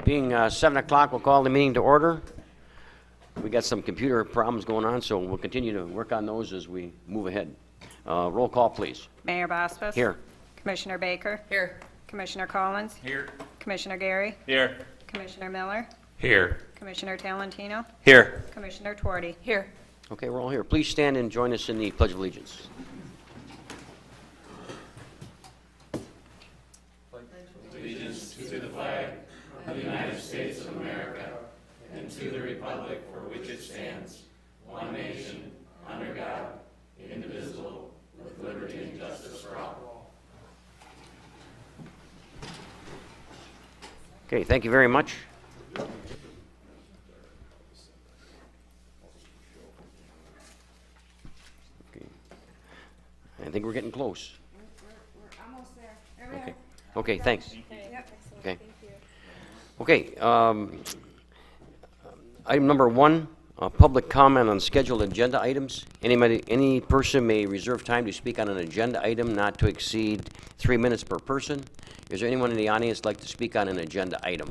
Being 7 o'clock, we'll call the meeting to order. We got some computer problems going on, so we'll continue to work on those as we move ahead. Roll call, please. Mayor Bospas. Here. Commissioner Baker. Here. Commissioner Collins. Here. Commissioner Gary. Here. Commissioner Miller. Here. Commissioner Talentino. Here. Commissioner Twardy. Here. Okay, we're all here. Please stand and join us in the Pledge of Allegiance. Allegiance to the flag of the United States of America and to the republic for which it stands, one nation, under God, indivisible, with liberty and justice for all. Okay, thank you very much. Okay. I think we're getting close. We're almost there. There we Okay. are. Okay, thanks. Yep. Okay. Thank you. Okay, item number 1, public comment on scheduled agenda items. Any person may reserve time to speak on an agenda item not to exceed 3 minutes per person. Is there anyone in the audience like to speak on an agenda item?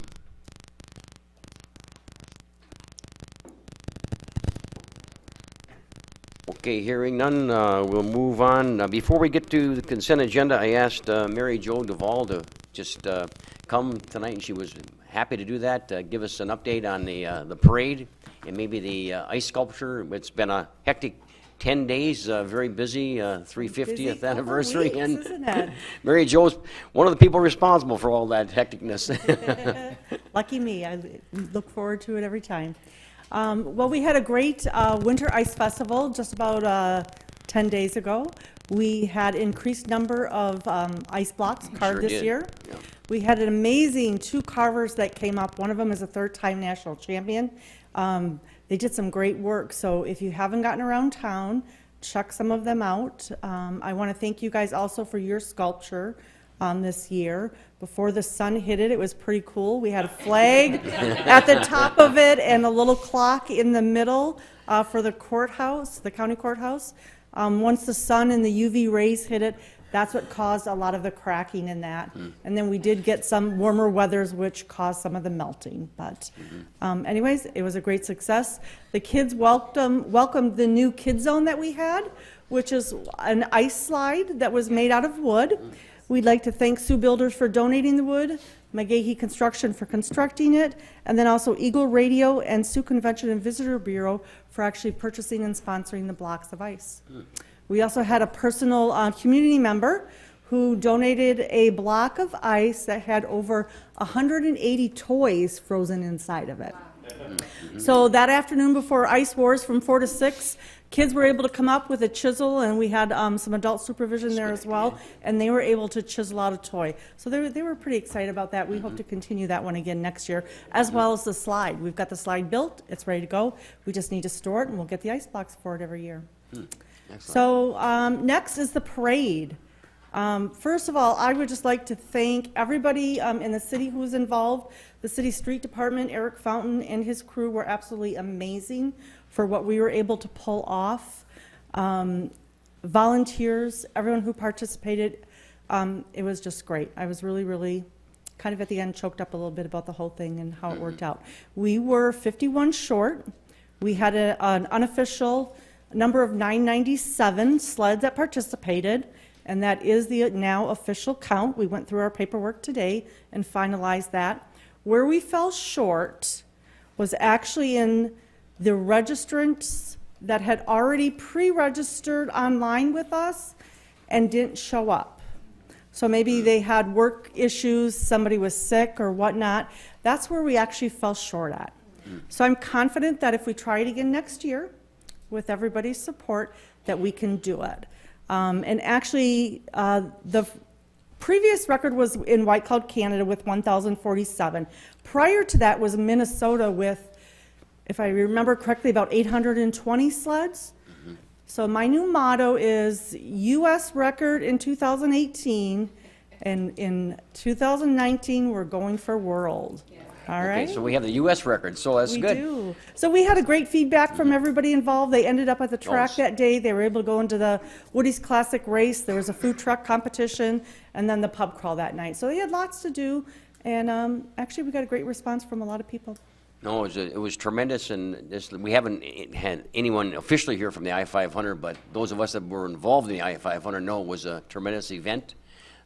Okay, hearing none, we'll move on. Before we get to the consent agenda, I asked Mary Jo Duvall to just come tonight, and she was happy to do that, give us an update on the parade and maybe the ice sculpture. It's been a hectic 10 days, very busy, 350th anniversary. Weeks, isn't it? Mary Jo's one of the people responsible for all that hecticness. Lucky me. I look forward to it every time. Well, we had a great Winter Ice Festival just about 10 days ago. We had increased number of ice blocks carved Sure this did. year. Yeah. We had an amazing 2 carvers that came up. One of them is a 3rd-time national champion. They did some great work, so if you haven't gotten around town, check some of them out. I want to thank you guys also for your sculpture this year. Before the sun hit it, it was pretty cool. We had a flag at the top of it and a little clock in the middle for the courthouse, the county courthouse. Once the sun and the UV rays hit it, that's what caused a lot of the cracking in that. And then we did get some warmer weathers, which caused some of the melting. But anyways, it was a great success. The kids welcomed the new kid zone that we had, which is an ice slide that was made out of wood. We'd like to thank Sioux Builders for donating the wood, McGahee Construction for constructing it, and then also Eagle Radio and Sioux Convention and Visitor Bureau for actually purchasing and sponsoring the blocks of ice. We also had a personal community member who donated a block of ice that had over 180 toys frozen inside of it. So that afternoon before Ice Wars from 4 to 6, kids were able to come up with a chisel, and we had some adult supervision there as well, and they were able to chisel out a toy. So they were pretty excited about that. We hope to continue that one again next year, as well as the slide. We've got the slide built. It's ready to go. We just need to store it, and we'll get the ice blocks for it every year. So next is the parade. First of all, I would just like to thank everybody in the city who was involved. The city street department, Eric Fountain and his crew were absolutely amazing for what we were able to pull off. Volunteers, everyone who participated, it was just great. I was really, really kind of at the end choked up a little bit about the whole thing and how it worked out. We were 51 short. We had an unofficial number of 997 sleds that participated, and that is the now official count. We went through our paperwork today and finalized that. Where we fell short was actually in the registrants that had already pre-registered online with us and didn't show up. So maybe they had work issues, somebody was sick or whatnot. That's where we actually fell short at. So I'm confident that if we try it again next year, with everybody's support, that we can do it. And actually, the previous record was in White Cloud, Canada with 1,047. Prior to that was Minnesota with, if I remember correctly, about 820 sleds. So my new motto is U.S. record in 2018, and in 2019 we're going for world. All right. Okay, so we have the U.S. record, so that's good. We do. So we had a great feedback from everybody involved. They ended up at the track that day. They were able to go into the Woody's Classic race. There was a food truck competition, and then the pub crawl that night. So they had lots to do, And actually, we got a great response from a lot of people. No, it was tremendous, and we haven't had anyone officially here from the I-500, but those of us that were involved in the I-500 know it was a tremendous event.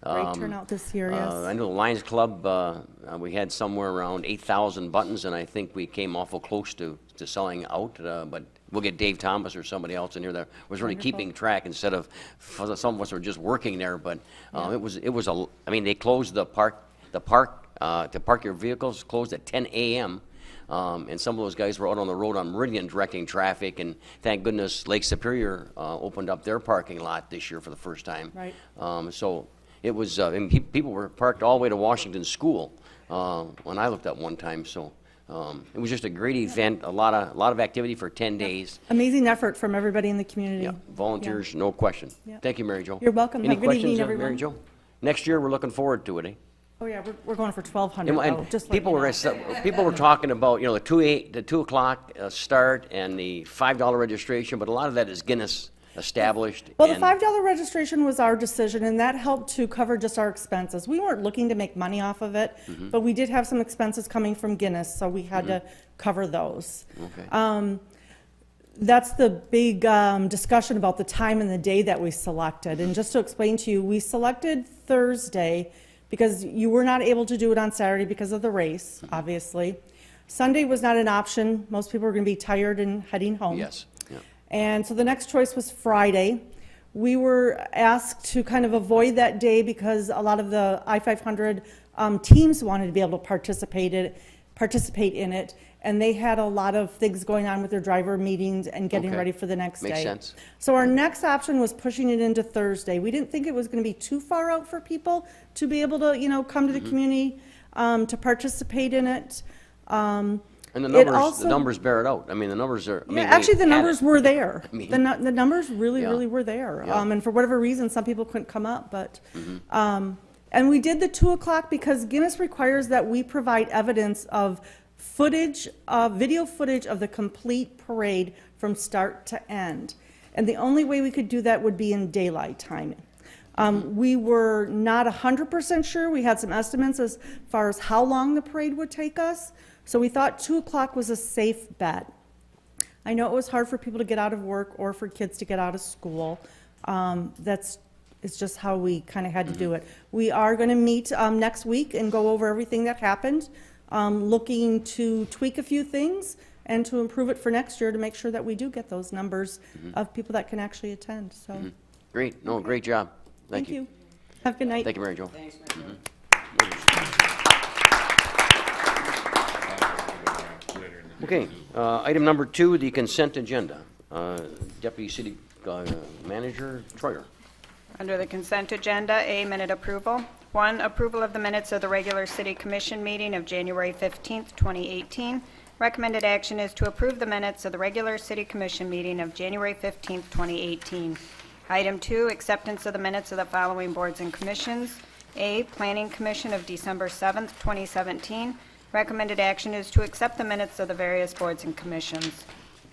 Great turnout this year, yes. I know the Lions Club, we had somewhere around 8,000 buttons, and I think we came awful close to selling out, but we'll get Dave Thomas or somebody else in here that was really Wonderful. keeping track instead of, some of us were just working there, but it was I mean, they closed to park your vehicles closed at 10 a.m., and some of those guys were out on the road on Meridian directing traffic, and thank goodness Lake Superior opened up their parking lot this year for the first time. Right. So it was, and people were parked all the way to Washington School when I looked up one time. So it was just a great event, a lot of activity for 10 days. Amazing effort from everybody in the community. Yeah, volunteers, no question. Yeah. Thank you, Mary Jo. You're welcome. Any Have a good evening, questions, everyone. Mary Jo? Next year, we're looking forward to it, eh? Oh, yeah, we're going for 1,200, And though, just like people were talking about, the 2 o'clock start and the $5 registration, but a lot of that is Guinness established. Well, the and- $5 registration was our decision, and that helped to cover just our expenses. We weren't looking to make money off of it, but we did have some expenses coming from Guinness, so we had to cover those. Okay. That's the big discussion about the time and the day that we selected. And just to explain to you, we selected Thursday because you were not able to do it on Saturday because of the race, obviously. Sunday was not an option. Most people were going to be tired and heading home. Yes. Yeah. And so the next choice was Friday. We were asked to kind of avoid that day because a lot of the I-500 teams wanted to be able to participate in it, and they had a lot of things going on with their driver meetings and getting Okay. ready for the next Makes day. sense. So our next option was pushing it into Thursday. We didn't think it was going to be too far out for people to be able to, come to the community to participate in it. And the It numbers, also- the numbers bear it out. I mean, the numbers are. I mean, Yeah, we actually, the had numbers it. were there. I mean- The numbers really, Yeah. really were there. Yeah. And for whatever reason, some people couldn't come up, but, and we did the 2 o'clock because Guinness requires that we provide evidence of footage, video footage of the complete parade from start to end. And the only way we could do that would be in daylight time. We were not 100% sure. We had some estimates as far as how long the parade would take us. So we thought 2 o'clock was a safe bet. I know it was hard for people to get out of work or for kids to get out of school. It's just how we kind of had to do it. We are going to meet next week and go over everything that happened, looking to tweak a few things and to improve it for next year to make sure that we do get those numbers of people that can actually attend. So Great. No, great job. Thank you. Have a good night. Thank you, Mary Jo. Okay, item number 2, the consent agenda. Deputy City Manager Troyer. Under the consent agenda, A, minute approval. 1, approval of the minutes of the regular city commission meeting of January 15th, 2018. Recommended action is to approve the minutes of the regular city commission meeting of January 15th, 2018. Item 2, acceptance of the minutes of the following boards and commissions. A, Planning Commission of December 7th, 2017. Recommended action is to accept the minutes of the various boards and commissions.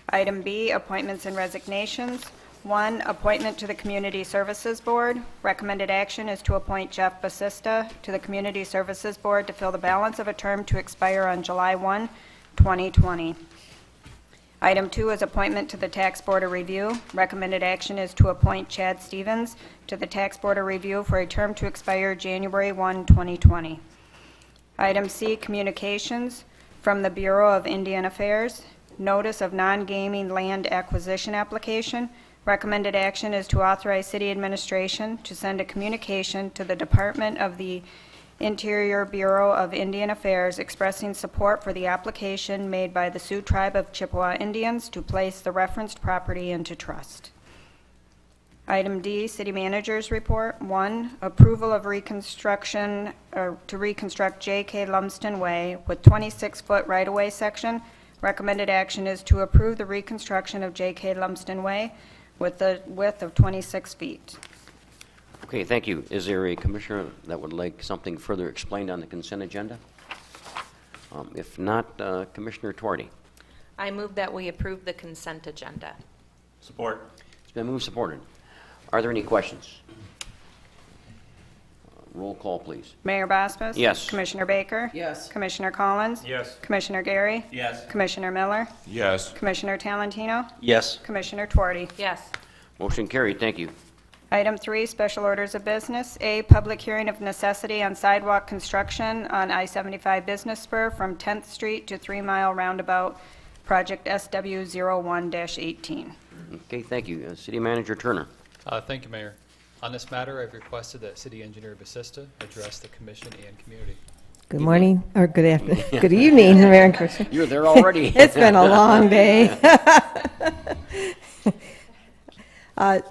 Item B, appointments and resignations. 1, appointment to the Community Services Board. Recommended action is to appoint Jeff Basista to the Community Services Board to fill the balance of a term to expire on July 1, 2020. Item 2 is appointment to the Tax Board of Review. Recommended action is to appoint Chad Stevens to the Tax Board of Review for a term to expire January 1, 2020. Item C, communications from the Bureau of Indian Affairs. Notice of non-gaming land acquisition application. Recommended action is to authorize city administration to send a communication to the Department of the Interior Bureau of Indian Affairs expressing support for the application made by the Sioux Tribe of Chippewa Indians to place the referenced property into trust. Item D, City Manager's Report. 1, approval of reconstruction, to reconstruct J.K. Lumsden Way with 26-foot right-of-way section. Recommended action is to approve the reconstruction of J.K. Lumsden Way with a width of 26 feet. Okay, thank you. Is there a commissioner that would like something further explained on the consent agenda? If not, Commissioner Twardy. I move that we approve the consent agenda. Support. It's been moved, supported. Are there any questions? Roll call, please. Mayor Bostos? Yes. Commissioner Baker? Yes. Commissioner Collins? Yes. Commissioner Gary? Yes. Commissioner Miller? Yes. Commissioner Talentino? Yes. Commissioner Tuarty? Yes. Motion carried. Thank you. Item 3, special orders of business. A, public hearing of necessity on sidewalk construction on I-75 Business Spur from 10th Street to 3 Mile Roundabout, project SW01-18. Okay, thank you. City Manager Turner. Thank you, Mayor. On this matter, I've requested that City Engineer Basista address the commission and community. Good morning, or good afternoon, good evening, Mayor and Commissioner. You're there already. It's been a long day.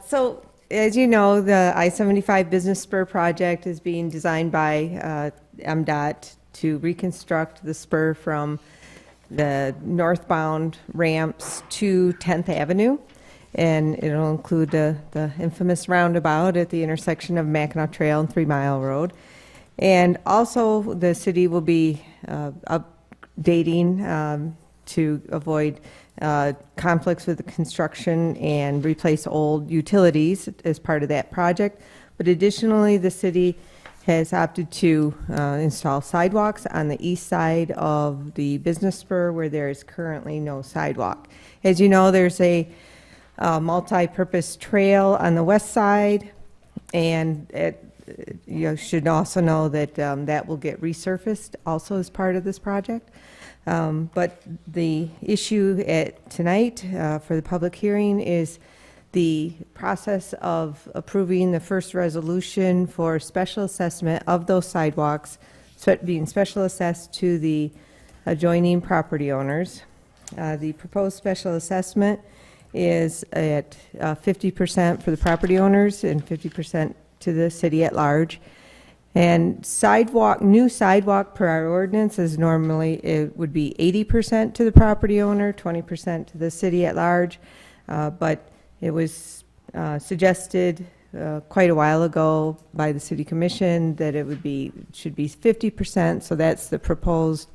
So, as you know, the I-75 Business Spur project is being designed by MDOT to reconstruct the spur from the northbound ramps to 10th Avenue. And it'll include the infamous roundabout at the intersection of Mackinac Trail and 3 Mile Road. And also, the city will be updating to avoid conflicts with the construction and replace old utilities as part of that project. But additionally, the city has opted to install sidewalks on the east side of the business spur where there is currently no sidewalk. As you know, there's a multi-purpose trail on the west side, and you should also know that that will get resurfaced also as part of this project. But the issue tonight for the public hearing is the process of approving the first resolution for special assessment of those sidewalks being special assessed to the adjoining property owners. The proposed special assessment is at 50% for the property owners and 50% to the city at large. And new sidewalk per our ordinance is normally, it would be 80% to the property owner, 20% to the city at large. But it was suggested quite a while ago by the city commission that should be 50%. So that's the proposed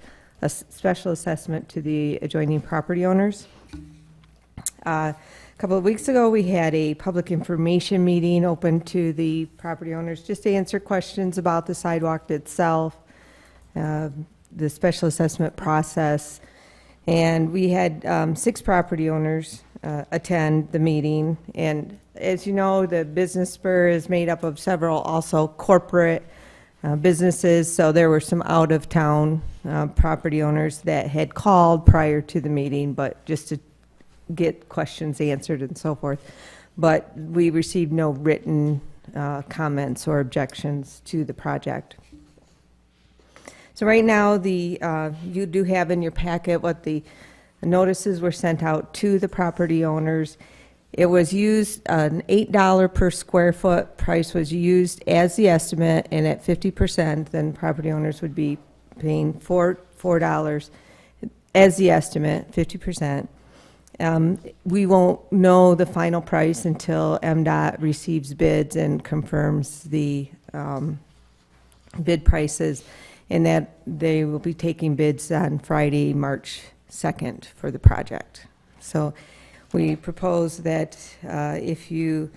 special assessment to the adjoining property owners. A couple of weeks ago, we had a public information meeting open to the property owners just to answer questions about the sidewalk itself, the special assessment process. And we had 6 property owners attend the meeting. And as you know, the business spur is made up of several also corporate businesses. So there were some out-of-town property owners that had called prior to the meeting, but just to get questions answered and so forth. But we received no written comments or objections to the project. So right now, you do have in your packet what the notices were sent out to the property owners. It was used, an $8 per square foot price was used as the estimate, and at 50%, then property owners would be paying $4 as the estimate, 50%. We won't know the final price until MDOT receives bids and confirms the bid prices, and that they will be taking bids on Friday, March 2nd for the project. So we propose that if you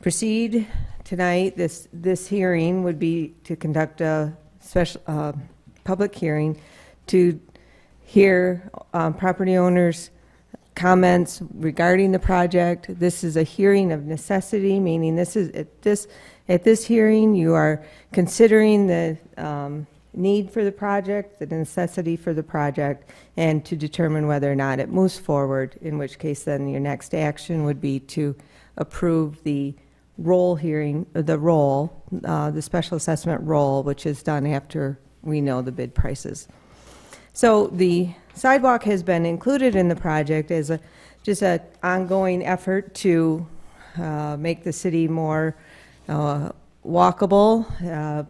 proceed tonight, this hearing would be to conduct a special public hearing to hear property owners' comments regarding the project. This is a hearing of necessity, meaning this is at this hearing you are considering the need for the project, the necessity for the project, and to determine whether or not it moves forward, in which case then your next action would be to approve the the special assessment roll, which is done after we know the bid prices. So the sidewalk has been included in the project as just an ongoing effort to make the city more walkable,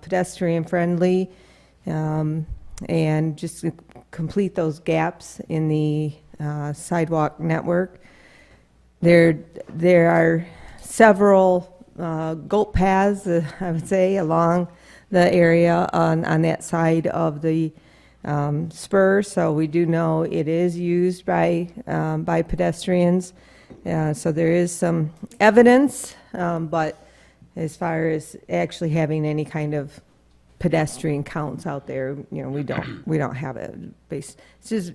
pedestrian friendly, and just to complete those gaps in the sidewalk network. There are several goat paths, I would say, along the area on that side of the spur, so we do know it is used by pedestrians. So there is some evidence, but as far as actually having any kind of pedestrian counts out there. You know, we don't have it based, it's just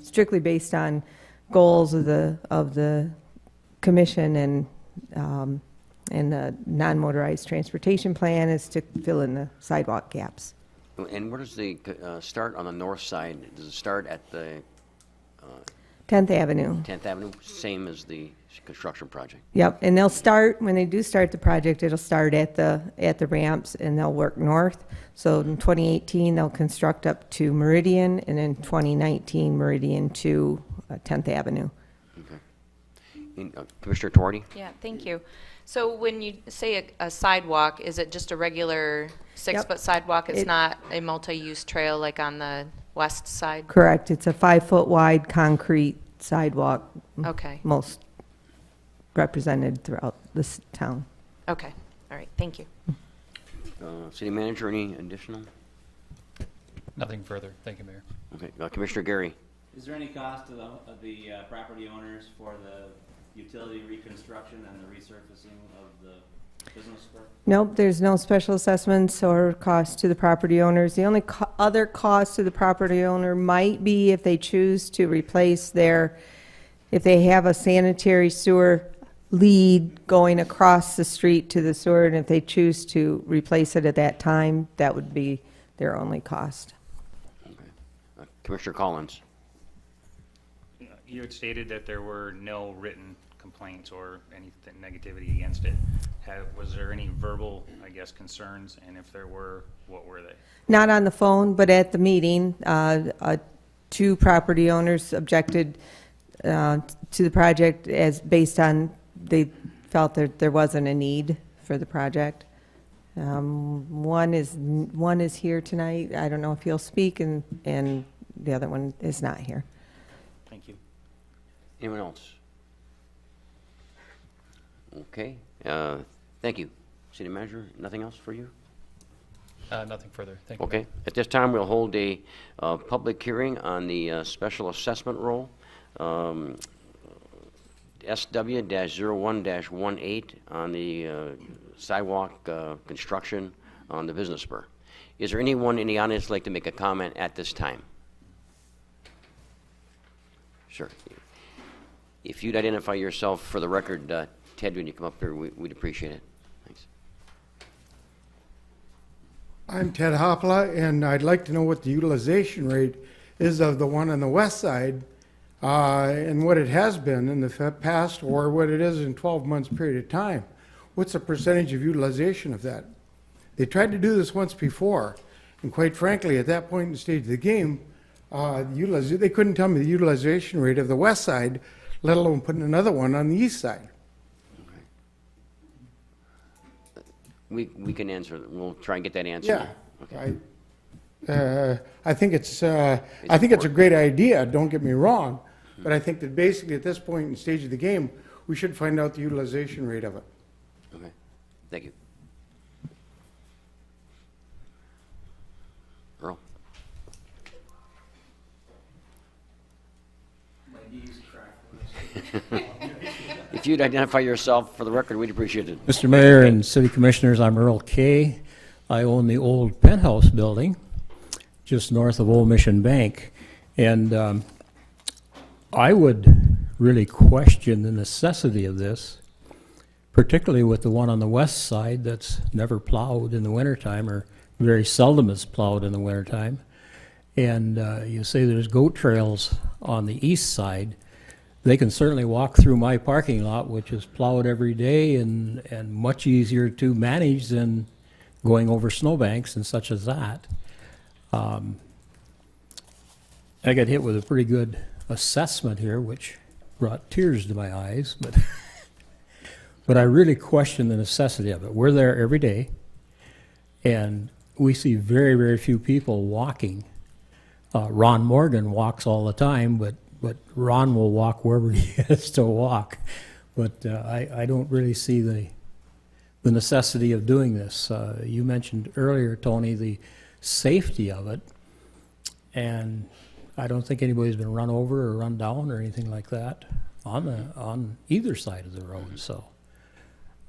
strictly based on goals of the commission, and the non-motorized transportation plan is to fill in the sidewalk gaps. And where does the start on the north side? Does it start at the 10th Avenue. 10th Avenue, same as the construction project? Yep, and they'll start, when they do start the project, it'll start at the ramps, and they'll work north. So in 2018, they'll construct up to Meridian, and in 2019, Meridian to 10th Avenue. Okay. And, Commissioner Tuardi? Yeah, thank you. So when you say a sidewalk, is it just a regular 6-foot sidewalk? It's not a multi-use trail like on the west side? Correct, it's a 5-foot wide concrete sidewalk, Okay, most represented throughout this town. okay, all right, thank you. City Manager, any additional? Nothing further. Thank you, Mayor. Okay. Commissioner Gary? Is there any cost to the property owners for the utility reconstruction and the resurfacing of the business park? Nope, there's no special assessments or cost to the property owners. The only other cost to the property owner might be if they choose to replace if they have a sanitary sewer lead going across the street to the sewer, and if they choose to replace it at that time, that would be their only cost. Okay. Commissioner Collins? You had stated that there were no written complaints or any negativity against it. Was there any verbal, I guess, concerns? And if there were, what were they? Not on the phone, but at the meeting, 2 property owners objected to the project as based on, they felt that there wasn't a need for the project. One is here tonight. I don't know if he'll speak, and the other one is not here. Thank you. Anyone else? Okay. Thank you. City Manager, nothing else for you? Nothing further. Thank you. Okay. At this time, we'll hold a public hearing on the special assessment roll, SW-01-18 on the sidewalk construction on the business spur. Is there anyone in the audience who'd like to make a comment at this time? Sure. If you'd identify yourself for the record, Ted, when you come up here, we'd appreciate it. Thanks. I'm Ted Hopla, and I'd like to know what the utilization rate is of the one on the west side, and what it has been in the past, or what it is in 12 months period of time. What's the percentage of utilization of that? They tried to do this once before, and quite frankly, at that point in the stage of the game, they couldn't tell me the utilization rate of the west side, let alone putting another one on the east side. We can answer. We'll try and get that answer. Yeah, Okay. I think it's a great idea. Don't get me wrong, but I think that basically at this point in the stage of the game, we should find out the utilization rate of it. Okay. Thank you. Earl? If you'd identify yourself for the record, we'd appreciate it. Mr. Mayor and City Commissioners, I'm Earl Kay. I own the old penthouse building just north of Old Mission Bank. And I would really question the necessity of this, particularly with the one on the west side that's never plowed in the wintertime, or very seldom is plowed in the wintertime. And you say there's goat trails on the east side. They can certainly walk through my parking lot, which is plowed every day and much easier to manage than going over snowbanks and such as that. I got hit with a pretty good assessment here, which brought tears to my eyes, but I really question the necessity of it. We're there every day, and we see very, very few people walking. Ron Morgan walks all the time, but Ron will walk wherever he has to walk. But I don't really see the necessity of doing this. You mentioned earlier, Tony, the safety of it, and I don't think anybody's been run over or run down or anything like that on either side of the road. So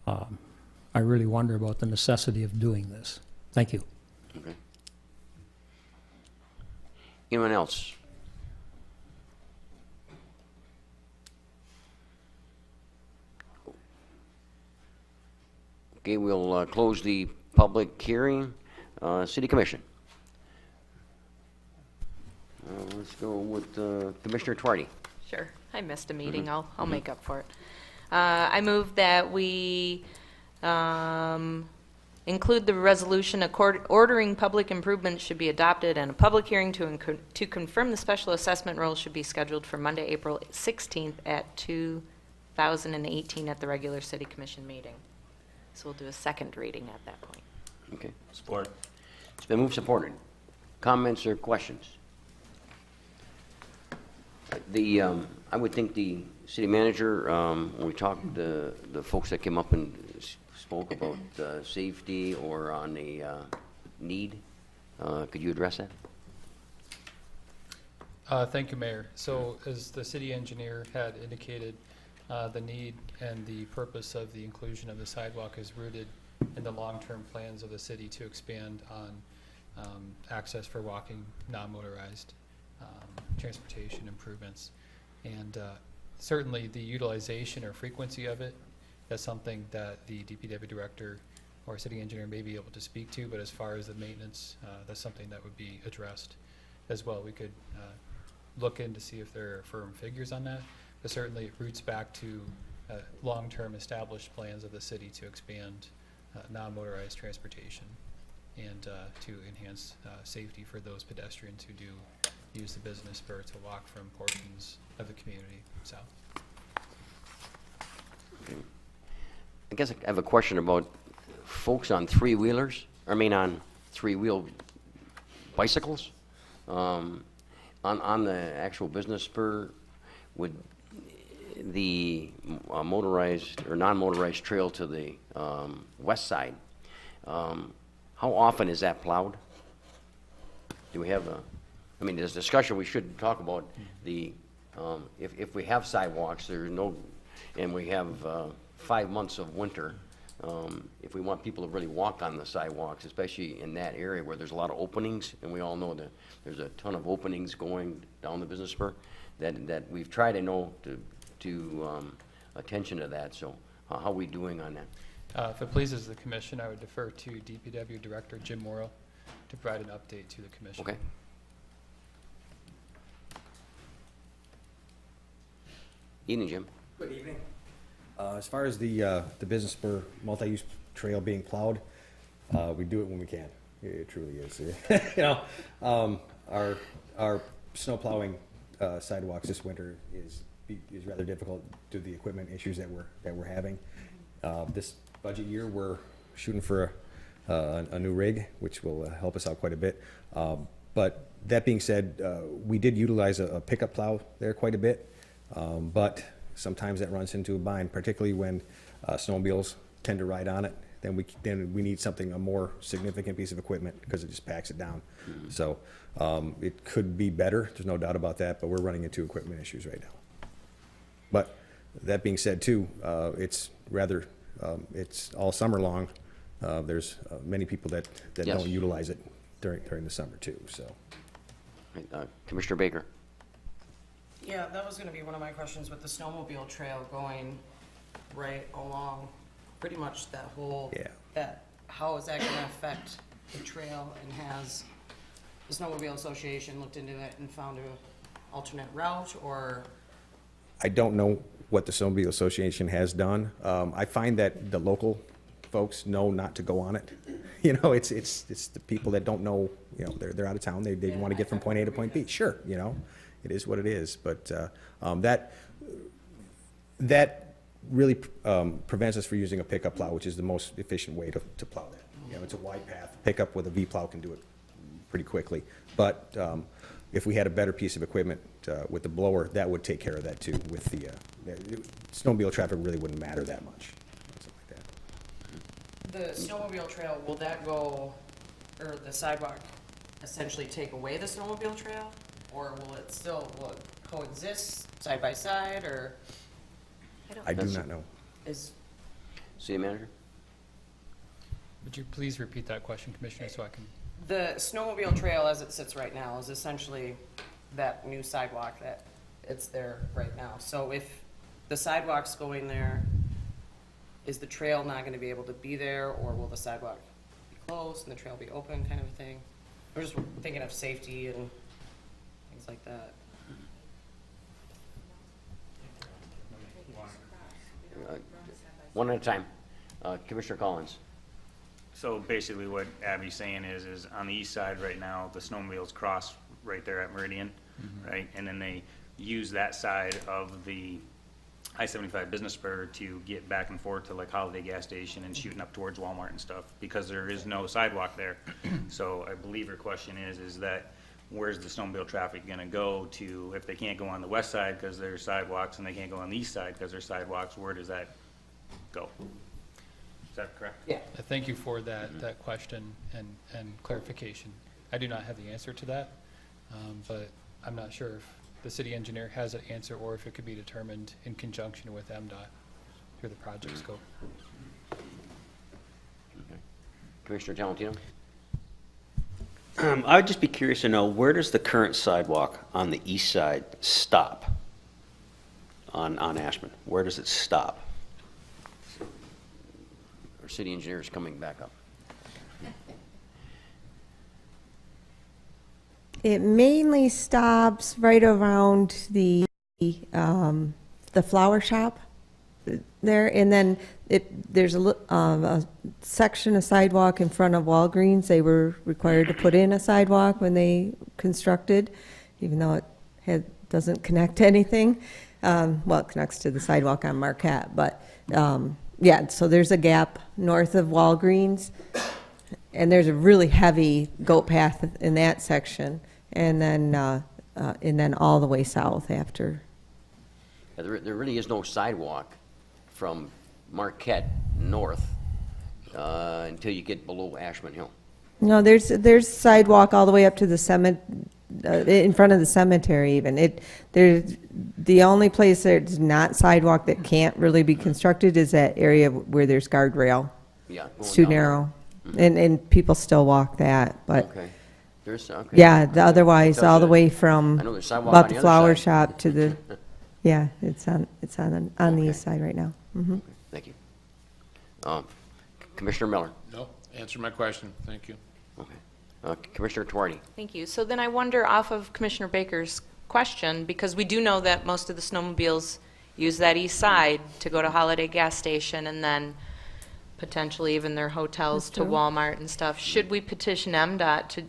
I really wonder about the necessity of doing this. Thank you. Okay. Anyone else? Okay, we'll close the public hearing. City Commission. Let's go with Commissioner Twardy. Sure. I missed a meeting. I'll make up for it. I move that we include the resolution ordering public improvements should be adopted and a public hearing to confirm the special assessment roll should be scheduled for Monday, April 16th at 2018 at the regular City Commission meeting. So we'll do a second reading at that point. Okay. Support. It's been moved, supported. Comments or questions? I would think the city manager, when we talked, the folks that came up and spoke about safety or on the need, could you address that? Thank you, Mayor. So as the city engineer had indicated, the need and the purpose of the inclusion of the sidewalk is rooted in the long-term plans of the city to expand on access for walking, non-motorized transportation improvements. And certainly the utilization or frequency of it, that's something that the DPW director or city engineer may be able to speak to, but as far as the maintenance, that's something that would be addressed as well. We could look in to see if there are firm figures on that, but certainly it roots back to long-term established plans of the city to expand non-motorized transportation and to enhance safety for those pedestrians who do use the business spur to walk from portions of the community south. Okay. I guess I have a question about folks on three-wheelers, on three-wheel bicycles. On the actual business spur, would the motorized or non-motorized trail to the west side, how often is that plowed? Do we have there's discussion, we should talk about the, if we have sidewalks, there's no, and we have 5 months of winter, if we want people to really walk on the sidewalks, especially in that area where there's a lot of openings, and we all know that there's a ton of openings going down the business spur, that we've tried to know to attention to that. So how are we doing on that? If it pleases the commission, I would defer to DPW Director Jim Morrow to provide an update to the commission. Okay. Evening, Jim. Good evening. As far as the business spur multi-use trail being plowed, we do it when we can. It truly is. Our snow plowing sidewalks this winter is rather difficult due to the equipment issues that we're having. This budget year, we're shooting for a new rig, which will help us out quite a bit. But that being said, we did utilize a pickup plow there quite a bit. But sometimes that runs into a bind, particularly when snowmobiles tend to ride on it. Then we need a more significant piece of equipment because it just packs it down. Mm-hmm. So it could be better. There's no doubt about that. But we're running into equipment issues right now. But that being said, too, it's all summer long. There's many people that Yes. don't utilize it during the summer too. So, Commissioner Baker. Yeah, that was gonna be one of my questions with the snowmobile trail going right along pretty much that whole, how is that gonna affect the trail, and has the Snowmobile Association looked into it and found an alternate route, or? I don't know what the Snowmobile Association has done. I find that the local folks know not to go on it. It's the people that don't know, they're out of town, they want to get from point A to point B. Sure, it is what it is, but that really prevents us from using a pickup plow, which is the most efficient way to plow that. It's a wide path. Pickup with a V plow can do it pretty quickly, but if we had a better piece of equipment with the blower, that would take care of that too. With the snowmobile traffic, really wouldn't matter that much. Something like The snowmobile trail, will that go, or the sidewalk essentially take away the snowmobile trail? Or will it coexist side by side, or? I do not know. City Manager? Would you please repeat that question, Commissioner, so I can The snowmobile trail as it sits right now is essentially that new sidewalk that it's there right now. So if the sidewalk's going there, is the trail not gonna be able to be there, or will the sidewalk be closed and the trail be open, kind of a thing? We're just thinking of safety and things like that. One at a time. Commissioner Collins. So basically what Abby's saying is on the east side right now, the snowmobiles cross right there at Meridian, right? And then they use that side of the I-75 business spur to get back and forth to like Holiday gas station and shooting up towards Walmart and stuff, because there is no sidewalk there. So I believe your question is that where's the snowmobile traffic gonna go to, if they can't go on the west side because there's sidewalks and they can't go on the east side because there's sidewalks, where does that go? Is that correct? Yeah. Thank you for that question and clarification. I do not have the answer to that, but I'm not sure if the city engineer has an answer or if it could be determined in conjunction with MDOT through the project scope. Okay. Commissioner Talentino? I would just be curious to know, where does the current sidewalk on the east side stop on Ashland? Where does it stop? Our city engineer is coming back up. It mainly stops right around the flower shop there, and then there's a section of sidewalk in front of Walgreens. They were required to put in a sidewalk when they constructed, even though it doesn't connect to anything. Well, it connects to the sidewalk on Marquette, but yeah, so there's a gap north of Walgreens, and there's a really heavy goat path in that section, and then all the way south after. Yeah, there really is no sidewalk from Marquette north until you get below Ashman Hill. No, there's sidewalk all the way up to the in front of the cemetery even. There's the only place there's not sidewalk that can't really be constructed is that area where there's guardrail. Yeah. It's too narrow. And people still walk that, but Okay. Okay. yeah, otherwise Because, all the way from I know there's sidewalk about on the the other flower side. shop to the, yeah, it's on the east side right now. Mhm. Thank you. Commissioner Miller? No, answer my question, thank you. Okay. Commissioner Tuardi? Thank you. So then I wonder, off of Commissioner Baker's question, because we do know that most of the snowmobiles use that east side to go to Holiday gas station and then potentially even their hotels That's to true. Walmart and stuff. Should we petition MDOT to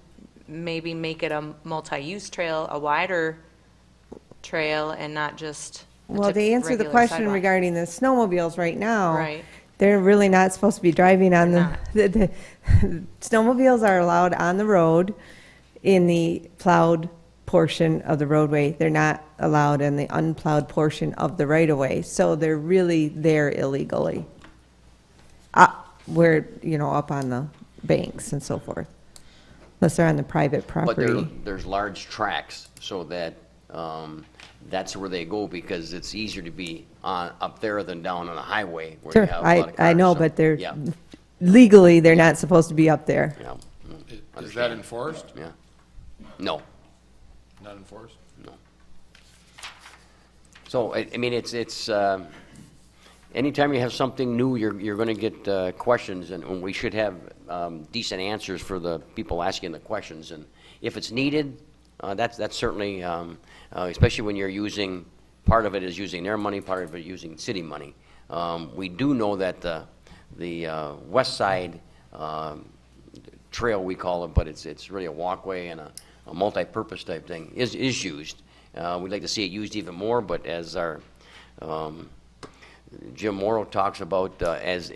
maybe make it a multi-use trail, a wider trail, and not just a Well, to answer the regular question sidewalk? regarding the snowmobiles right now, Right. they're really not supposed to be driving on They're the snowmobiles are allowed on the road in the plowed portion of the roadway. They're not allowed in the unplowed portion of the right-of-way, so they're really there illegally. Where, up on the banks and so forth, unless they're on the private But property. there's large tracks, so that that's where they go, because it's easier to be up there than down on a highway where you Sure, have a lot of I know, cars, so, but they're, yeah, legally, they're not supposed to be up there. yeah. Is that Understand. enforced? Yeah. No, Not enforced? no. So, I mean, it's anytime you have something new, you're going to get questions, and we should have decent answers for the people asking the questions. And if it's needed, that's certainly, especially when you're using, part of it is using their money, part of it using city money. We do know that the west side trail, we call it, but it's really a walkway and a multi-purpose type thing, is used. We'd like to see it used even more, but as our Jim Morrow talks about, as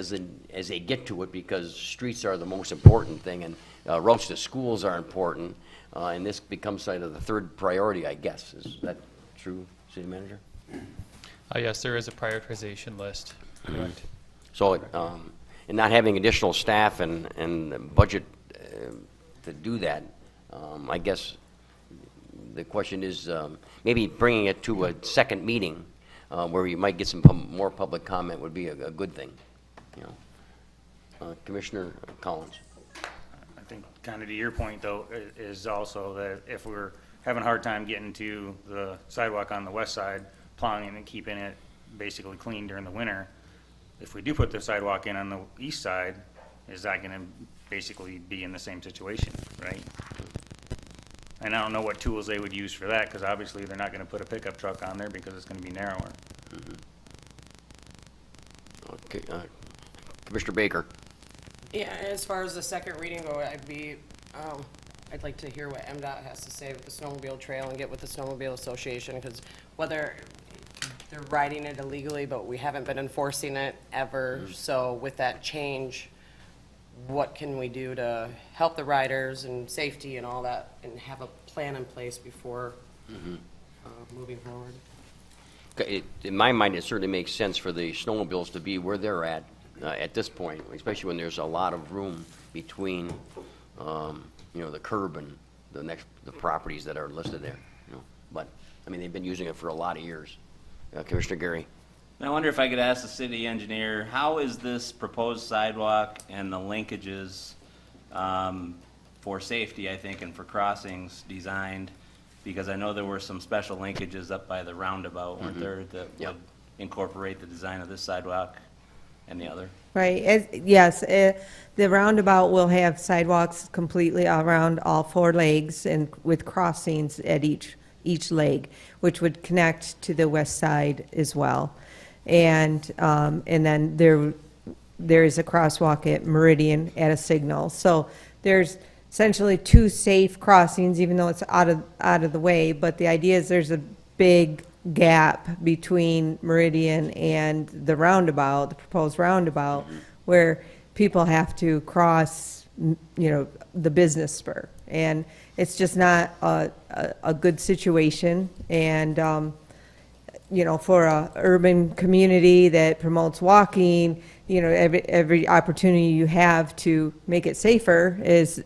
they get to it, because streets are the most important thing, and routes to schools are important, and this becomes sort of the third priority, I guess. Is that true, City Manager? Yes, there is a prioritization list, correct. So, and not having additional staff and budget to do that, I guess the question is maybe bringing it to a second meeting where you might get some more public comment would be a good thing. Commissioner Collins. I think kind of to your point though, is also that if we're having a hard time getting to the sidewalk on the west side, plowing it and keeping it basically clean during the winter, if we do put the sidewalk in on the east side, is that gonna basically be in the same situation, right? And I don't know what tools they would use for that, because obviously they're not gonna put a pickup truck on there because it's gonna be narrower. Okay, Commissioner Baker. Yeah, as far as the second reading go, I'd like to hear what MDOT has to say with the snowmobile trail and get with the Snowmobile Association, because whether they're riding it illegally, but we haven't been enforcing it ever, so with that change, what can we do to help the riders and safety and all that, and have a plan in place before moving forward? Okay, in my mind, it certainly makes sense for the snowmobiles to be where they're at this point, especially when there's a lot of room between, you know, the curb and the properties that are listed there, you know. But, I mean, they've been using it for a lot of years. Commissioner Gary. I wonder if I could ask the city engineer, how is this proposed sidewalk and the linkages for safety, I think, and for crossings designed? Because I know there were some special linkages up by the roundabout, weren't there, that would incorporate the design of this sidewalk and the other? Right, yes, the roundabout will have sidewalks completely around all four legs and with crossings at each leg, which would connect to the west side as well. And then there is a crosswalk at Meridian at a signal. So there's essentially two safe crossings, even though it's out of the way, but the idea is there's a big gap between Meridian and the roundabout, the proposed roundabout, where people have to cross, you know, the business spur. And it's just not a good situation. And, you know, for a urban community that promotes walking, you know, every opportunity you have to make it safer is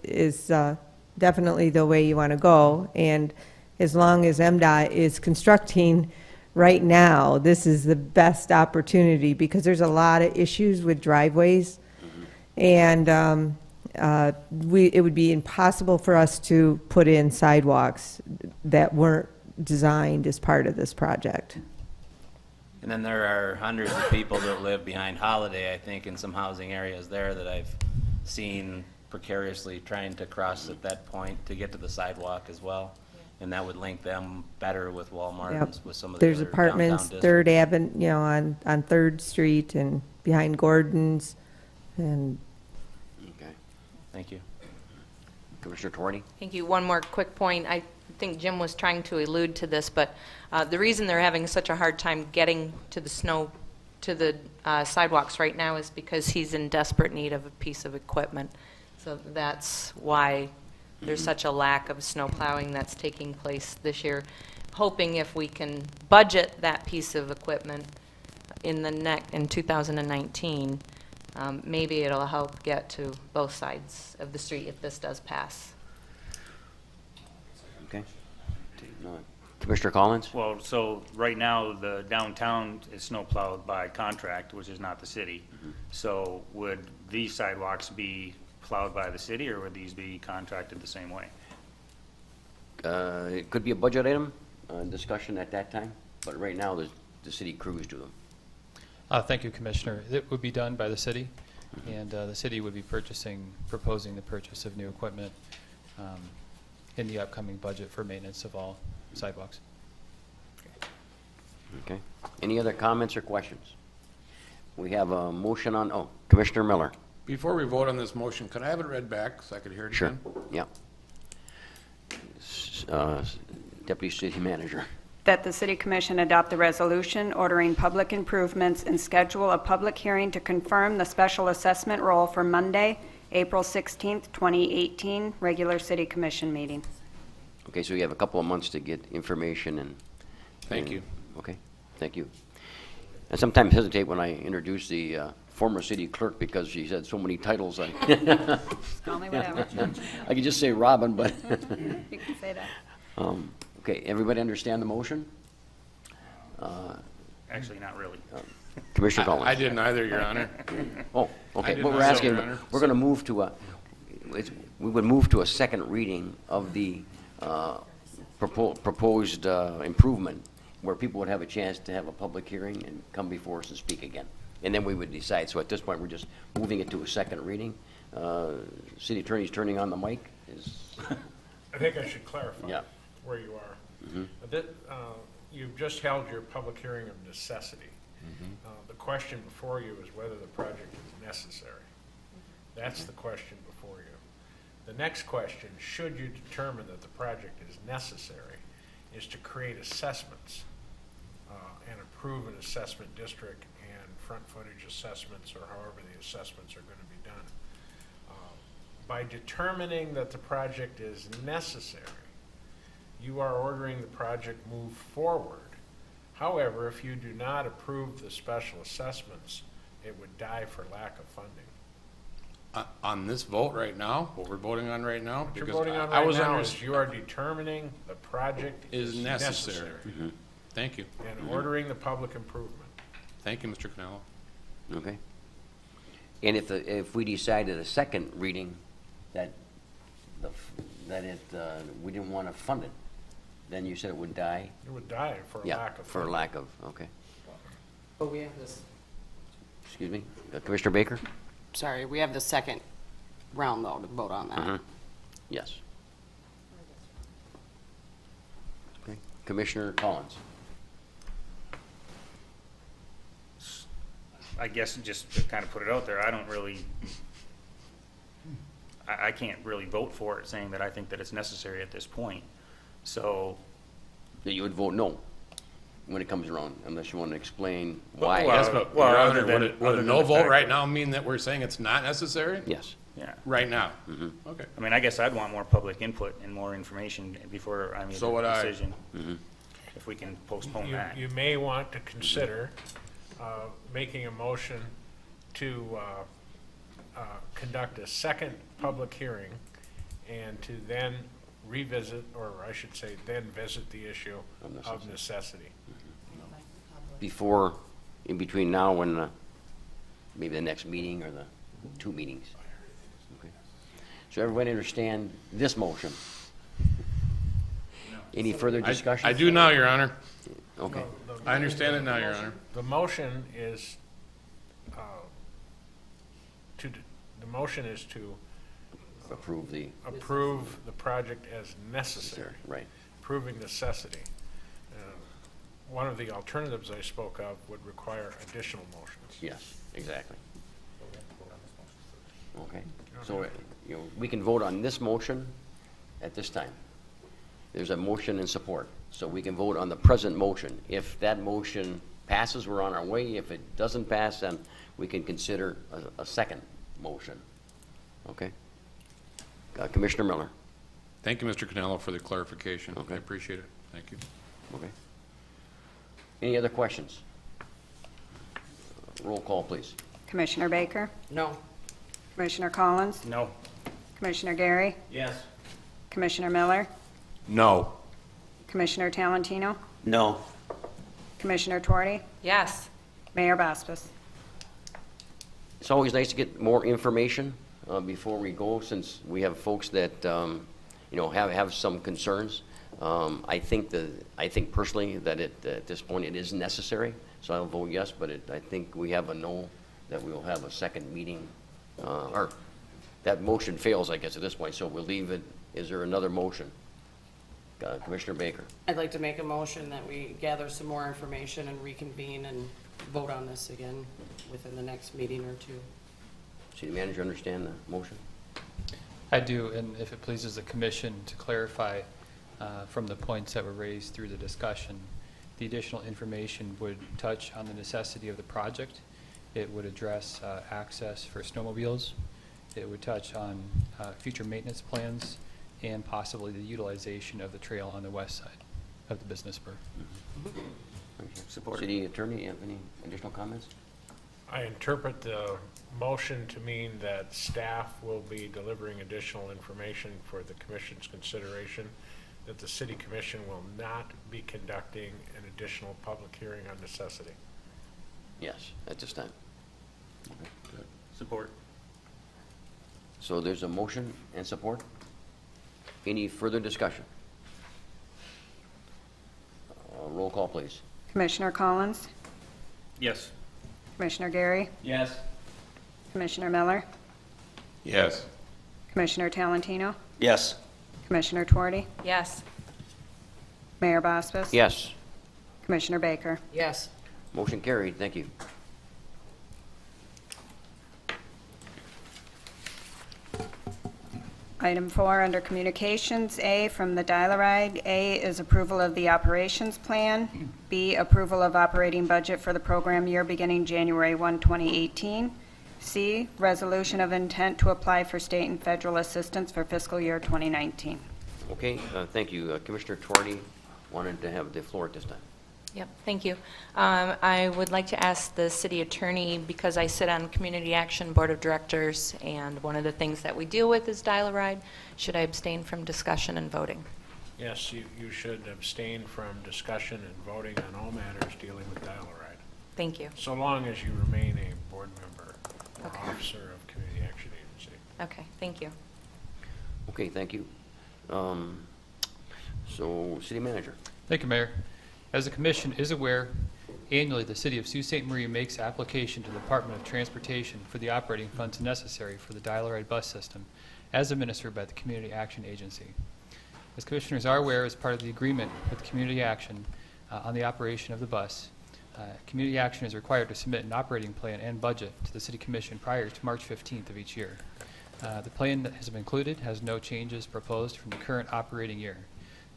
definitely the way you want to go. And as long as MDOT is constructing right now, this is the best opportunity, because there's a lot of issues with driveways. And it would be impossible for us to put in sidewalks that weren't designed as part of this project. And then there are hundreds of people that live behind Holiday, I think, in some housing areas there that I've seen precariously trying to cross at that point to get to the sidewalk as well. And that would link them better with Walmart Yep. and with some of the There's other apartments, downtown Third districts. Avenue, you know, on 3rd Street and behind Gordon's, and Okay. Thank you. Commissioner Torney. Thank you. One more quick point. I think Jim was trying to allude to this, but the reason they're having such a hard time getting to the sidewalks right now is because he's in desperate need of a piece of equipment. So that's why there's such a lack of snow plowing that's taking place this year. Hoping if we can budget that piece of equipment in 2019, maybe it'll help get to both sides of the street if this does pass. Okay. Commissioner Collins. Well, so right now, the downtown is snow plowed by contract, which is not the city. So would these sidewalks be plowed by the city, or would these be contracted the same way? It could be a budget item, discussion at that time, but right now, the city crews do them. Thank you, Commissioner. It would be done by the city, and the city would be proposing the purchase of new equipment in the upcoming budget for maintenance of all sidewalks. Okay. Any other comments or questions? We have a motion on, Commissioner Miller. Before we vote on this motion, could I have it read back so I could hear it Sure. again? Yeah. Deputy City Manager. That the City Commission adopt the resolution ordering public improvements and schedule a public hearing to confirm the special assessment roll for Monday, April 16th, 2018, regular City Commission meeting. Okay, so you have a couple of months to get information and... Thank you. Okay, thank you. I sometimes hesitate when I introduce the former city clerk because she's had so many titles. Call me whatever. I could just say Robin, but... You can say that. Okay, everybody understand the motion? Actually, not really. Commissioner Collins? I didn't either, Your Honor. Oh, I okay, did what we're myself, asking, Your Honor. we're going to move to we would move to a second reading of the proposed improvement, where people would have a chance to have a public hearing and come before us and speak again. And then we would decide. So at this point, we're just moving it to a second reading. City Attorney's turning on the mic. I think I should clarify Yeah. where you are. You've just held your public hearing of necessity. The question before you is whether the project is necessary. That's the question before you. The next question, should you determine that the project is necessary, is to create assessments and approve an assessment district and front footage assessments, or however the assessments are going to be done. By determining that the project is necessary, you are ordering the project move forward. However, if you do not approve the special assessments, it would die for lack of funding. On this vote right now, what we're voting on right now? What you're Because voting on I right was now under- is you are determining the project Is necessary. Thank you. And ordering the public improvement. Thank you, Mr. Canelo. Okay. And if we decide at a second reading that we didn't want to fund it, then you said it would die? It would die for Yeah, lack of for funding. lack of, okay. But we have this, Excuse me, Commissioner Baker? sorry, we have the second round though to vote on that. Mhm. Yes. Okay. Commissioner Collins? I guess just to kind of put it out there, I don't really, I can't really vote for it, saying that I think that it's necessary at this point. So, That you would vote no when it comes around, unless you want to explain why? Well, Yes, but well, Your other Honor, than- would other a than no the vote fact right that- now mean that we're saying it's not necessary? Yes. yeah. Right now? Mm-hmm. Okay. I mean, I guess I'd want more public input and more information before I made So would a I. decision. Mm-hmm. If we can postpone that. You may want to consider making a motion to conduct a second public hearing and to then revisit, or I should say, then visit the issue of necessity. Before, in between now and maybe the next meeting or the 2 meetings. Okay. So everybody understand this motion? Any further discussion? I do now, Your Honor. Okay. I understand it now, Your Honor. The motion is to Approve the, approve the project as necessary, right. proving necessity. One of the alternatives I spoke of would require additional motions. Yes, exactly. Okay. So, we can vote on this motion at this time. There's a motion in support, so we can vote on the present motion. If that motion passes, we're on our way. If it doesn't pass, then we can consider a second motion. Okay? Commissioner Miller? Thank you, Mr. Canelo, for the clarification. Okay. I appreciate it. Thank you. Okay. Any other questions? Roll call, please. Commissioner Baker? No. Commissioner Collins? No. Commissioner Gary? Yes. Commissioner Miller? No. Commissioner Talentino? No. Commissioner Tuarty? Yes. Mayor Baspis? It's always nice to get more information before we go, since we have folks that have some concerns. I think personally that at this point it is necessary, so I'll vote yes. But I think we have a no, that we will have a second meeting, or that motion fails, I guess, at this point. So we'll leave it. Is there another motion? Commissioner Baker. I'd like to make a motion that we gather some more information and reconvene and vote on this again within the next meeting or two. City Manager, understand the motion? I do, and if it pleases the commission to clarify from the points that were raised through the discussion, the additional information would touch on the necessity of the project. It would address access for snowmobiles. It would touch on future maintenance plans and possibly the utilization of the trail on the west side of the business spur. Support. City Attorney, you have any additional comments? I interpret the motion to mean that staff will be delivering additional information for the commission's consideration, that the city commission will not be conducting an additional public hearing on necessity. Yes, at this time. Support. So there's a motion and support. Any further discussion? Roll call, please. Commissioner Collins, Yes. Commissioner Gary, Yes. Commissioner Miller, Yes. Commissioner Talentino, Yes. Commissioner Tuarty, Yes. Mayor Bospas. Yes. Commissioner Baker. Yes. Motion carried. Thank you. Item 4, under Communications, A, from the Dial-A-Ride. A is approval of the operations plan. B, approval of operating budget for the program year beginning January 1, 2018. C, resolution of intent to apply for state and federal assistance for fiscal year 2019. Okay, thank you. Commissioner Tuarty wanted to have the floor at this time. Yep, thank you. I would like to ask the city attorney, because I sit on Community Action Board of Directors, and one of the things that we deal with is Dial-A-Ride. Should I abstain from discussion and voting? Yes, you should abstain from discussion and voting on all matters dealing with Dial-A-Ride, Thank you. so long as you remain a board member or Okay. officer of Community Action Agency. Okay, thank you. Okay, thank you. So, city manager. Thank you, Mayor. As the commission is aware, annually the city of Sault Ste. Marie makes application to the Department of Transportation for the operating funds necessary for the Dial-A-Ride bus system as administered by the Community Action Agency. As commissioners are aware, as part of the agreement with Community Action on the operation of the bus, Community Action is required to submit an operating plan and budget to the City Commission prior to March 15th of each year. The plan that has been included has no changes proposed from the current operating year.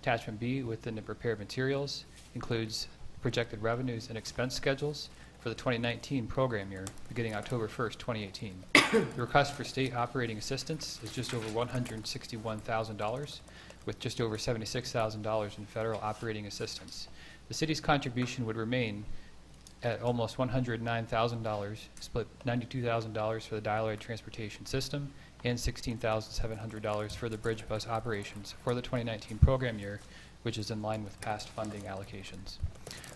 Attachment B within the prepared materials includes projected revenues and expense schedules for the 2019 program year beginning October 1st, 2018. The request for state operating assistance is just over $161,000, with just over $76,000 in federal operating assistance. The city's contribution would remain at almost $109,000, split $92,000 for the Dial-A-Ride transportation system and $16,700 for the bridge bus operations for the 2019 program year, which is in line with past funding allocations.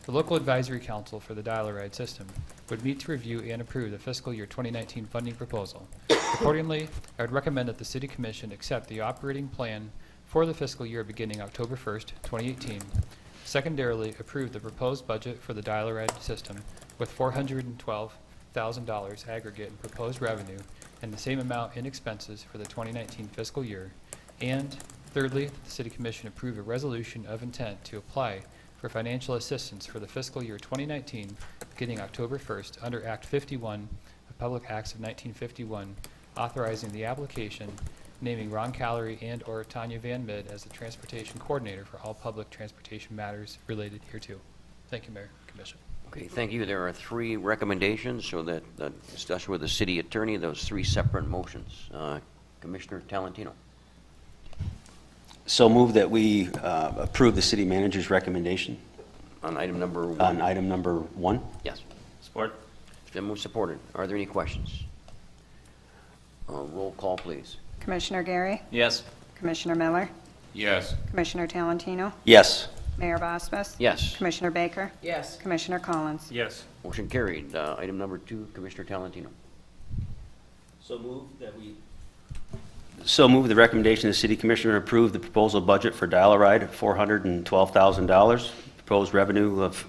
The local advisory council for the Dial-A-Ride system would meet to review and approve the fiscal year 2019 funding proposal. Accordingly, I would recommend that the City Commission accept the operating plan for the fiscal year beginning October 1st, 2018. Secondarily, approve the proposed budget for the Dial-A-Ride system with $412,000 aggregate in proposed revenue and the same amount in expenses for the 2019 fiscal year. And thirdly, the City Commission approve a resolution of intent to apply for financial assistance for the fiscal year 2019 beginning October 1st under Act 51 of Public Acts of 1951, authorizing the application, naming Ron Callery and or Tanya Van Mid as the transportation coordinator for all public transportation matters related hereto. Thank you, Mayor, Commission. Okay, thank you. There are 3 recommendations, so that discussion with the city attorney, those 3 separate motions. Commissioner Talentino. So move that we approve the city manager's recommendation On item number 1. on item number 1. Yes. Support? It's been moved, supported. Are there any questions? Roll call, please. Commissioner Gary, Yes. Commissioner Miller, Yes. Commissioner Talentino, Yes. Mayor Bospas. Yes. Commissioner Baker, Yes. Commissioner Collins. Yes. Motion carried. Item number 2, Commissioner Talentino. So move the recommendation of the city commissioner approve the proposal budget for Dial-A-Ride at $412,000, proposed revenue of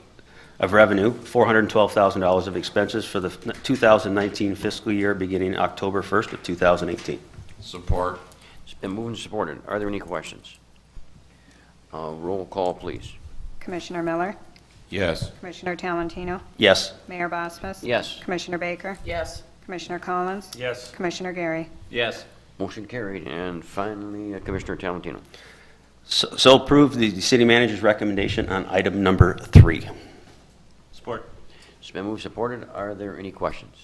revenue, $412,000 of expenses for the 2019 fiscal year beginning October 1st of 2018. Support. It's been moved and supported. Are there any questions? Roll call, please. Commissioner Miller, Yes. Commissioner Talentino, Yes. Mayor Bospas. Yes. Commissioner Baker, Yes. Commissioner Collins, Yes. Commissioner Gary. Yes. Motion carried. And finally, Commissioner Talentino. So approve the city manager's recommendation on item number 3. Support? It's been moved, supported. Are there any questions?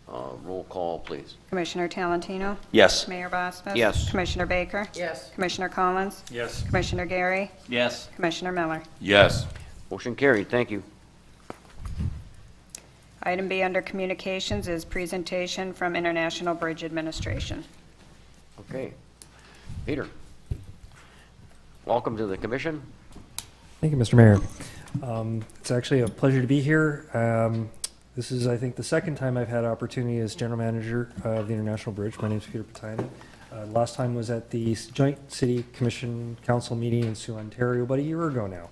Roll call, please. Commissioner Talentino, Yes. Mayor Bospas. Yes. Commissioner Baker, Yes. Commissioner Collins, Yes. Commissioner Gary, Yes. Commissioner Miller. Yes. Motion carried. Thank you. Item B under Communications is presentation from International Bridge Administration. Okay. Peter, welcome to the commission. Thank you, Mr. Mayor. It's actually a pleasure to be here. This is, I think, the second time I've had opportunity as general manager of the International Bridge. My name is Peter Patainen. Last time was at the Joint City Commission Council meeting in Sault, Ontario, about a year ago now.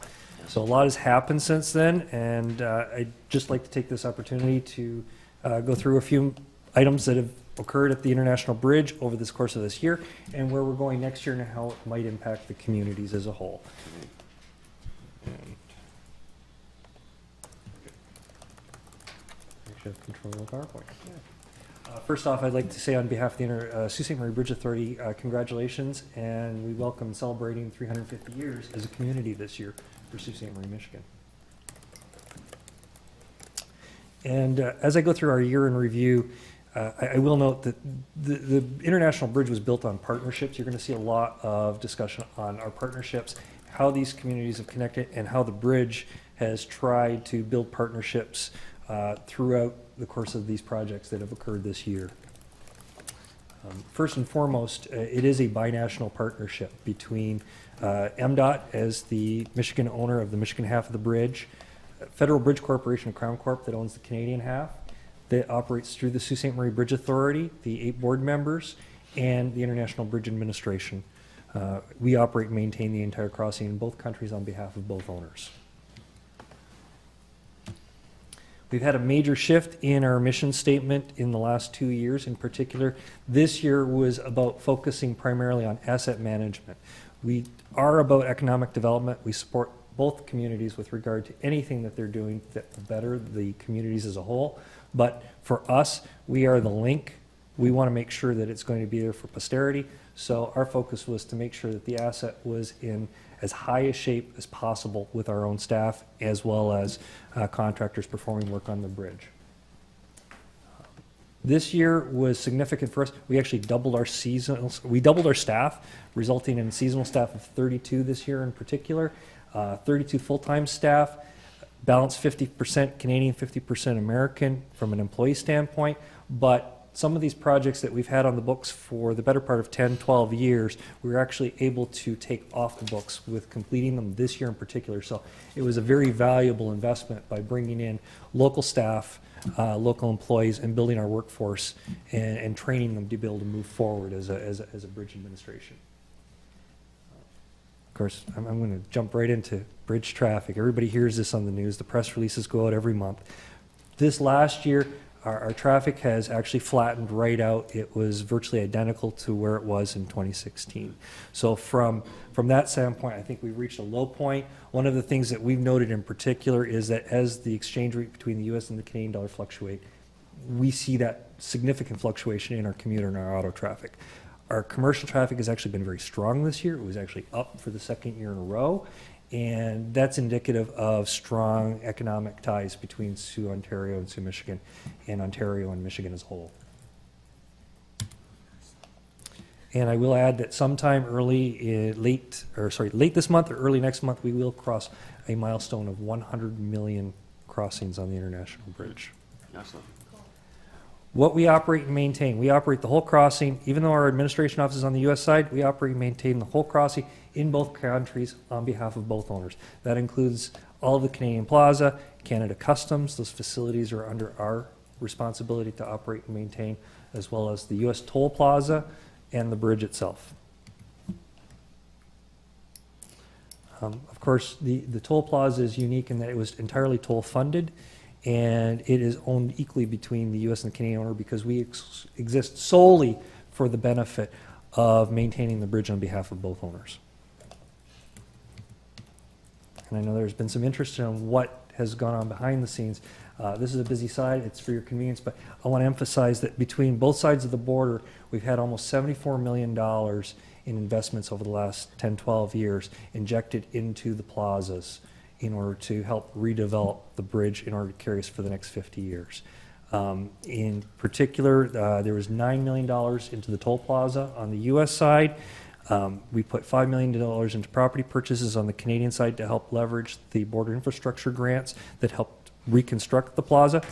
So a lot has happened since then, and I'd just like to take this opportunity to go through a few items that have occurred at the International Bridge over this course of this year, and where we're going next year and how it might impact the communities as a whole. Actually have control of PowerPoint. First off, I'd like to say on behalf of the Sault Ste. Marie Bridge Authority, congratulations, and we welcome celebrating 350 years as a community this year for Sault Ste. Marie, Michigan. And as I go through our year in review, I will note that the International Bridge was built on partnerships. You're going to see a lot of discussion on our partnerships, how these communities have connected, and how the bridge has tried to build partnerships throughout the course of these projects that have occurred this year. First and foremost, it is a binational partnership between MDOT as the Michigan owner of the Michigan half of the bridge, Federal Bridge Corporation of Crown Corp that owns the Canadian half, that operates through the Sault Ste. Marie Bridge Authority, the 8 board members, and the International Bridge Administration. We operate and maintain the entire crossing in both countries on behalf of both owners. We've had a major shift in our mission statement in the last 2 years. In particular, this year was about focusing primarily on asset management. We are about economic development. We support both communities with regard to anything that they're doing that will better the communities as a whole. But for us, we are the link. We want to make sure that it's going to be there for posterity. So our focus was to make sure that the asset was in as high a shape as possible with our own staff, as well as contractors performing work on the bridge. This year was significant for us. We actually doubled our staff, resulting in seasonal staff of 32 this year in particular, 32 full-time staff, balanced 50% Canadian, 50% American from an employee standpoint. But some of these projects that we've had on the books for the better part of 10, 12 years, we were actually able to take off the books with completing them this year in particular. So it was a very valuable investment by bringing in local staff, local employees, and building our workforce and training them to be able to move forward as a bridge administration. Of course, I'm going to jump right into bridge traffic. Everybody hears this on the news. The press releases go out every month. This last year, our traffic has actually flattened right out. It was virtually identical to where it was in 2016. So from that standpoint, I think we've reached a low point. One of the things that we've noted in particular is that as the exchange rate between the U.S. and the Canadian dollar fluctuate, we see that significant fluctuation in our commuter and our auto traffic. Our commercial traffic has actually been very strong this year. It was actually up for the second year in a row. And that's indicative of strong economic ties between Sault, Ontario and Sault, Michigan, and Ontario and Michigan as a whole. And I will add that sometime late this month or early next month, we will cross a milestone of 100 million crossings on the International Bridge. Excellent. What we operate and maintain, we operate the whole crossing. Even though our administration office is on the U.S. side, we operate and maintain the whole crossing in both countries on behalf of both owners. That includes all of the Canadian Plaza, Canada Customs. Those facilities are under our responsibility to operate and maintain, as well as the U.S. Toll Plaza and the bridge itself. Of course, the Toll Plaza is unique in that it was entirely toll funded, and it is owned equally between the U.S. and the Canadian owner because we exist solely for the benefit of maintaining the bridge on behalf of both owners. And I know there's been some interest in what has gone on behind the scenes. This is a busy side, it's for your convenience, but I want to emphasize that between both sides of the border, we've had almost $74 million in investments over the last 10, 12 years injected into the plazas in order to help redevelop the bridge in order to carry us for the next 50 years. In particular, there was $9 million into the toll plaza on the U.S. side. We put $5 million into property purchases on the Canadian side to help leverage the border infrastructure grants that helped reconstruct the plaza.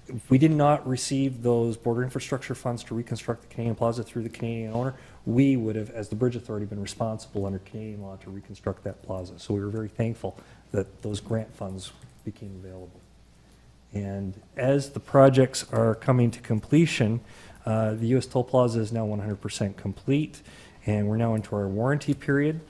If we did not receive those border infrastructure funds to reconstruct the Canadian Plaza through the Canadian owner, we would have, as the Bridge Authority, been responsible under Canadian law to reconstruct that plaza. So we were very thankful that those grant funds became available. And as the projects are coming to completion, the U.S. Toll Plaza is now 100% complete, and we're now into our warranty period.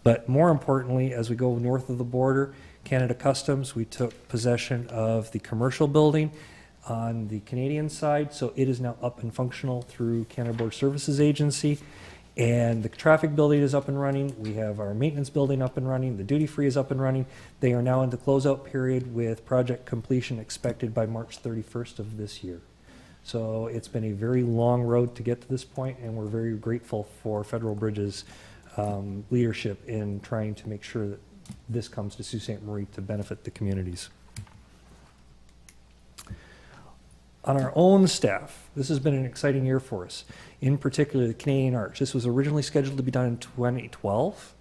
But more importantly, as we go north of the border, Canada Customs, we took possession of the commercial building on the Canadian side, so it is now up and functional through Canada Border Services Agency. And the traffic building is up and running. We have our maintenance building up and running. The duty-free is up and running. They are now in the closeout period with project completion expected by March 31st of this year. So it's been a very long road to get to this point, and we're very grateful for Federal Bridge's leadership in trying to make sure that this comes to Sault Ste. Marie to benefit the communities. On our own staff, this has been an exciting year for us. In particular, the Canadian Arch. This was originally scheduled to be done in 2012.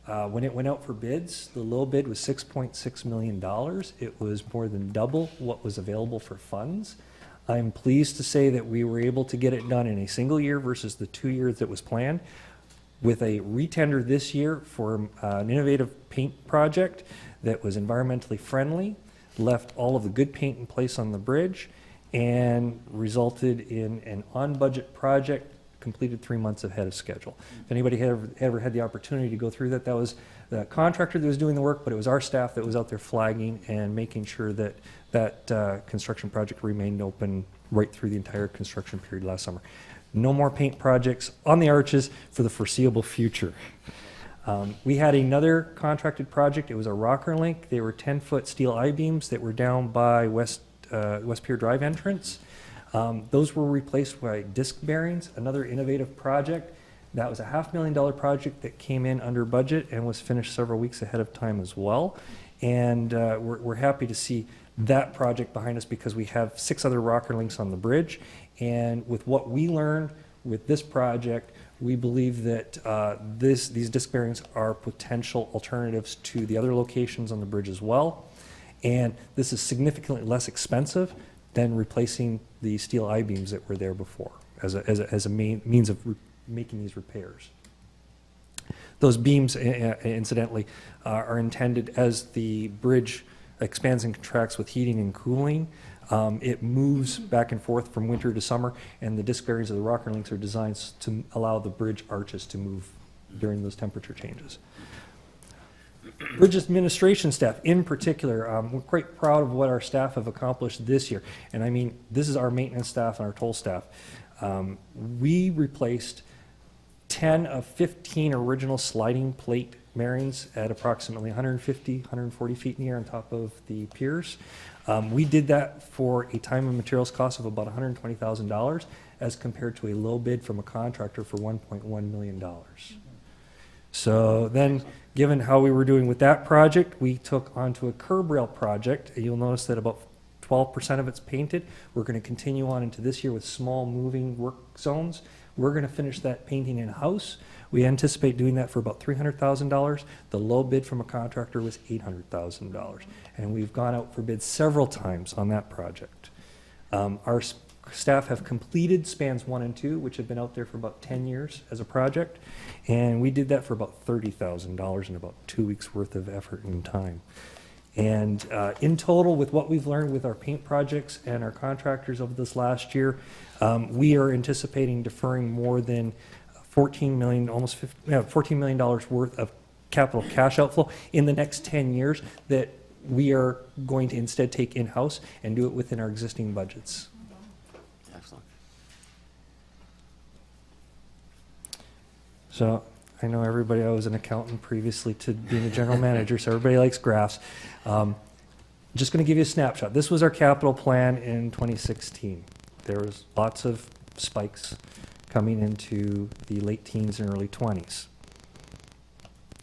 When it went out for bids, the low bid was $6.6 million. It was more than double what was available for funds. I'm pleased to say that we were able to get it done in a single year versus the 2 years that was planned, with a retender this year for an innovative paint project that was environmentally friendly, left all of the good paint in place on the bridge, and resulted in an on-budget project completed 3 months ahead of schedule. If anybody had ever had the opportunity to go through that, that was the contractor that was doing the work, but it was our staff that was out there flagging and making sure that that construction project remained open right through the entire construction period last summer. No more paint projects on the arches for the foreseeable future. We had another contracted project. It was a rocker link. They were 10-foot steel I-beams that were down by West Pier Drive entrance. Those were replaced by disc bearings, another innovative project. That was a $500,000 project that came in under budget and was finished several weeks ahead of time as well. And we're happy to see that project behind us because we have 6 other rocker links on the bridge. And with what we learned with this project, we believe that these disc bearings are potential alternatives to the other locations on the bridge as well. And this is significantly less expensive than replacing the steel I-beams that were there before as a means of making these repairs. Those beams, incidentally, are intended as the bridge expands and contracts with heating and cooling. It moves back and forth from winter to summer, and the disc bearings of the rocker links are designed to allow the bridge arches to move during those temperature changes. Bridge administration staff in particular, we're quite proud of what our staff have accomplished this year. And I mean, this is our maintenance staff and our toll staff. We replaced 10 of 15 original sliding plate moorings at approximately 150, 140 feet in the air on top of the piers. We did that for a time and materials cost of about $120,000 as compared to a low bid from a contractor for $1.1 million. So then, given how we were doing with that project, we took onto a curb rail project. You'll notice that about 12% of it's painted. We're going to continue on into this year with small moving work zones. We're going to finish that painting in-house. We anticipate doing that for about $300,000. The low bid from a contractor was $800,000. And we've gone out for bids several times on that project. Our staff have completed spans 1 and 2, which have been out there for about 10 years as a project. And we did that for about $30,000 in about 2 weeks worth of effort and time. And in total, with what we've learned with our paint projects and our contractors over this last year, we are anticipating deferring more than $14 million, almost $14 million worth of capital cash outflow in the next 10 years that we are going to instead take in-house and do it within our existing budgets. Excellent. So I know everybody, I was an accountant previously to being a general manager, so everybody likes graphs. Just going to give you a snapshot. This was our capital plan in 2016. There was lots of spikes coming into the late teens and early 20s.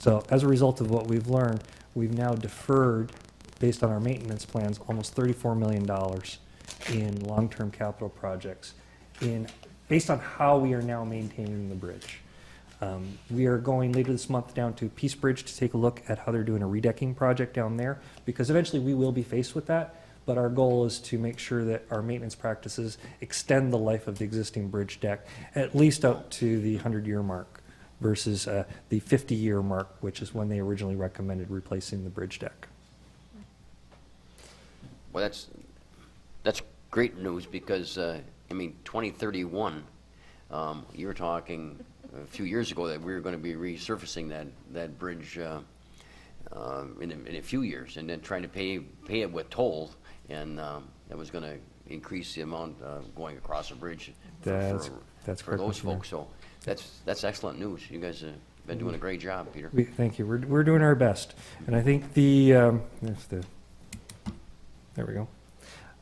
So as a result of what we've learned, we've now deferred, based on our maintenance plans, almost $34 million in long-term capital projects based on how we are now maintaining the bridge. We are going later this month down to Peace Bridge to take a look at how they're doing a redecking project down there, because eventually we will be faced with that, but our goal is to make sure that our maintenance practices extend the life of the existing bridge deck at least out to the 100-year mark versus the 50-year mark, which is when they originally recommended replacing the bridge deck. Well, that's great news because, I mean, 2031, you were talking a few years ago that we were going to be resurfacing that bridge in a few years, and then trying to pay it with toll, and that was going to increase the amount going across the bridge That's for correct, those Mr. Mayor. folks. So that's excellent news. You guys have been doing a great job, Peter. Thank you. We're doing our best. And I think there we go.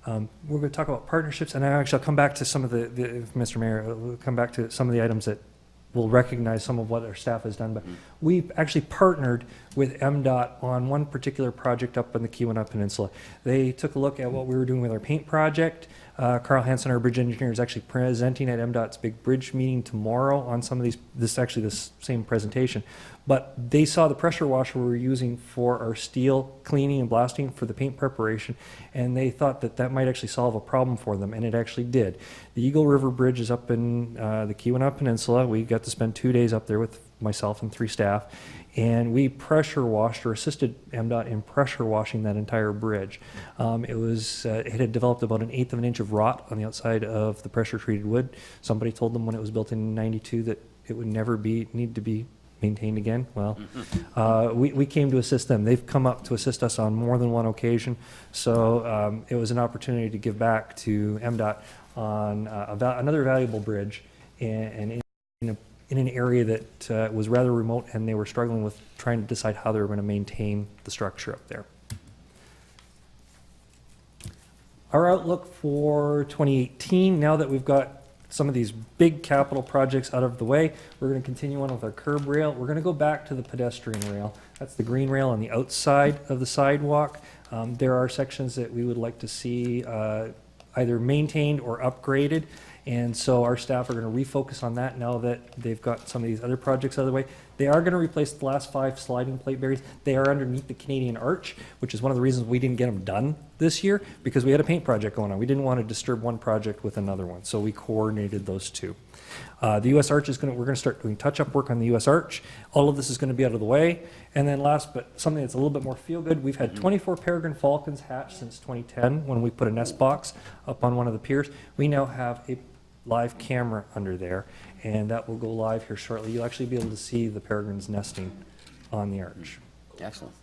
We're going to talk about partnerships, and I'll come back to some of Mr. Mayor, we'll come back to some of the items that will recognize some of what our staff has done. But we actually partnered with MDOT on one particular project up on the Keweenaw Peninsula. They took a look at what we were doing with our paint project. Carl Hansen, our bridge engineer, is actually presenting at MDOT's big bridge meeting tomorrow on some of this same presentation. But they saw the pressure washer we were using for our steel cleaning and blasting for the paint preparation, and they thought that might actually solve a problem for them, and it actually did. The Eagle River Bridge is up in the Keweenaw Peninsula. We got to spend 2 days up there with myself and 3 staff, and we pressure washed or assisted MDOT in pressure washing that entire bridge. It had developed about 1/8 of an inch of rot on the outside of the pressure treated wood. Somebody told them when it was built in '92 that it would never need to be maintained again. Well, we came to assist them. They've come up to assist us on more than one occasion. So it was an opportunity to give back to MDOT on another valuable bridge, and in an area that was rather remote, and they were struggling with trying to decide how they were going to maintain the structure up there. Our outlook for 2018, now that we've got some of these big capital projects out of the way, we're going to continue on with our curb rail. We're going to go back to the pedestrian rail. That's the green rail on the outside of the sidewalk. There are sections that we would like to see either maintained or upgraded. And so our staff are going to refocus on that now that they've got some of these other projects out of the way. They are going to replace the last 5 sliding plate barriers. They are underneath the Canadian Arch, which is one of the reasons we didn't get them done this year, because we had a paint project going on. We didn't want to disturb one project with another one, so we coordinated those two. The U.S. Arch we're going to start doing touch-up work on the U.S. Arch. All of this is going to be out of the way. And then last, but something that's a little bit more feel-good, we've had 24 peregrine falcons hatch since 2010 when we put a nest box up on one of the piers. We now have a live camera under there, and that will go live here shortly. You'll actually be able to see the peregrines nesting on the arch. Excellent.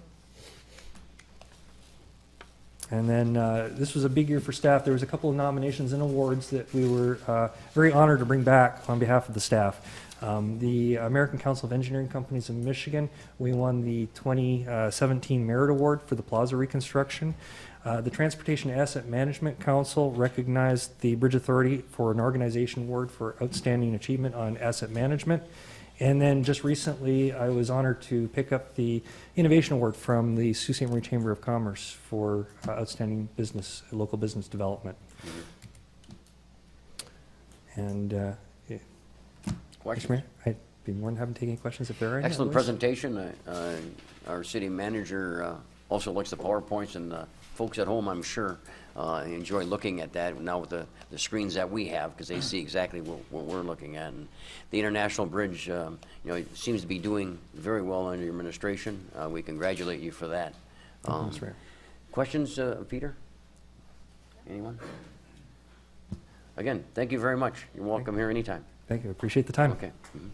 And then this was a big year for staff. There was a couple of nominations and awards that we were very honored to bring back on behalf of the staff. The American Council of Engineering Companies of Michigan, we won the 2017 Merit Award for the plaza reconstruction. The Transportation Asset Management Council recognized the Bridge Authority for an organization award for outstanding achievement on asset management. And then just recently, I was honored to pick up the Innovation Award from the Sault Ste. Marie Chamber of Commerce for outstanding local business development. And Questions? Mayor, I'd be more than happy to take any questions if there are any. Excellent otherwise. presentation. Our city manager also likes the PowerPoints, and folks at home, I'm sure, enjoy looking at that now with the screens that we have, because they see exactly what we're looking at. And the International Bridge, it seems to be doing very well under your administration. We congratulate you for that. That's right. Questions, Peter? Anyone? Again, thank you very much. You're welcome here anytime. Thank you. Appreciate the time. Okay. Mhm.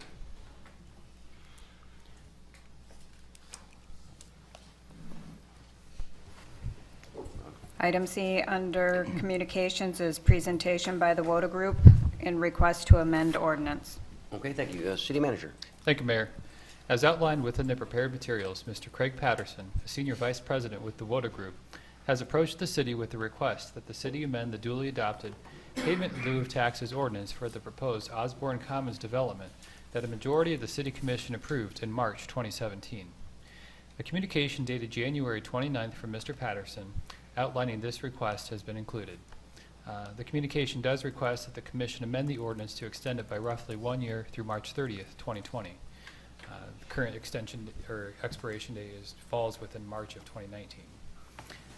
Item C under communications is presentation by the WODA Group in request to amend ordinance. Okay, thank you. City Manager. Thank you, Mayor. As outlined within the prepared materials, Mr. Craig Patterson, a Senior Vice President with the WODA Group, has approached the city with the request that the city amend the duly adopted payment in lieu of taxes ordinance for the proposed Osborne Commons development that a majority of the City Commission approved in March 2017. A communication dated January 29th from Mr. Patterson outlining this request has been included. The communication does request that the Commission amend the ordinance to extend it by roughly 1 year through March 30th, 2020. The current extension or expiration date falls within March of 2019.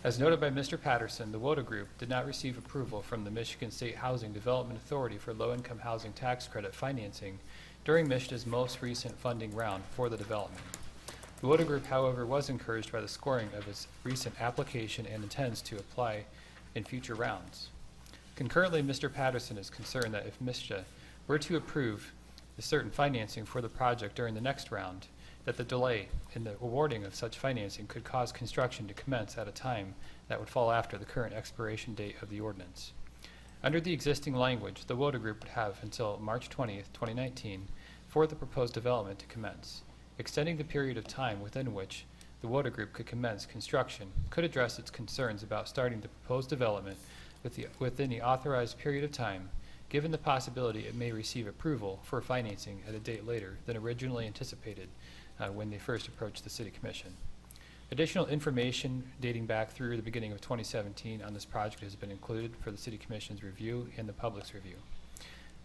As noted by Mr. Patterson, the WODA Group did not receive approval from the Michigan State Housing Development Authority for low-income housing tax credit financing during MSHDA's most recent funding round for the development. The WODA Group, however, was encouraged by the scoring of its recent application and intends to apply in future rounds. Concurrently, Mr. Patterson is concerned that if MISTA were to approve the certain financing for the project during the next round, that the delay in the awarding of such financing could cause construction to commence at a time that would fall after the current expiration date of the ordinance. Under the existing language, the WODA Group would have until March 20th, 2019 for the proposed development to commence. Extending the period of time within which the WODA Group could commence construction could address its concerns about starting the proposed development within the authorized period of time, given the possibility it may receive approval for financing at a date later than originally anticipated when they first approached the City Commission. Additional information dating back through the beginning of 2017 on this project has been included for the City Commission's review and the public's review.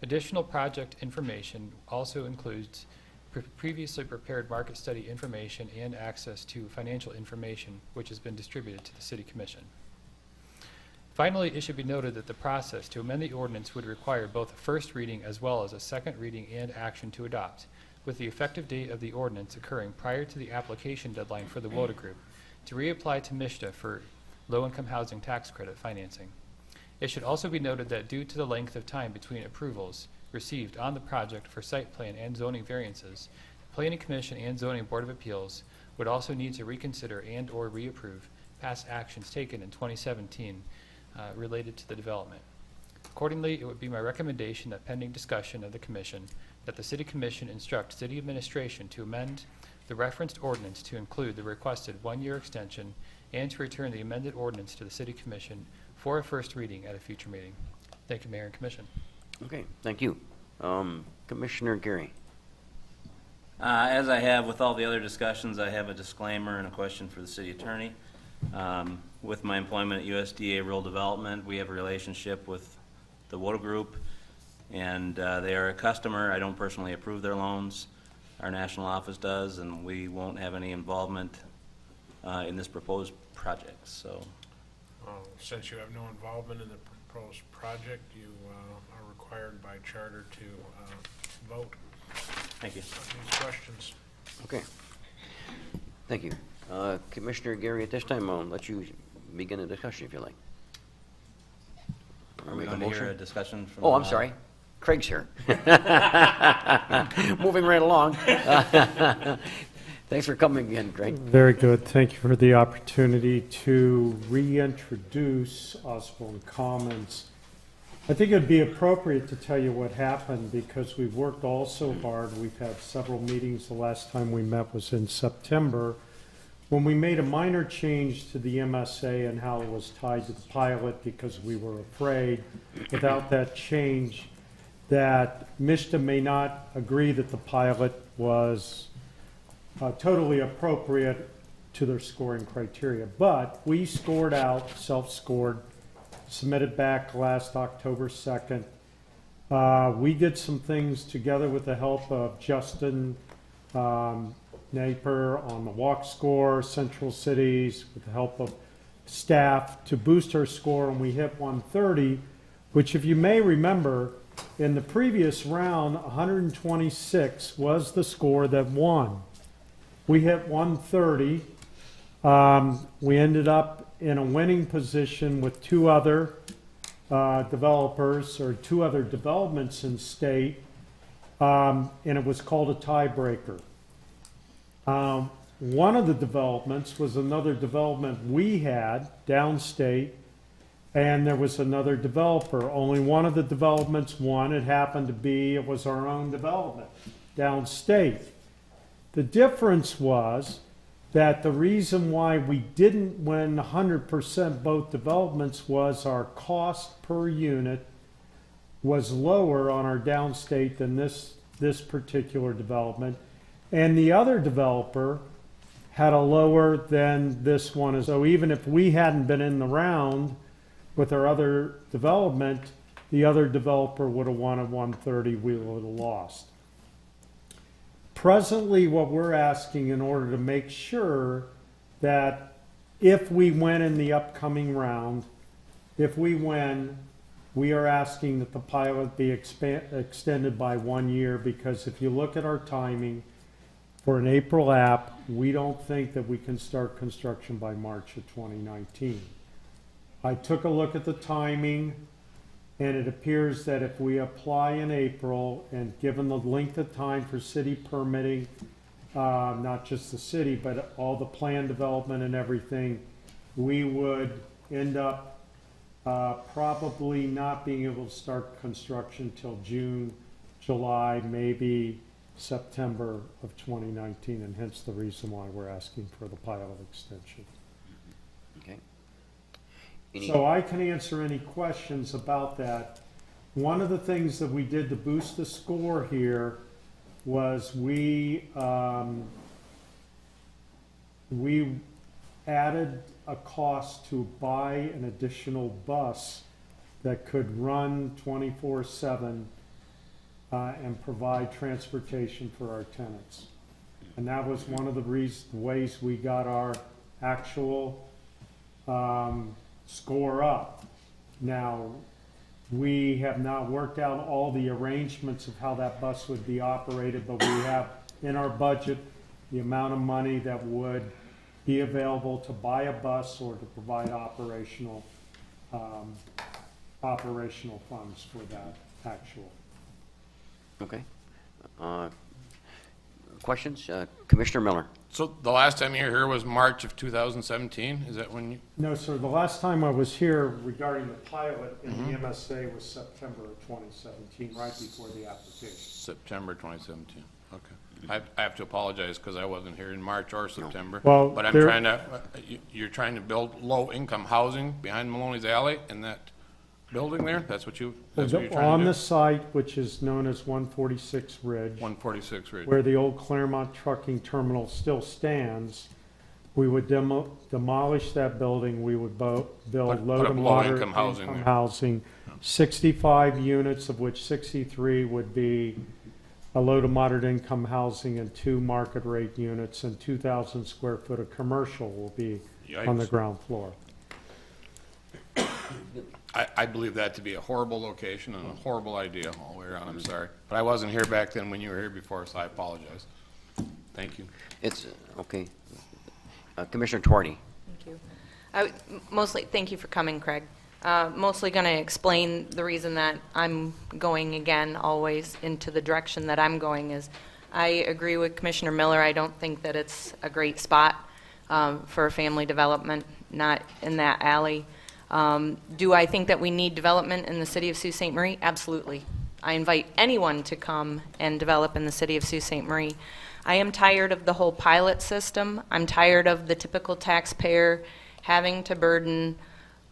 Additional project information also includes previously prepared market study information and access to financial information which has been distributed to the City Commission. Finally, it should be noted that the process to amend the ordinance would require both a first reading as well as a second reading and action to adopt, with the effective date of the ordinance occurring prior to the application deadline for the WODA Group to reapply to MISTA for low-income housing tax credit financing. It should also be noted that due to the length of time between approvals received on the project for site plan and zoning variances, the Planning Commission and Zoning Board of Appeals would also need to reconsider and or reapprove past actions taken in 2017 related to the development. Accordingly, it would be my recommendation that pending discussion of the Commission, that the City Commission instruct City Administration to amend the referenced ordinance to include the requested one-year extension and to return the amended ordinance to the City Commission for a first reading at a future meeting. Thank you, Mayor and Commission. Okay, thank you. Commissioner Gary. As I have with all the other discussions, I have a disclaimer and a question for the city attorney. With my employment at USDA Rural Development, we have a relationship with the WODA Group, and they are a customer. I don't personally approve their loans. Our national office does, and we won't have any involvement in this proposed project. So, since you have no involvement in the proposed project, you are required by charter to vote. Thank you. These questions. Okay. Thank you. Commissioner Gary, at this time, I'll let you begin a discussion if you like. Are we going to hear a discussion from... Oh, I'm sorry. Craig's here. Moving right along. Thanks for coming again, Craig. Very good. Thank you for the opportunity to reintroduce Osborne Commons. I think it would be appropriate to tell you what happened because we've worked all so hard. We've had several meetings. The last time we met was in September when we made a minor change to the MSA and how it was tied to the pilot because we were afraid without that change that MISTA may not agree that the pilot was totally appropriate to their scoring criteria. But we scored out, self-scored, submitted back last October 2nd. We did some things together with the help of Justin Naper on the walk score, Central Cities, with the help of staff to boost our score, and we hit 130, which if you may remember, in the previous round, 126 was the score that won. We hit 130. We ended up in a winning position with two other developers or two other developments in state, and it was called a tiebreaker. One of the developments was another development we had downstate, and there was another developer. Only one of the developments won. It happened to be, it was our own development downstate. The difference was that the reason why we didn't win 100% both developments was our cost per unit was lower on our downstate than this particular development. And the other developer had a lower than this one. So even if we hadn't been in the round with our other development, the other developer would have won at 130, we would have lost. Presently, what we're asking in order to make sure that if we win in the upcoming round, if we win, we are asking that the pilot be extended by 1 year, because if you look at our timing for an April app, we don't think that we can start construction by March of 2019. I took a look at the timing, and it appears that if we apply in April, and given the length of time for city permitting, not just the city, but all the plan development and everything, we would end up probably not being able to start construction till June, July, maybe September of 2019, and hence the reason why we're asking for the pilot extension. Okay. So I can answer any questions about that. One of the things that we did to boost the score here was we added a cost to buy an additional bus that could run 24/7 and provide transportation for our tenants. And that was one of the ways we got our actual score up. Now, we have not worked out all the arrangements of how that bus would be operated, but we have in our budget the amount of money that would be available to buy a bus or to provide operational funds for that actual. Okay. Questions? Commissioner Miller? So the last time you were here was March of 2017? Is that when you? No, sir. The last time I was here regarding the pilot in the MSA was September of 2017, right before the application. September 2017. Okay. I have to apologize because I wasn't here in March or September. Well, but I'm there- trying to, you're trying to build low-income housing behind Maloney's Alley in that building there? That's what you're trying to do? On the site, which is known as 146 Ridge. 146 Ridge. Where the old Claremont Trucking Terminal still stands, we would demolish that building. We would build low Put to up moderate low-income housing income there. housing, 65 units, of which 63 would be a low to moderate income housing, and 2 market rate units, and 2,000 square foot of commercial will be on the Yikes. ground floor. I believe that to be a horrible location and a horrible idea all the way around. I'm sorry. But I wasn't here back then when you were here before, so I apologize. Thank you. It's, okay. Commissioner Twardy? Thank you. Thank you for coming, Craig. Mostly going to explain the reason that I'm going again always into the direction that I'm going is I agree with Commissioner Miller. I don't think that it's a great spot for family development, not in that alley. Do I think that we need development in the city of Sault Ste. Marie? Absolutely. I invite anyone to come and develop in the city of Sault Ste. Marie. I am tired of the whole pilot system. I'm tired of the typical taxpayer having to burden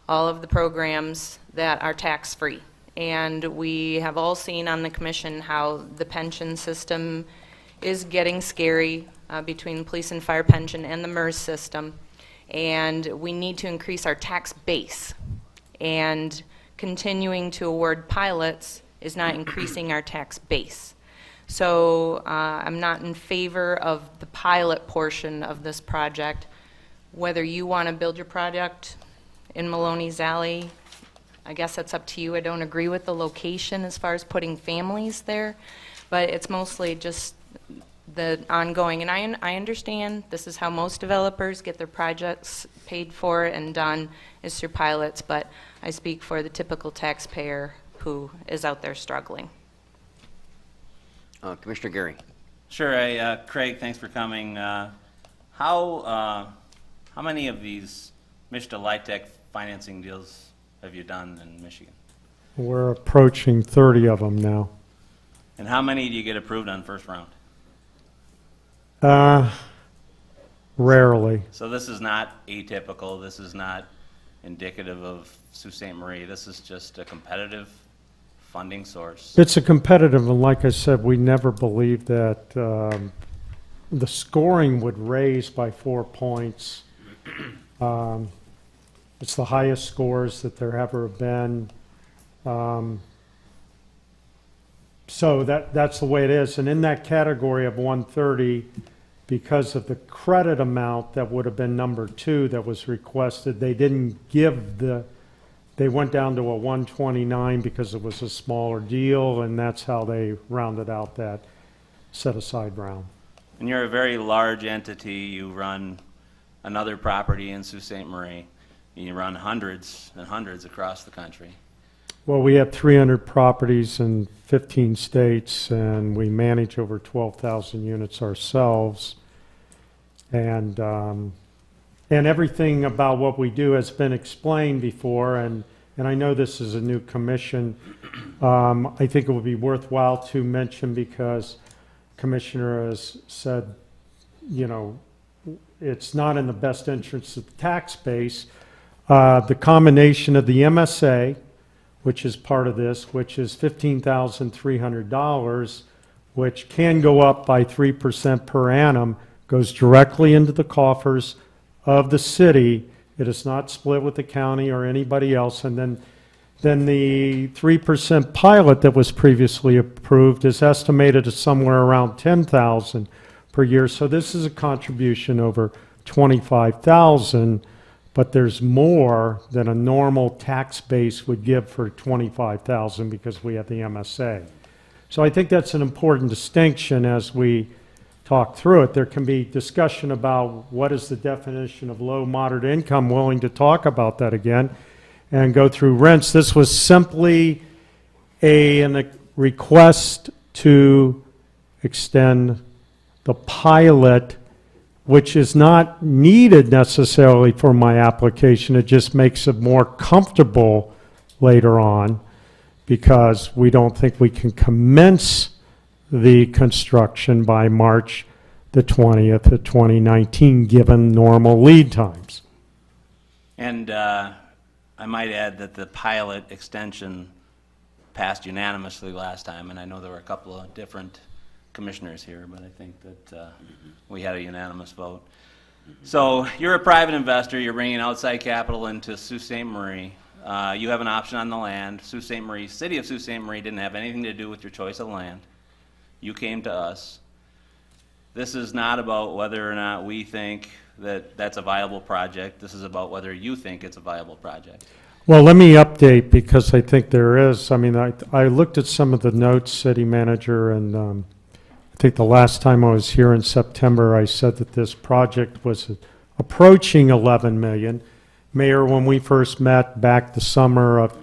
all of the programs that are tax-free. And we have all seen on the commission how the pension system is getting scary between the police and fire pension and the MERS system. And we need to increase our tax base. And continuing to award pilots is not increasing our tax base. So I'm not in favor of the pilot portion of this project. Whether you want to build your project in Maloney's Alley, I guess that's up to you. I don't agree with the location as far as putting families there, but it's mostly just the ongoing, and I understand this is how most developers get their projects paid for and done is through pilots, but I speak for the typical taxpayer who is out there struggling. Commissioner Gary? Sure. Craig, thanks for coming. How many of these Michigan LIHTC financing deals have you done in Michigan? We're approaching 30 of them now. And how many do you get approved on first round? Rarely. So this is not atypical. This is not indicative of Sault Ste. Marie. This is just a competitive funding source. It's a competitive, and like I said, we never believed that the scoring would raise by 4 points. It's the highest scores that there ever have been. So that's the way it is. And in that category of 130, because of the credit amount that would have been number 2 that was requested, they didn't give they went down to a 129 because it was a smaller deal, and that's how they rounded out that set-aside round. And you're a very large entity. You run another property in Sault Ste. Marie. You run hundreds and hundreds across the country. Well, we have 300 properties in 15 states, and we manage over 12,000 units ourselves. And everything about what we do has been explained before, and I know this is a new commission. I think it would be worthwhile to mention, because Commissioner has said, you know, it's not in the best interest of the tax base. The combination of the MSA, which is part of this, which is $15,300, which can go up by 3% per annum, goes directly into the coffers of the city. It is not split with the county or anybody else. And then the 3% pilot that was previously approved is estimated at somewhere around $10,000 per year. So this is a contribution over $25,000, but there's more than a normal tax base would give for $25,000 because we have the MSA. So I think that's an important distinction as we talk through it. There can be discussion about what is the definition of low, moderate income. Willing to talk about that again and go through rents. This was simply a request to extend the pilot, which is not needed necessarily for my application. It just makes it more comfortable later on, because we don't think we can commence the construction by March the 20th of 2019, given normal lead times. And I might add that the pilot extension passed unanimously last time, and I know there were a couple of different commissioners here, but I think that we had a unanimous vote. So you're a private investor, you're bringing outside capital into Sault Ste. Marie. You have an option on the land. Sault Ste. Marie, City of Sault Ste. Marie didn't have anything to do with your choice of land. You came to us. This is not about whether or not we think that that's a viable project. This is about whether you think it's a viable project. Well, let me update, because I think there is. I mean, I looked at some of the notes, City Manager, and I think the last time I was here in September, I said that this project was approaching 11 million. Mayor, when we first met back the summer of,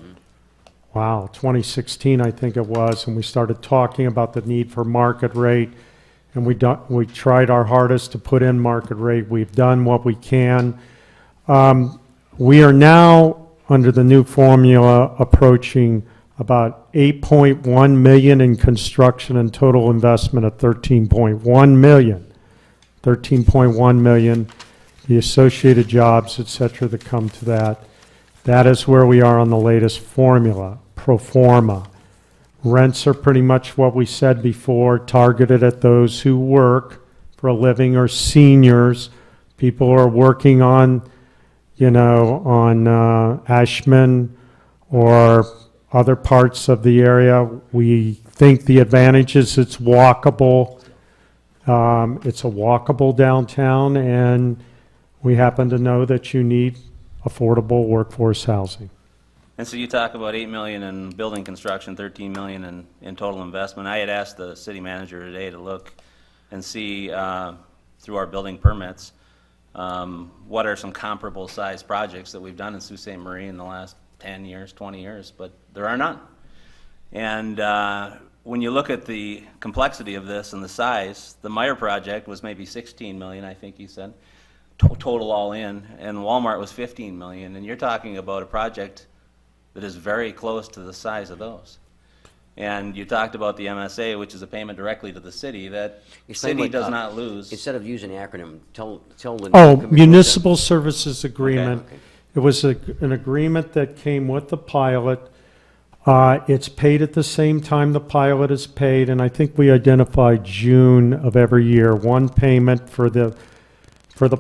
2016, I think it was, and we started talking about the need for market rate, and we tried our hardest to put in market rate. We've done what we can. We are now, under the new formula, approaching about 8.1 million in construction and total investment of 13.1 million. 13.1 million, the associated jobs, et cetera, that come to that. That is where we are on the latest formula, pro forma. Rents are pretty much what we said before, targeted at those who work for a living or seniors. People who are working on, on Ashman or other parts of the area. We think the advantage is it's walkable. It's a walkable downtown, and we happen to know that you need affordable workforce housing. And so you talk about 8 million in building construction, 13 million in total investment. I had asked the city manager today to look and see through our building permits what are some comparable size projects that we've done in Sault Ste. Marie in the last 10 years, 20 years, but there are none. And when you look at the complexity of this and the size, the Meyer project was maybe 16 million, I think you said, total all in, and Walmart was 15 million, and you're talking about a project that is very close to the size of those. And you talked about the MSA, which is a payment directly to the city, that city does not lose. Instead of using the acronym, tell the... Municipal Services Agreement. Okay. It was an agreement that came with the pilot. It's paid at the same time the pilot is paid, and I think we identified June of every year, one payment for the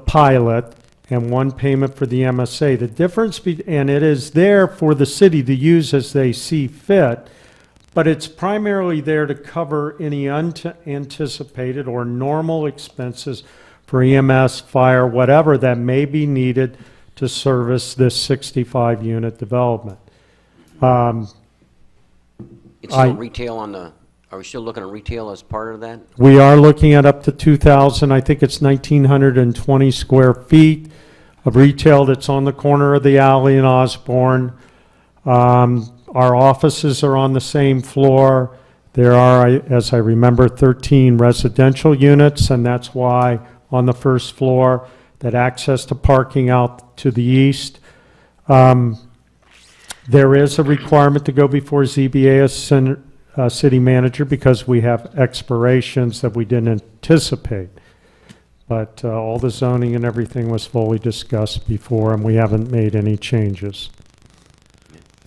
pilot and one payment for the MSA. The difference, and it is there for the city to use as they see fit, but it's primarily there to cover any unanticipated or normal expenses for EMS, fire, whatever that may be needed to service this 65-unit development. It's still retail on the... Are we still looking at retail as part of that? We are looking at up to 2,000. I think it's 1,920 square feet. of retail that's on the corner of the alley in Osborne. Our offices are on the same floor. There are, as I remember, 13 residential units, and that's why on the first floor, that access to parking out to the east. There is a requirement to go before ZBA as city manager because we have expirations that we didn't anticipate. But all the zoning and everything was fully discussed before, and we haven't made any changes.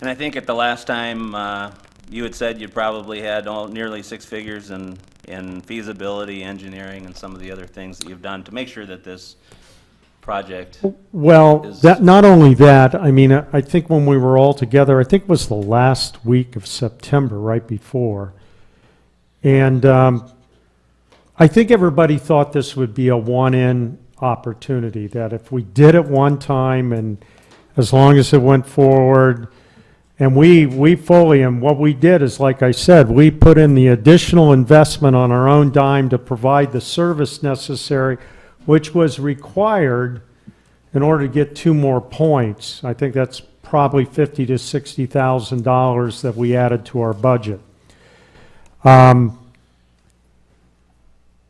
And I think at the last time, you had said you probably had nearly 6 figures in feasibility, engineering, and some of the other things that you've done to make sure that this project Well, is... that, not only that, I mean, I think when we were all together, I think it was the last week of September, right before. And I think everybody thought this would be a one-in opportunity, that if we did it one time and as long as it went forward, and we fully, and what we did is, like I said, we put in the additional investment on our own dime to provide the service necessary, which was required in order to get 2 more points. I think that's probably $50,000 to $60,000 that we added to our budget.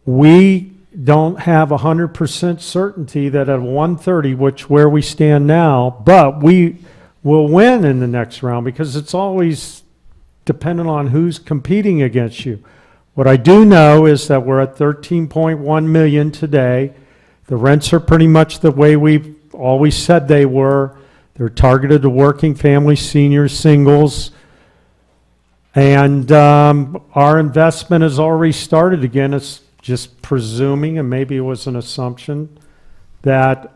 We don't have 100% certainty that at 130, which where we stand now, but we will win in the next round because it's always dependent on who's competing against you. What I do know is that we're at 13.1 million today. The rents are pretty much the way we've always said they were. They're targeted to working families, seniors, singles. And our investment has already started again. It's just presuming, and maybe it was an assumption, that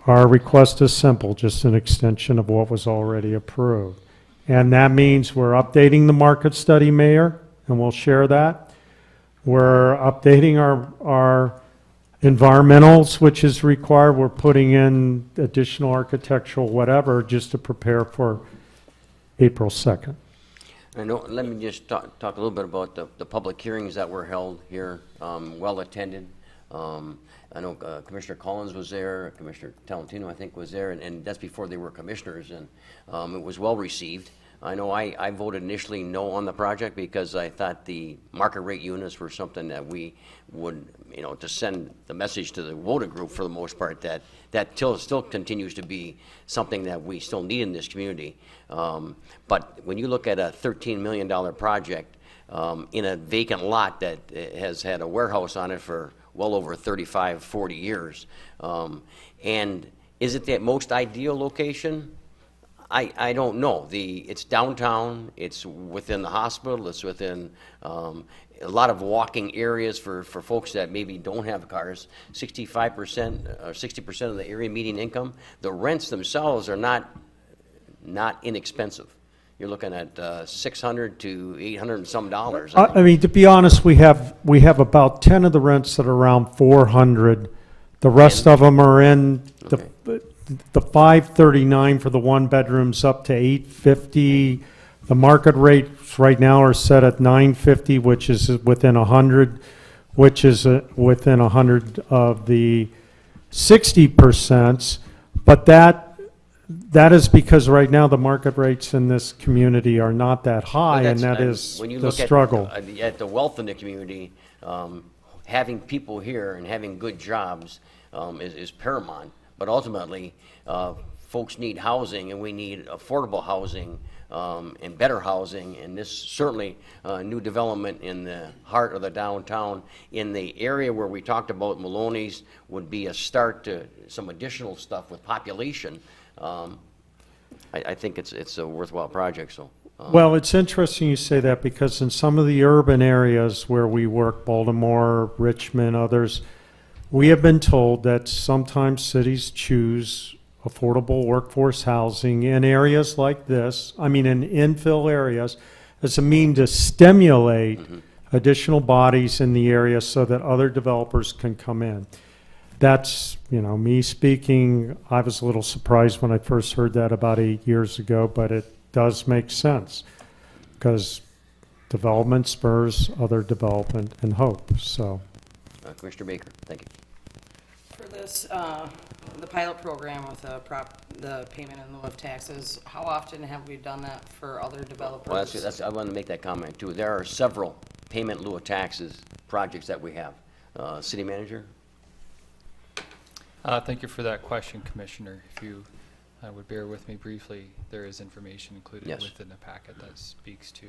our request is simple, just an extension of what was already approved. And that means we're updating the market study, Mayor, and we'll share that. We're updating our environmentals, which is required. We're putting in additional architectural whatever just to prepare for April 2nd. I know, let me just talk a little bit about the public hearings that were held here, well attended. I know Commissioner Collins was there, Commissioner Talentino, I think, was there, and that's before they were commissioners, and it was well received. I know I voted initially no on the project because I thought the market rate units were something that we would, you know, to send the message to the voter group for the most part that still continues to be something that we still need in this community. But when you look at a $13 million project in a vacant lot that has had a warehouse on it for well over 35, 40 years, and is it the most ideal location? I don't know. It's downtown, it's within the hospital, it's within a lot of walking areas for folks that maybe don't have cars. 65% or 60% of the area median income. The rents themselves are not inexpensive. You're looking at $600 to $800 and some dollars. I mean, to be honest, we have about 10 of the rents that are around 400. The rest of them are in the 539 for the one bedrooms up to 850. The market rates right now are set at 950, which is within 100, which is within 100 of the 60%. But that is because right now the market rates in this community are not that high, and that is when you the look struggle. At the wealth in the community, having people here and having good jobs is paramount. But ultimately, folks need housing, and we need affordable housing and better housing. And this certainly new development in the heart of the downtown, in the area where we talked about Maloney's, would be a start to some additional stuff with population. I think it's a worthwhile project. So. Well, it's interesting you say that because in some of the urban areas where we work, Baltimore, Richmond, others, we have been told that sometimes cities choose affordable workforce housing in areas like this, I mean in infill areas, as a mean to stimulate additional bodies in the area so that other developers can come in. That's, you know, me speaking. I was a little surprised when I first heard that about 8 years ago, but it does make sense because development spurs other development and hope. So, Commissioner Baker, thank you. For This, the pilot program with the payment in lieu of taxes, how often have we done that for other developers? Well, I wanted to make that comment too. There are several payment in lieu of taxes projects that we have. City manager? Thank you for that question, Commissioner. If you would bear with me briefly, there is information included Yes. within the packet that speaks to,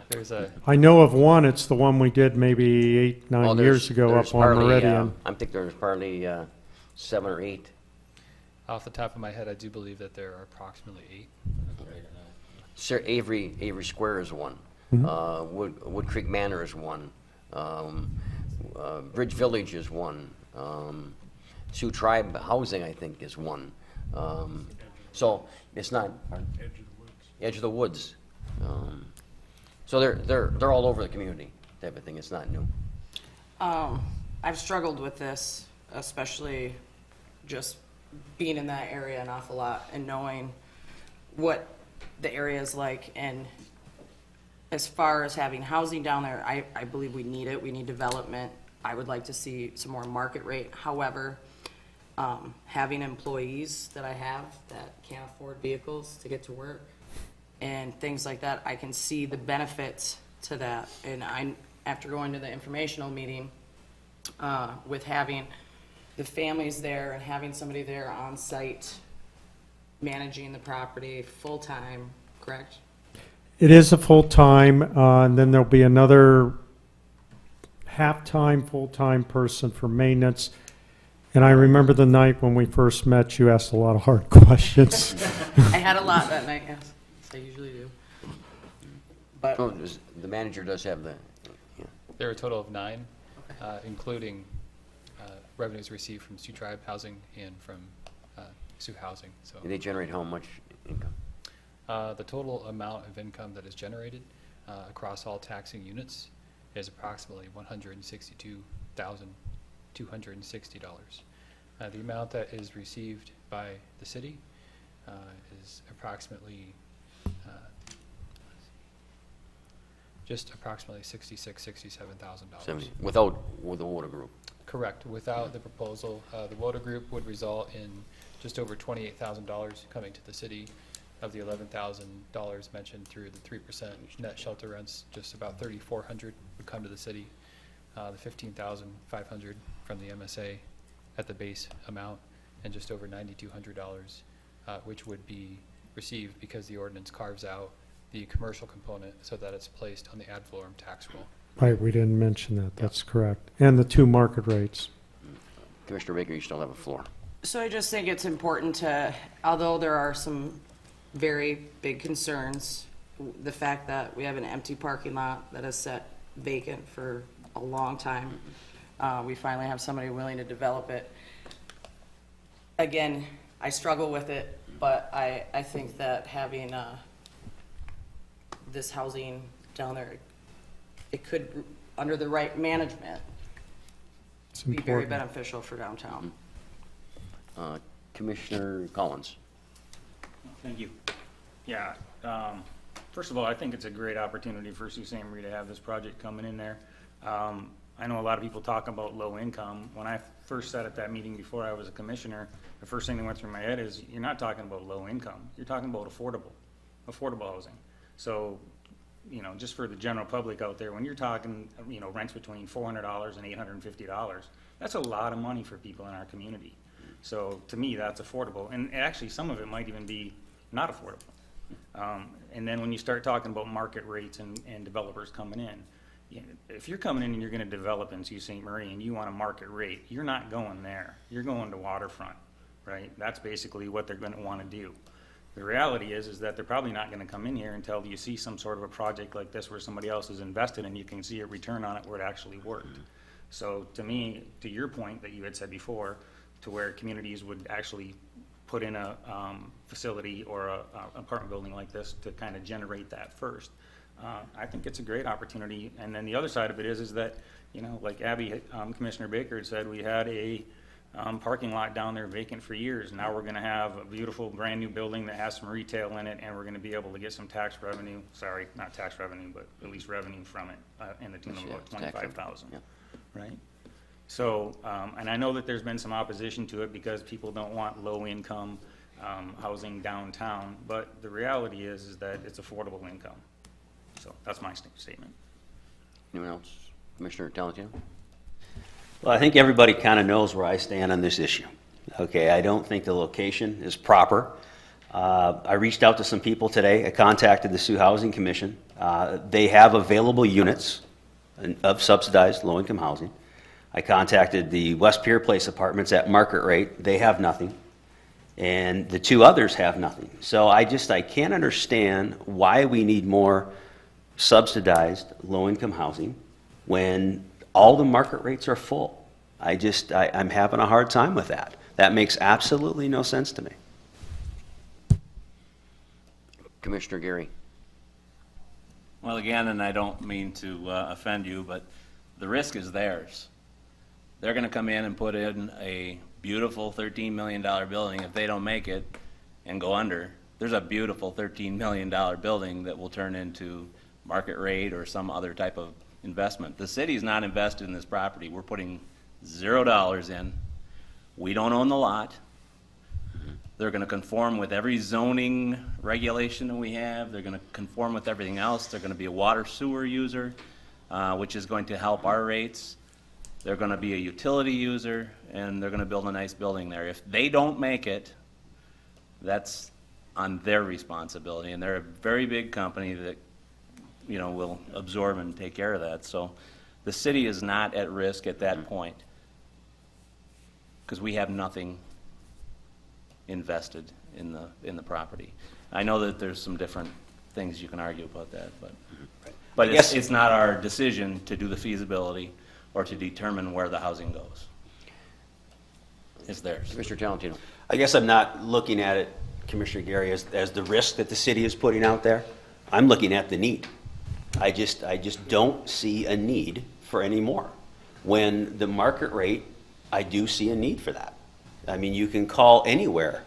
there's a, I know of one, it's the one we did maybe 8, 9 Well, years ago there's up on probably, Meridian. I think there's probably 7 or 8. off the top of my head, I do believe that there are approximately 8. Sir, Avery Square is one. Wood Creek Manor is one. Bridge Village is one. Sioux Tribe Housing, I think, is one. So it's not Edge of the Woods. So they're all over the community type of thing. It's not new. I've struggled with this, especially just being in that area an awful lot and knowing what the area is like. And as far as having housing down there, I believe we need it. We need development. I would like to see some more market rate. However, having employees that I have that can't afford vehicles to get to work and things like that, I can see the benefits to that. And after going to the informational meeting, with having the families there and having somebody there on site managing the property full-time, correct? It is a full-time, and then there'll be another half-time, full-time person for maintenance. And I remember the night when we first met, you asked a lot of hard questions. I had a lot that night, yes. I usually do. But Oh, the manager does have the. There are a total of 9, including revenues received from Sioux Tribe Housing and from Sioux Housing. So They generate how much income? the total amount of income that is generated across all taxing units is approximately $162,260. The amount that is received by the city is approximately just approximately $67,000. With the water group. Correct. Without the proposal, the WOTA group would result in just over $28,000 coming to the city. Of the $11,000 mentioned through the 3% net shelter rents, just about $3,400 would come to the city. The $15,500 from the MSA at the base amount, and just over $9,200, which would be received because the ordinance carves out the commercial component so that it's placed on the ad valorem tax roll. Right, we didn't mention that. That's correct. And the 2 market rates. Commissioner Baker, you still have a floor. so I just think it's important to, although there are some very big concerns, the fact that we have an empty parking lot that is set vacant for a long time. We finally have somebody willing to develop it. Again, I struggle with it, but I think that having this housing down there, it could, under the right management, It's be very important. beneficial for downtown. Commissioner Collins. Thank you. Yeah, first of all, I think it's a great opportunity for Sault Ste. Marie to have this project coming in there. I know a lot of people talk about low income. When I first sat at that meeting before I was a commissioner, the first thing that went through my head is, you're not talking about low income, you're talking about affordable housing. So, you know, just for the general public out there, when you're talking, you know, rents between $400 and $850, that's a lot of money for people in our community. So to me, that's affordable. And actually, some of it might even be not affordable. And then when you start talking about market rates and developers coming in, you know, if you're coming in and you're going to develop in Sault Ste. Marie and you want a market rate, you're not going there. You're going to waterfront, right? That's basically what they're going to want to do. The reality is that they're probably not going to come in here until you see some sort of a project like this where somebody else is invested and you can see a return on it where it actually worked. So to me, to your point that you had said before, to where communities would actually put in a facility or a apartment building like this to kind of generate that first. I think it's a great opportunity. And then the other side of it is that, you know, like Abby, Commissioner Baker had said, we had a parking lot down there vacant for years. Now we're going to have a beautiful brand new building that has some retail in it, and we're going to be able to get some tax revenue. Sorry, not tax revenue, but at least revenue from it in the tune of about $25,000. right? So, and I know that there's been some opposition to it because people don't want low-income housing downtown, but the reality is that it's affordable income. So that's my statement. Anyone else? Commissioner Talentino? Well, I think everybody kind of knows where I stand on this issue. Okay, I don't think the location is proper. I reached out to some people today. I contacted the Sioux Housing Commission. They have available units of subsidized low-income housing. I contacted the West Pier Place apartments at market rate. They have nothing. And the two others have nothing. So I can't understand why we need more subsidized low-income housing when all the market rates are full. I'm having a hard time with that. That makes absolutely no sense to me. Commissioner Gary? Well, again, and I don't mean to offend you, but the risk is theirs. They're going to come in and put in a beautiful $13 million building. If they don't make it and go under, there's a beautiful $13 million building that will turn into market rate or some other type of investment. The city's not invested in this property. We're putting $0 in. We don't own the lot. They're going to conform with every zoning regulation that we have. They're going to conform with everything else. They're going to be a water sewer user, which is going to help our rates. They're going to be a utility user, and they're going to build a nice building there. If they don't make it, that's on their responsibility, and they're a very big company that, you know, will absorb and take care of that. So the city is not at risk at that point because we have nothing invested in the property. I know that there's some different things you can argue about that, but it's not our decision to do the feasibility or to determine where the housing goes. It's theirs. Mr. Talentino? I guess I'm not looking at it, Commissioner Gary, as the risk that the city is putting out there. I'm looking at the need. I just don't see a need for any more. When the market rate, I do see a need for that. I mean, you can call anywhere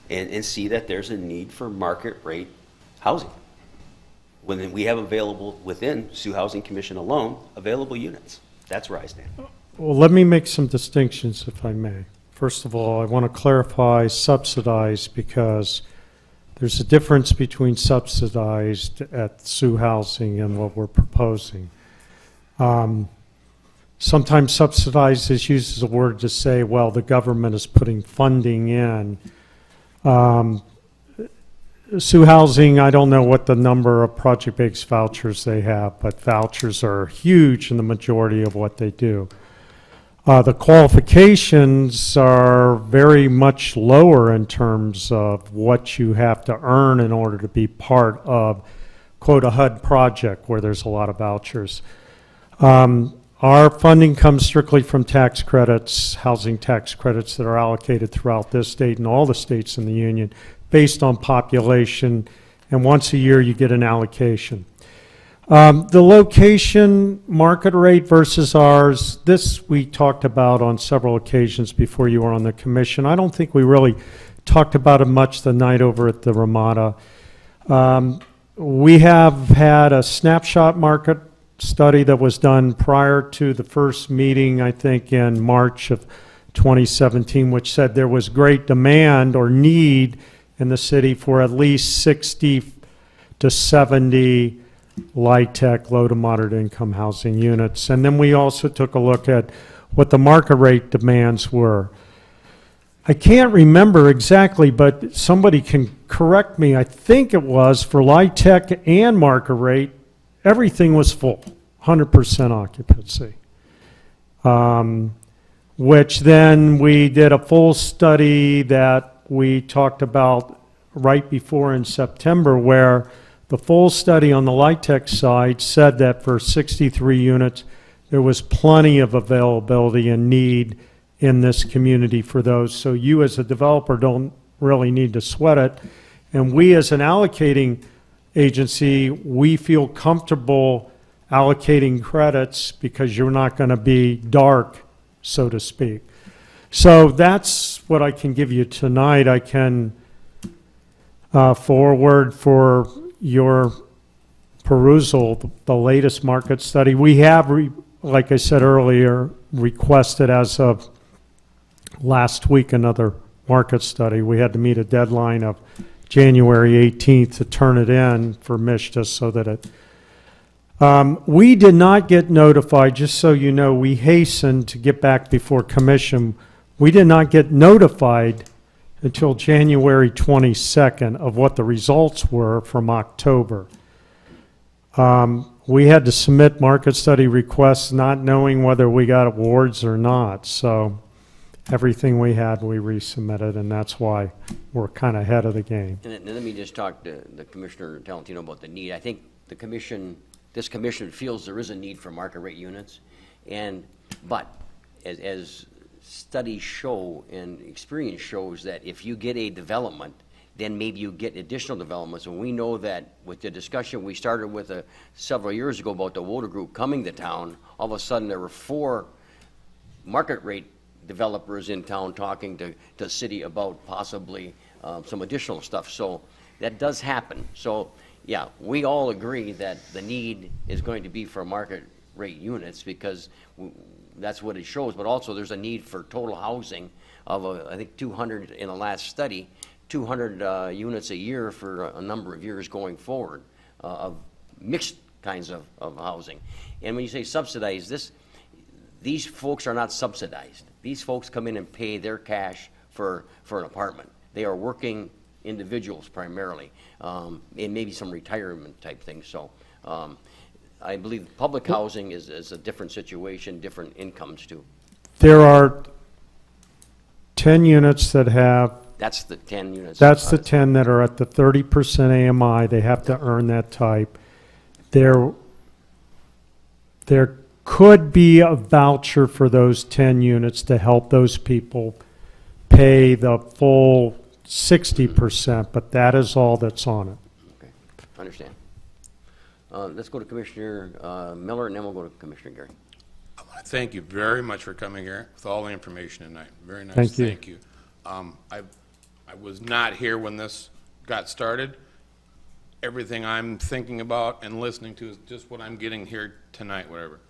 and see that there's a need for market rate housing. When we have available within Sioux Housing Commission alone, available units. That's where I stand. Well, let me make some distinctions, if I may. First of all, I want to clarify subsidized because there's a difference between subsidized at Sioux Housing and what we're proposing. Sometimes subsidized is used as a word to say, well, the government is putting funding in. Sioux Housing, I don't know what the number of project-based vouchers they have, but vouchers are huge in the majority of what they do. The qualifications are very much lower in terms of what you have to earn in order to be part of, quote, a HUD project where there's a lot of vouchers. Our funding comes strictly from tax credits, housing tax credits that are allocated throughout this state and all the states in the union based on population, and once a year you get an allocation. The location, market rate versus ours, this we talked about on several occasions before you were on the commission. I don't think we really talked about it much the night over at the Ramada. We have had a snapshot market study that was done prior to the first meeting, I think in March of 2017, which said there was great demand or need in the city for at least 60 to 70 light-tech, low to moderate income housing units. And then we also took a look at what the market rate demands were. I can't remember exactly, but somebody can correct me. I think it was for light-tech and market rate, everything was full, 100% occupancy. Which then we did a full study that we talked about right before in September, where the full study on the light-tech side said that for 63 units, there was plenty of availability and need in this community for those. So you as a developer don't really need to sweat it. And we as an allocating agency, we feel comfortable allocating credits because you're not going to be dark, so to speak. So that's what I can give you tonight. I can forward for your perusal the latest market study. We have like I said earlier, requested as of last week another market study. We had to meet a deadline of January 18th to turn it in for MISTA so that it, we did not get notified, just so you know, we hastened to get back before commission. We did not get notified until January 22nd of what the results were from October. We had to submit market study requests not knowing whether we got awards or not. So everything we had, we resubmitted, and that's why we're kind of ahead of the game. And let me just talk to the Commissioner Talentino about the need. I think the commission, this commission feels there is a need for market rate units. But as studies show and experience shows that if you get a development, then maybe you get additional developments. And we know that with the discussion we started with several years ago about the Woda Group coming to town, all of a sudden there were 4 market rate developers in town talking to the city about possibly some additional stuff. So that does happen. So yeah, we all agree that the need is going to be for market rate units because that's what it shows. But also there's a need for total housing of, I think, 200 in the last study, 200 units a year for a number of years going forward of mixed kinds of housing. And when you say subsidized, these folks are not subsidized. These folks come in and pay their cash for an apartment. They are working individuals primarily, and maybe some retirement type things. So I believe public housing is a different situation, different incomes too. There are 10 units that have. That's the 10 units. That's the 10 that are at the 30% AMI. They have to earn that type. There could be a voucher for those 10 units to help those people pay the full 60%, but that is all that's on it. Okay, understand. Let's go to Commissioner Miller, and then we'll go to Commissioner Gary. I want to thank you very much for coming here with all the information tonight. Very nice. Thank you. Thank you. I was not here when this got started. Everything I'm thinking about and listening to is just what I'm getting here tonight, whatever.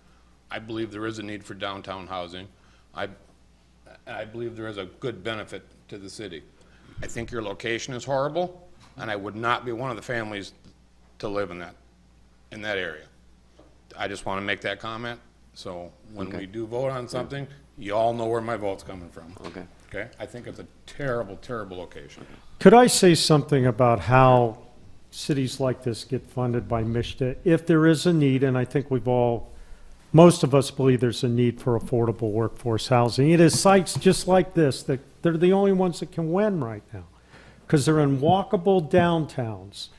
I believe there is a need for downtown housing. I believe there is a good benefit to the city. I think your location is horrible, and I would not be one of the families to live in that area. I just want to make that comment. So when we do vote on something, you all know where my vote's coming from. Okay. Okay? I think it's a terrible, terrible location. Could I say something about how cities like this get funded by MISTA? If there is a need, and I think most of us believe there's a need for affordable workforce housing. It is sites just like this that they're the only ones that can win right now because they're in walkable downtowns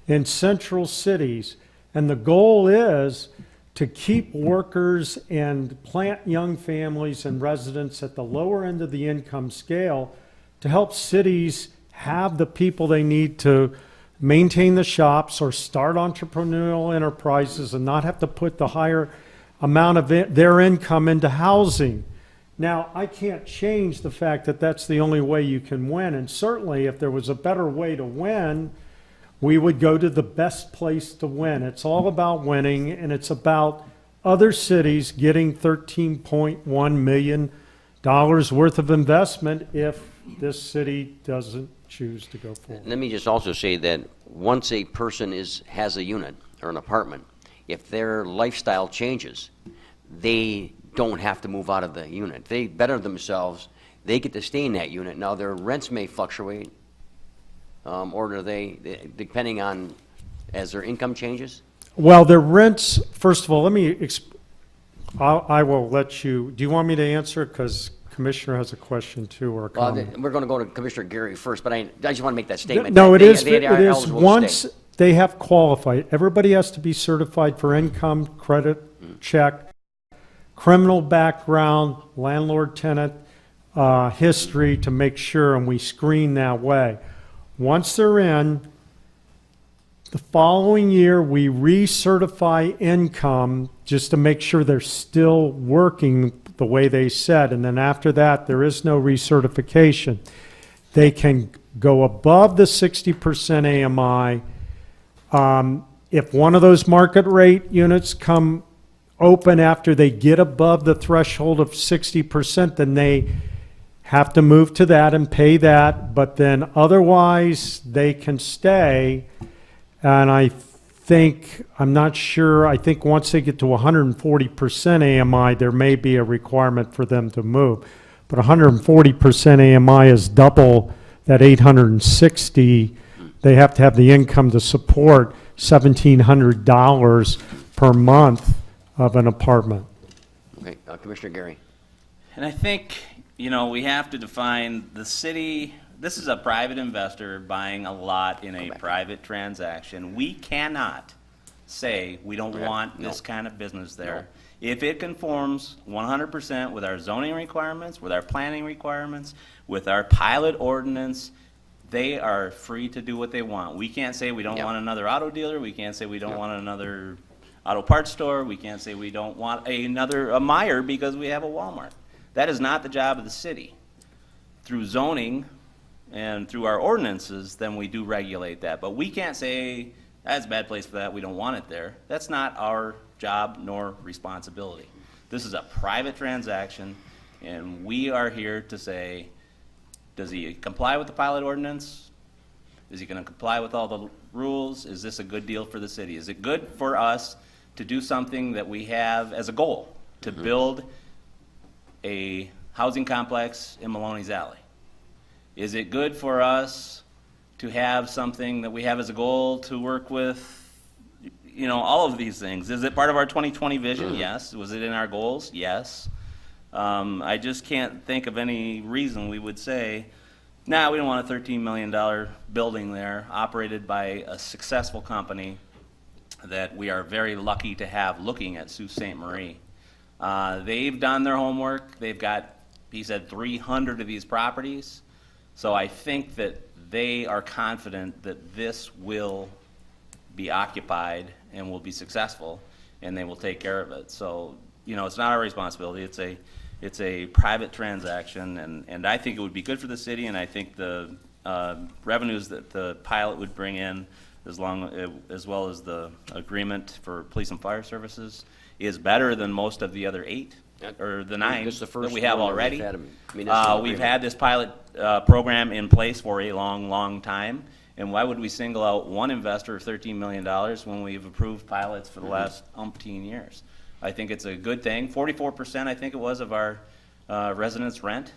in central cities. And the goal is to keep workers and plant young families and residents at the lower end of the income scale to help cities have the people they need to maintain the shops or start entrepreneurial enterprises and not have to put the higher amount of their income into housing. Now, I can't change the fact that that's the only way you can win. And certainly if there was a better way to win, we would go to the best place to win. It's all about winning, and it's about other cities getting $13.1 million worth of investment if this city doesn't choose to go forward. Let me just also say that once a person has a unit or an apartment, if their lifestyle changes, they don't have to move out of the unit. If they better themselves, they get to stay in that unit. Now, their rents may fluctuate, or do they, depending on as their income changes? Well, their rents, first of all, I will let you, do you want me to answer it? Because Commissioner has a question too, or a comment. We're going to go to Commissioner Gary first, but I just want to make that statement. No, it is once they have qualified, everybody has to be certified for income, credit check, criminal background, landlord-tenant history to make sure, and we screen that way. Once they're in, the following year we recertify income just to make sure they're still working the way they said, and then after that there is no recertification. They can go above the 60% AMI. If one of those market rate units come open after they get above the threshold of 60%, then they have to move to that and pay that, but then otherwise they can stay. And I'm not sure, I think once they get to 140% AMI, there may be a requirement for them to move. But 140% AMI is double that 860. They have to have the income to support $1,700 per month of an apartment. Okay, Commissioner Gary. And I think, you know, we have to define the city. This is a private investor buying a lot in a private transaction. We cannot say we don't want this kind of business there. If it conforms 100% with our zoning requirements, with our planning requirements, with our pilot ordinance, they are free to do what they want. We can't say we don't want another auto dealer. We can't say we don't want another auto parts store. We can't say we don't want a Meijer because we have a Walmart. That is not the job of the city. Through zoning and through our ordinances, then we do regulate that. But we can't say, that's a bad place for that, we don't want it there. That's not our job nor responsibility. This is a private transaction, and we are here to say, does he comply with the pilot ordinance? Is he going to comply with all the rules? Is this a good deal for the city? Is it good for us to do something that we have as a goal, to build a housing complex in Maloney's Alley? Is it good for us to have something that we have as a goal to work with, you know, all of these things? Is it part of our 2020 vision? Yes. Was it in our goals? Yes. I just can't think of any reason we would say, nah, we don't want a $13 million building there operated by a successful company that we are very lucky to have looking at Sault Ste. Marie. They've done their homework. They've got, he said, 300 of these properties. So I think that they are confident that this will be occupied and will be successful, and they will take care of it. So, you know, it's not our responsibility. It's a private transaction, and I think it would be good for the city, and I think the revenues that the pilot would bring in, as well as the agreement for police and fire services, is better than most of the other 8 or the 9 that we have already. We've had this pilot program in place for a long, long time, and why would we single out one investor of $13 million when we've approved pilots for the last umpteen years? I think it's a good thing. 44%, I think it was, of our residents rent.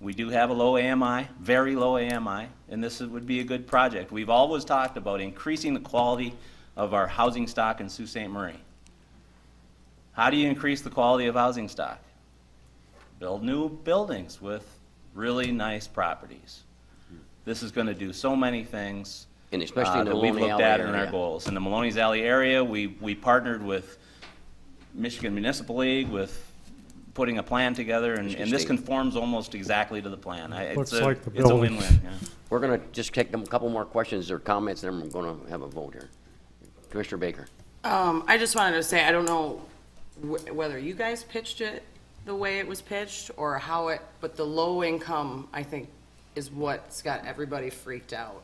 We do have a low AMI, very low AMI, and this would be a good project. We've always talked about increasing the quality of our housing stock in Sault Ste. Marie. How do you increase the quality of housing stock? Build new buildings with really nice properties. This is going to do so many things, and especially in the that we've Maloney looked Alley at in area. our goals. In the Maloney's Alley area, we partnered with Michigan Municipal League with putting a plan together, and this conforms almost exactly to the plan. Looks It's like the a building. win-win. Yeah. We're going to just take a couple more questions or comments, and then we're going to have a vote here. Commissioner Baker. I just wanted to say, I don't know whether you guys pitched it the way it was pitched or how it, but the low income, I think, is what's got everybody freaked out.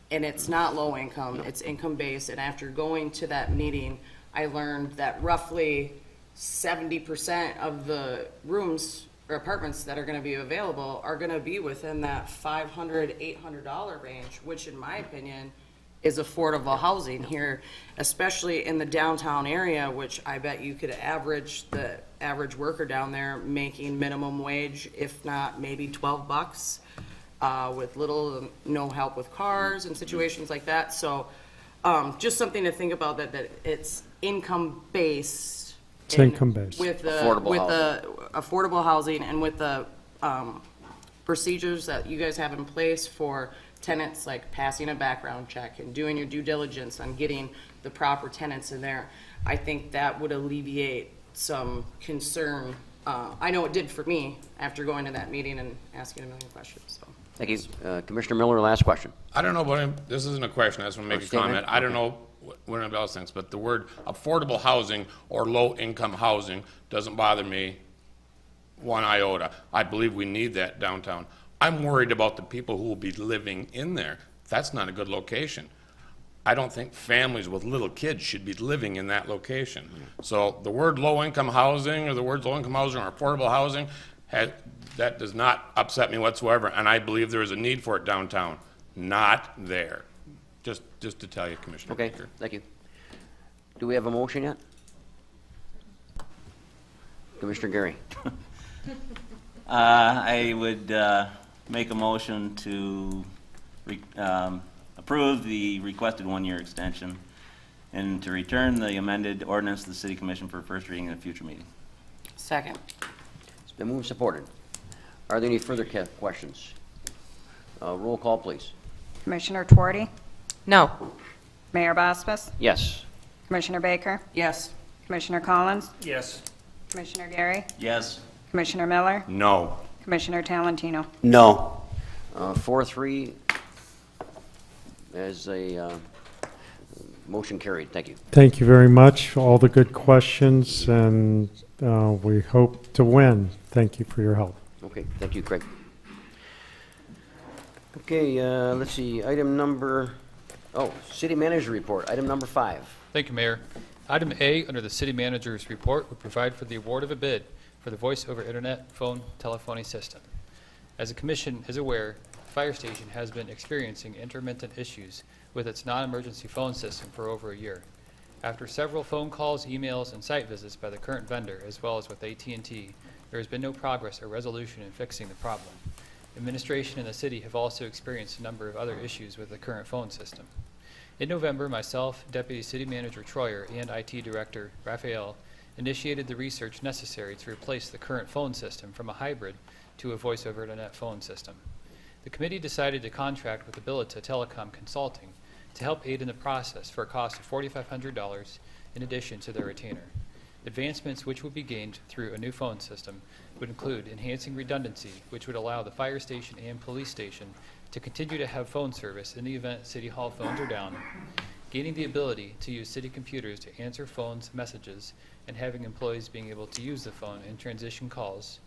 And it's not low income, it's income based. And after going to that meeting, I learned that roughly 70% of the rooms or apartments that are gonna be available are gonna be within that $500, $800 range, which in my opinion is affordable housing here, especially in the downtown area, which I bet you could average the average worker down there making minimum wage, if not maybe $12, with little to no help with cars and situations like that. So just something to think about, that it's income based. It's income based. With the affordable housing and with the procedures that you guys have in place for tenants, like passing a background check and doing your due diligence on getting the proper tenants in there, I think that would alleviate some concern. I know it did for me after going to that meeting and asking a million questions. So. Thank you. Commissioner Miller, last question. I don't know, but this isn't a question. I just want to make a comment. I don't know what anybody else thinks, but the word affordable housing or low-income housing doesn't bother me one iota. I believe we need that downtown. I'm worried about the people who will be living in there. That's not a good location. I don't think families with little kids should be living in that location. So the word low-income housing, or the words low-income housing or affordable housing, that does not upset me whatsoever, and I believe there is a need for it downtown. Not there. Just to tell you, Commissioner Okay, Baker. thank you. Do we have a motion yet? Commissioner Gary? I would make a motion to approve the requested one-year extension and to return the amended ordinance to the City Commission for first reading in a future meeting. Second. It's been moved and supported. Are there any further questions? Roll call, please. Commissioner Twardy? No. Mayor Bospas? Yes. Commissioner Baker? Yes. Commissioner Collins? Yes. Commissioner Gary? Yes. Commissioner Miller? No. Commissioner Talentino? No. 4-3 as a motion carried. Thank you. Thank you very much for all the good questions, and we hope to win. Thank you for your help. Okay, thank you, Craig. Okay, let's see, city manager report, item number 5. Thank you, Mayor. Item A under the city manager's report would provide for the award of a bid for the voice over internet phone telephony system. As the commission is aware, the fire station has been experiencing intermittent issues with its non-emergency phone system for over a year. After several phone calls, emails, and site visits by the current vendor, as well as with AT&T, there has been no progress or resolution in fixing the problem. Administration and the city have also experienced a number of other issues with the current phone system. In November, myself, Deputy City Manager Troyer, and IT Director Raphael initiated the research necessary to replace the current phone system from a hybrid to a voice-over internet phone system. The committee decided to contract with Abilita Telecom Consulting to help aid in the process for a cost of $4,500 in addition to their retainer. Advancements which would be gained through a new phone system would include enhancing redundancy, which would allow the fire station and police station to continue to have phone service in the event City Hall phones are down, gaining the ability to use city computers to answer phones, messages, and having employees being able to use the phone and transition calls,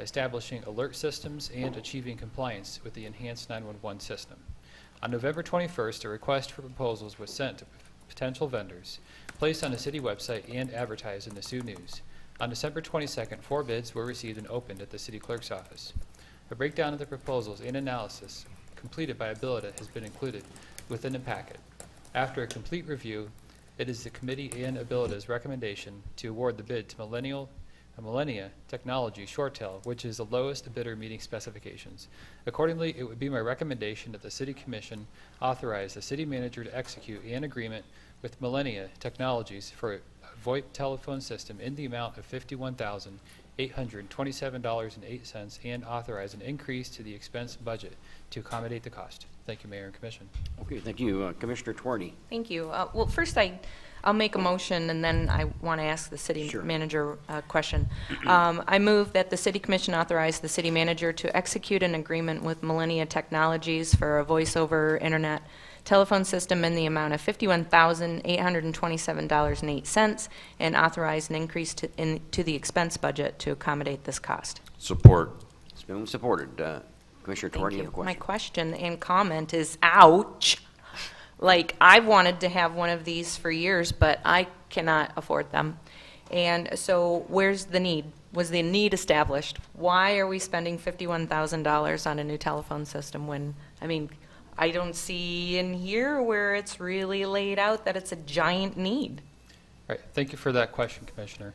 establishing alert systems, and achieving compliance with the enhanced 911 system. On November 21st, a request for proposals was sent to potential vendors, placed on the city website, and advertised in the Sioux News. On December 22nd, 4 bids were received and opened at the city clerk's office. A breakdown of the proposals and analysis completed by Abilita has been included within the packet. After a complete review, it is the committee and Abilita's recommendation to award the bid to Millennia Technology Shortel, which is the lowest bidder meeting specifications. Accordingly, it would be my recommendation that the City Commission authorize the city manager to execute an agreement with Millennia Technologies for a VoIP telephone system in the amount of $51,827.08 and authorize an increase to the expense budget to accommodate the cost. Thank you, Mayor and Commission. Okay, thank you. Commissioner Twardy. Thank you. Well, first I'll make a motion, and then I want to ask the city manager a question. I move that the City Commission authorize the city manager to execute an agreement with Millennia Technologies for a voice-over internet telephone system in the amount of $51,827.08 and authorize an increase to the expense budget to accommodate this cost. Support. It's been supported. Commissioner Twardy, you have a question? My question and comment is, ouch. Like, I've wanted to have one of these for years, but I cannot afford them. And so where's the need? Was the need established? Why are we spending $51,000 on a new telephone system when, I mean, I don't see in here where it's really laid out that it's a giant need. All right, thank you for that question, Commissioner.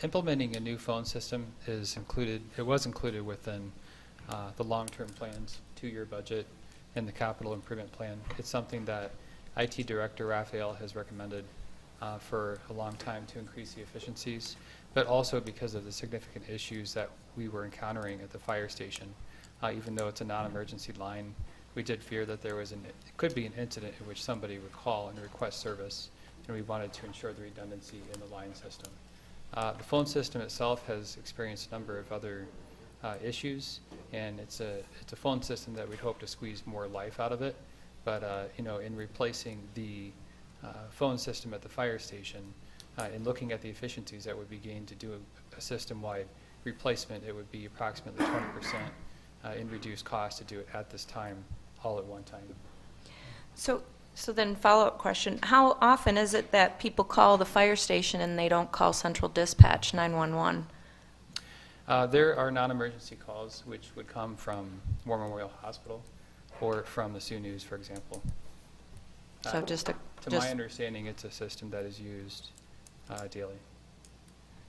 Implementing a new phone system is included, it was included within the long-term plans, 2-year budget, and the capital improvement plan. It's something that IT Director Raphael has recommended for a long time to increase the efficiencies, but also because of the significant issues that we were encountering at the fire station. Even though it's a non-emergency line, we did fear that there was it could be an incident in which somebody would call and request service, and we wanted to ensure the redundancy in the line system. The phone system itself has experienced a number of other issues, and it's a phone system that we'd hope to squeeze more life out of it. But you know, in replacing the phone system at the fire station, and looking at the efficiencies that would be gained to do a system-wide replacement, it would be approximately 20% in reduced cost to do it at this time, all at one time. So So then follow-up question, how often is it that people call the fire station and they don't call central dispatch 911? There are non-emergency calls which would come from War Memorial Hospital or from the Sioux News, for example. So To my understanding, it's a system that is used daily.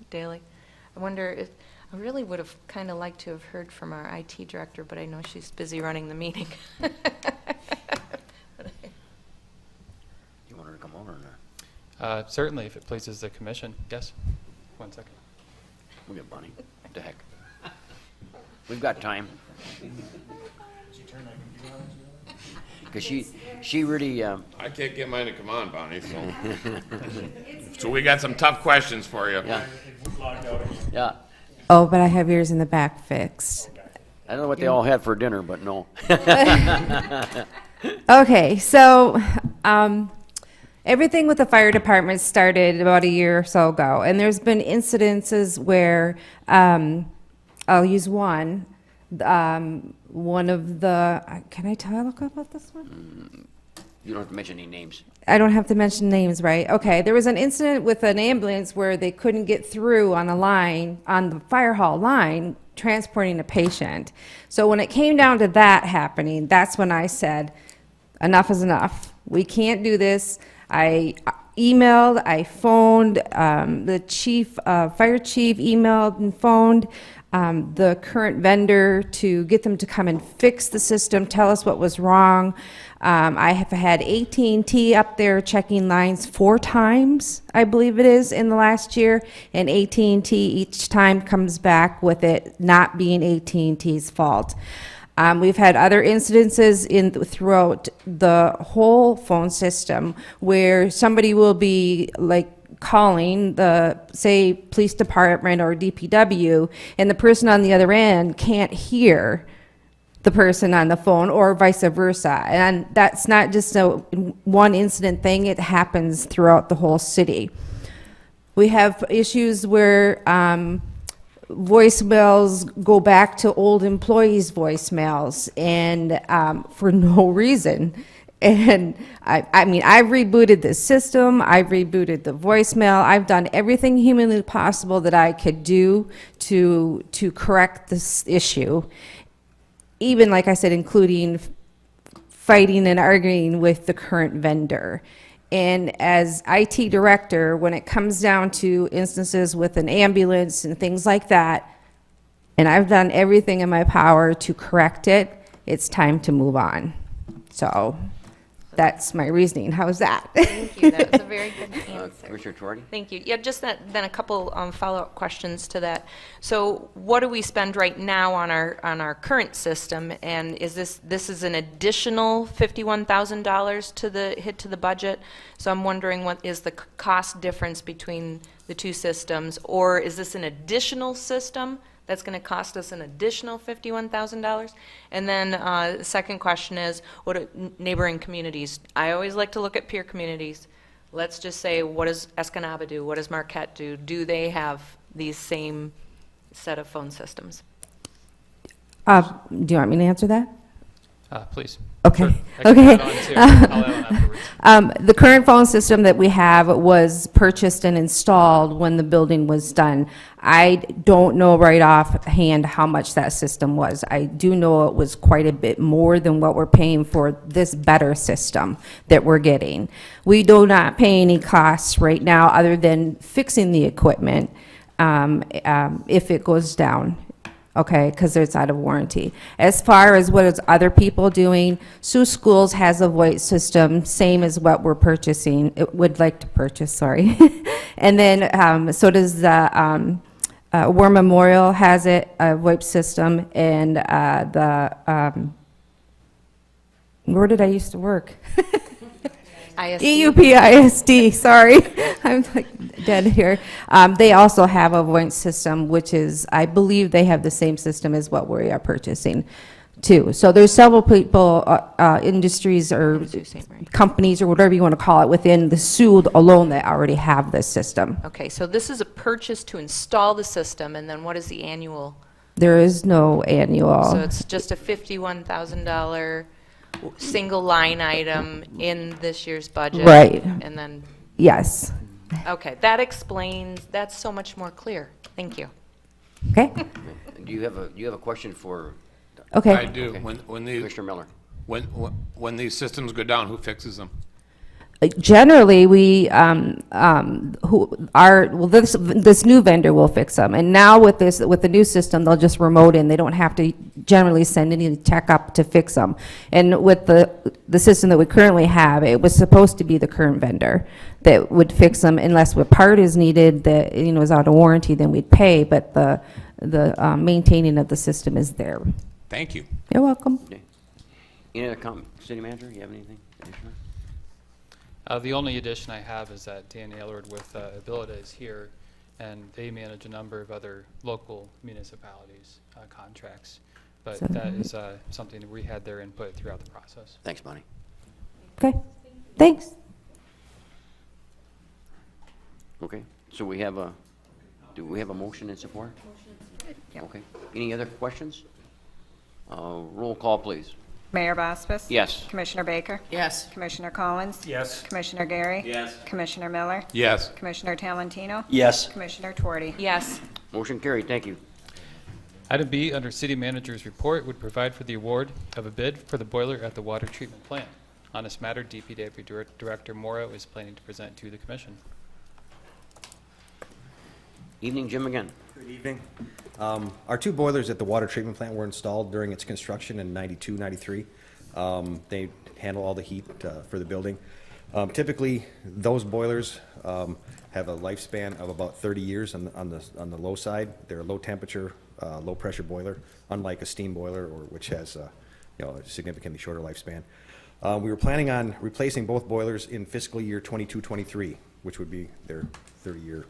Daily. I wonder if, I really would have kind of liked to have heard from our IT director, but I know she's busy running the meeting. You want her to come over or not? Certainly, if it pleases the commission. Yes. 1 second. We'll get Bonnie. What the heck? We've got time. Because she really, I can't get mine to come on, Bonnie, so. So we got some tough questions for you. yeah. Yeah. Oh, but I have yours in the back fixed. I don't know what they all had for dinner, but no. Okay, so everything with the fire department started about a year or so ago, and there's been incidences where, I'll use one. One of the, can I talk about this one? You don't have to mention any names. I don't have to mention names, right? Okay, there was an incident with an ambulance where they couldn't get through on a line, on the fire hall line, transporting a patient. So when it came down to that happening, that's when I said, enough is enough. We can't do this. I emailed, I phoned, the chief, fire chief emailed and phoned the current vendor to get them to come and fix the system, tell us what was wrong. I have had AT&T up there checking lines 4 times, I believe it is, in the last year, and AT&T each time comes back with it not being AT&T's fault. We've had other incidences throughout the whole phone system where somebody will be like calling the, say, police department or DPW, and the person on the other end can't hear the person on the phone, or vice versa. And that's not just a one incident thing, it happens throughout the whole city. We have issues where voicemails go back to old employees' voicemails, and for no reason. And I mean, I've rebooted the system, I've rebooted the voicemail, I've done everything humanly possible that I could do to correct this issue. Even, like I said, including fighting and arguing with the current vendor. And as IT director, when it comes down to instances with an ambulance and things like that, and I've done everything in my power to correct it, it's time to move on. So that's my reasoning. How's that? Thank you. That was a very good answer. Commissioner Tuardi? Thank you. Yeah, just that, then a couple follow-up questions to that. So what do we spend right now on our current system, and is this is an additional $51,000 to the hit to the budget? So I'm wondering what is the cost difference between the two systems, or is this an additional system that's going to cost us an additional $51,000? And then the second question is, what are neighboring communities? I always like to look at peer communities. Let's just say, what does Escanaba do? What does Marquette do? Do they have these same set of phone systems? Do you want me to answer that? Please. Okay. Sure. I can add on too. I'll add on afterwards. The current phone system that we have was purchased and installed when the building was done. I don't know right offhand how much that system was. I do know it was quite a bit more than what we're paying for this better system that we're getting. We do not pay any costs right now other than fixing the equipment if it goes down. Okay, because it's out of warranty. As far as what is other people doing, Sioux Schools has a VoIP system, same as what we're purchasing, would like to purchase, sorry. And then so does the War Memorial has it, a VoIP system, and where did I used to work? EUPISD, sorry. I'm like dead here. They also have a VoIP system, which is, I believe they have the same system as what we are purchasing too. So there's several people, industries or companies or whatever you want to call it within the Sioux alone that already have this system. Okay, so this is a purchase to install the system, and then what is the annual? There is no annual. So it's just a $51,000 single line item in this year's budget. Right. And then, Yes. okay, that explains, that's so much more clear. Thank you. Okay. Do you have a question for? Okay. I do. Okay. When these, Commissioner Miller. when these systems go down, who fixes them? Generally, we this new vendor will fix them, and now with the new system, they'll just remote in. They don't have to generally send any tech up to fix them. And with the system that we currently have, it was supposed to be the current vendor that would fix them, unless a part is needed that is out of warranty, then we'd pay. But the maintaining of the system is there. Thank you. You're welcome. Okay. Any other comment, City Manager? You have anything additional? The only addition I have is that Dan Aylward with Abilita is here, and they manage a number of other local municipalities' contracts. But So- that is something that we had their input throughout the process. Thanks, Bonnie. Okay. Thanks. Okay, so do we have a motion in support? Okay. Any other questions? Roll call, please. Mayor Bospas? Yes. Commissioner Baker? Yes. Commissioner Collins? Yes. Commissioner Gary? Yes. Commissioner Miller? Yes. Commissioner Talentino? Yes. Commissioner Twardy? Yes. Motion carried, thank you. Item B, under City Manager's report, would provide for the award of a bid for the boiler at the water treatment plant. On this matter, DPW Director Morrow is planning to present to the Commission. Evening, Jim again. Good evening. Our two boilers at the water treatment plant were installed during its construction in 92, 93. They handle all the heat for the building. Typically, those boilers have a lifespan of about 30 years on the low side. They're a low temperature, low pressure boiler, unlike a steam boiler, which has a significantly shorter lifespan. We were planning on replacing both boilers in fiscal year 22-23, which would be their 30-year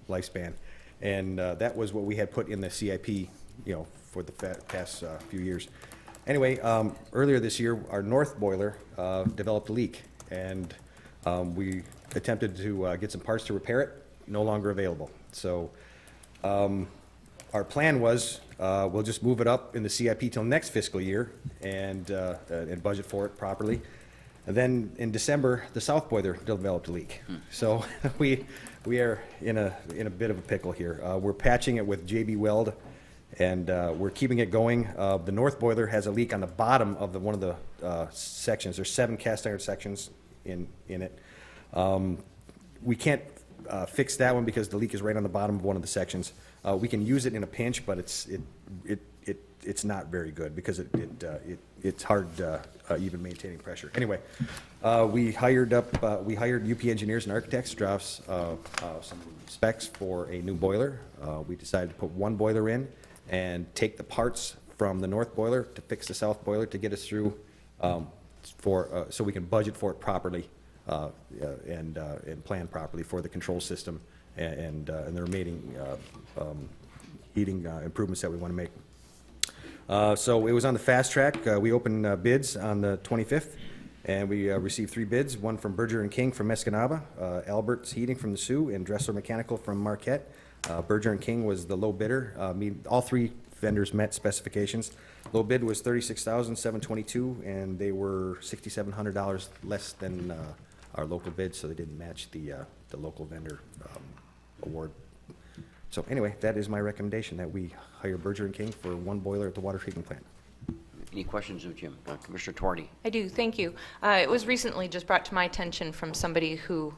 lifespan. And that was what we had put in the CIP, for the past few years. Anyway, earlier this year, our north boiler developed a leak, and we attempted to get some parts to repair it. No longer available. So our plan was we'll just move it up in the CIP till next fiscal year and budget for it properly. And then in December, the south boiler developed a leak. So we are in a bit of a pickle here. We're patching it with JB Weld, and we're keeping it going. The north boiler has a leak on the bottom of one of the sections. There's 7 cast iron sections in it. We can't fix that one because the leak is right on the bottom of one of the sections. We can use it in a pinch, but it's not very good because it's hard even maintaining pressure. Anyway, we hired UP engineers and architects to draft some specs for a new boiler. We decided to put one boiler in and take the parts from the north boiler to fix the south boiler to get us through so we can budget for it properly and plan properly for the control system and the remaining heating improvements that we want to make. So it was on the fast track. We opened bids on the 25th, and we received 3 bids, one from Berger and King from Escanaba, Albert's Heating from the Sioux, and Dressler Mechanical from Marquette. Berger and King was the low bidder. All 3 vendors met specifications. Low bid was $36,722, and they were $6,700 less than our local bid, so they didn't match the local vendor award. So anyway, that is my recommendation, that we hire Berger and King for one boiler at the water treatment plant. Any questions of Jim? Commissioner Twardy. I do, thank you. It was recently just brought to my attention from somebody who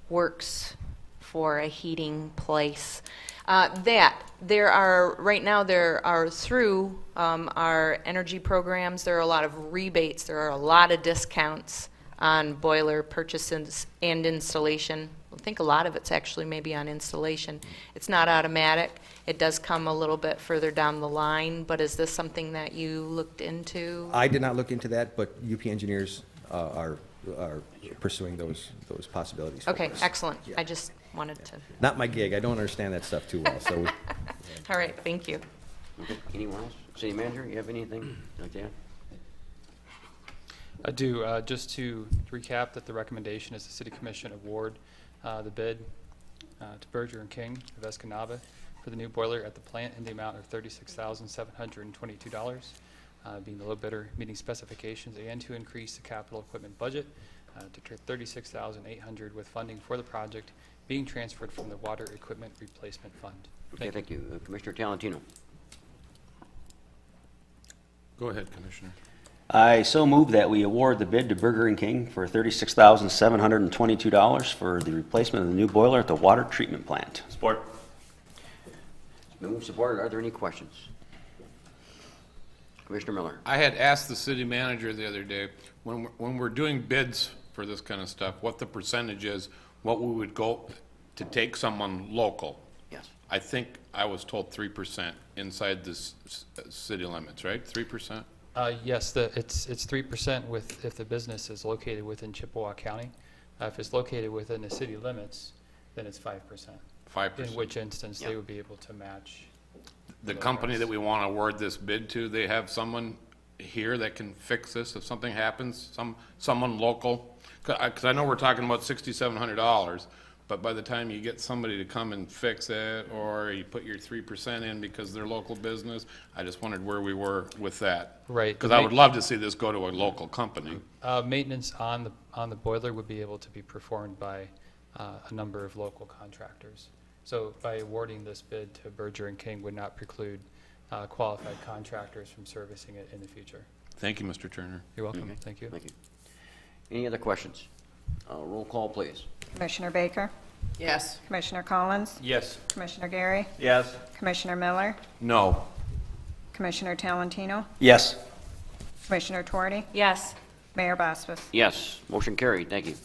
works for a heating place that there are through our energy programs, there are a lot of rebates, there are a lot of discounts on boiler purchases and installation. I think a lot of it's actually maybe on installation. It's not automatic. It does come a little bit further down the line, but is this something that you looked into? I did not look into that, but UP engineers are pursuing those possibilities. Okay, excellent. Yeah. I just wanted to. Not my gig. I don't understand that stuff too well. So. All right, thank you. Okay. Anyone else? City Manager, you have anything like that? I do. Just to recap that the recommendation is the City Commission award the bid to Berger and King of Escanaba for the new boiler at the plant in the amount of $36,722. being the low bidder, meeting specifications, and to increase the capital equipment budget to $36,800 with funding for the project being transferred from the Water Equipment Replacement Fund. Okay, thank you. Commissioner Talentino. Go ahead, Commissioner. I so move that we award the bid to Burger and King for $36,722 for the replacement of the new boiler at the water treatment plant. Support. Move supported. Are there any questions? Commissioner Miller. I had asked the city manager the other day, when we're doing bids for this kind of stuff, what the percentage is, what we would go to take someone local. Yes. I think I was told 3% inside the city limits, right? 3%? Yes, it's 3% if the business is located within Chippewa County. If it's located within the city limits, then it's 5%. 5%. In which instance they would be able to match. The company that we want to award this bid to, they have someone here that can fix this if something happens, someone local? Because I know we're talking about $6,700, but by the time you get somebody to come and fix it, or you put your 3% in because they're local business, I just wondered where we were with that. Right. Because I would love to see this go to a local company. Maintenance on the boiler would be able to be performed by a number of local contractors. So by awarding this bid to Berger and King would not preclude qualified contractors from servicing it in the future. Thank you, Mr. Turner. You're welcome. Okay. Thank you. Thank you. Any other questions? Roll call, please. Commissioner Baker? Yes. Commissioner Collins? Yes. Commissioner Gary? Yes. Commissioner Miller? No. Commissioner Talentino? Yes. Commissioner Tuarty? Yes. Mayor Boswis? Yes. Motion carried. Thank you.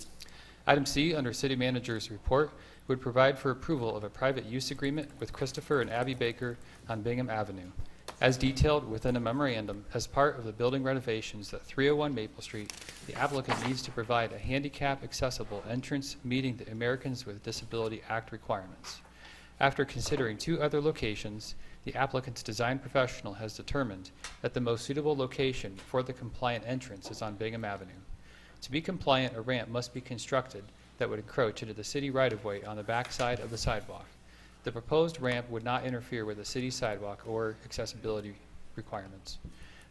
Item C, under City Manager's report, would provide for approval of a private use agreement with Christopher and Abby Baker on Bingham Avenue, as detailed within a memorandum. As part of the building renovations at 301 Maple Street, the applicant needs to provide a handicap-accessible entrance meeting the Americans with Disability Act requirements. After considering 2 other locations, the applicant's design professional has determined that the most suitable location for the compliant entrance is on Bingham Avenue. To be compliant, a ramp must be constructed that would encroach into the city right-of-way on the back side of the sidewalk. The proposed ramp would not interfere with the city sidewalk or accessibility requirements.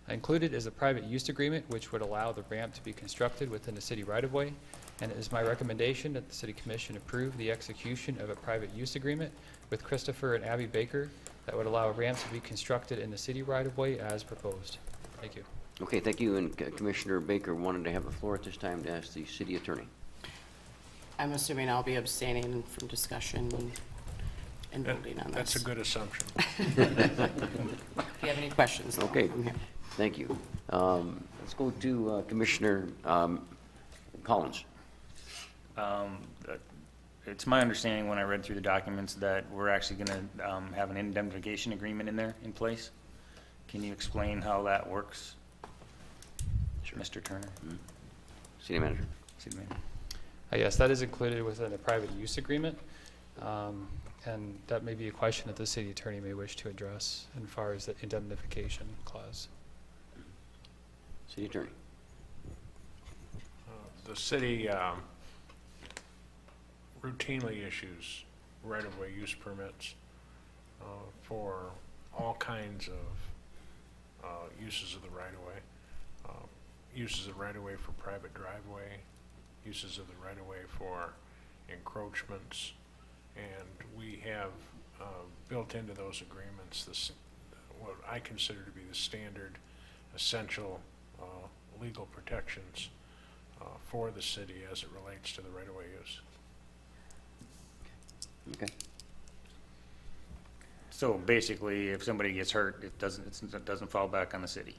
Included is a private use agreement which would allow the ramp to be constructed within the city right-of-way, and it is my recommendation that the City Commission approve the execution of a private use agreement with Christopher and Abby Baker that would allow a ramp to be constructed in the city right-of-way as proposed. Thank you. Okay, thank you. And Commissioner Baker wanted to have the floor at this time to ask the city attorney. I'm assuming I'll be abstaining from discussion and voting on this. That's a good assumption. If you have any questions, though, Okay, I'm here. thank you. Let's go to Commissioner Collins. It's my understanding when I read through the documents that we're actually going to have an indemnification agreement in place. Can you explain how that works? Sure. Mr. Turner. City Manager. City Manager. Yes, that is included within a private use agreement, and that may be a question that the city attorney may wish to address as far as the indemnification clause. City attorney. The city routinely issues right-of-way use permits for all kinds of uses of the right-of-way, uses of right-of-way for private driveway, uses of the right-of-way for encroachments, and we have built into those agreements what I consider to be the standard, essential legal protections for the city as it relates to the right-of-way use. Okay. So basically, if somebody gets hurt, it doesn't fall back on the city.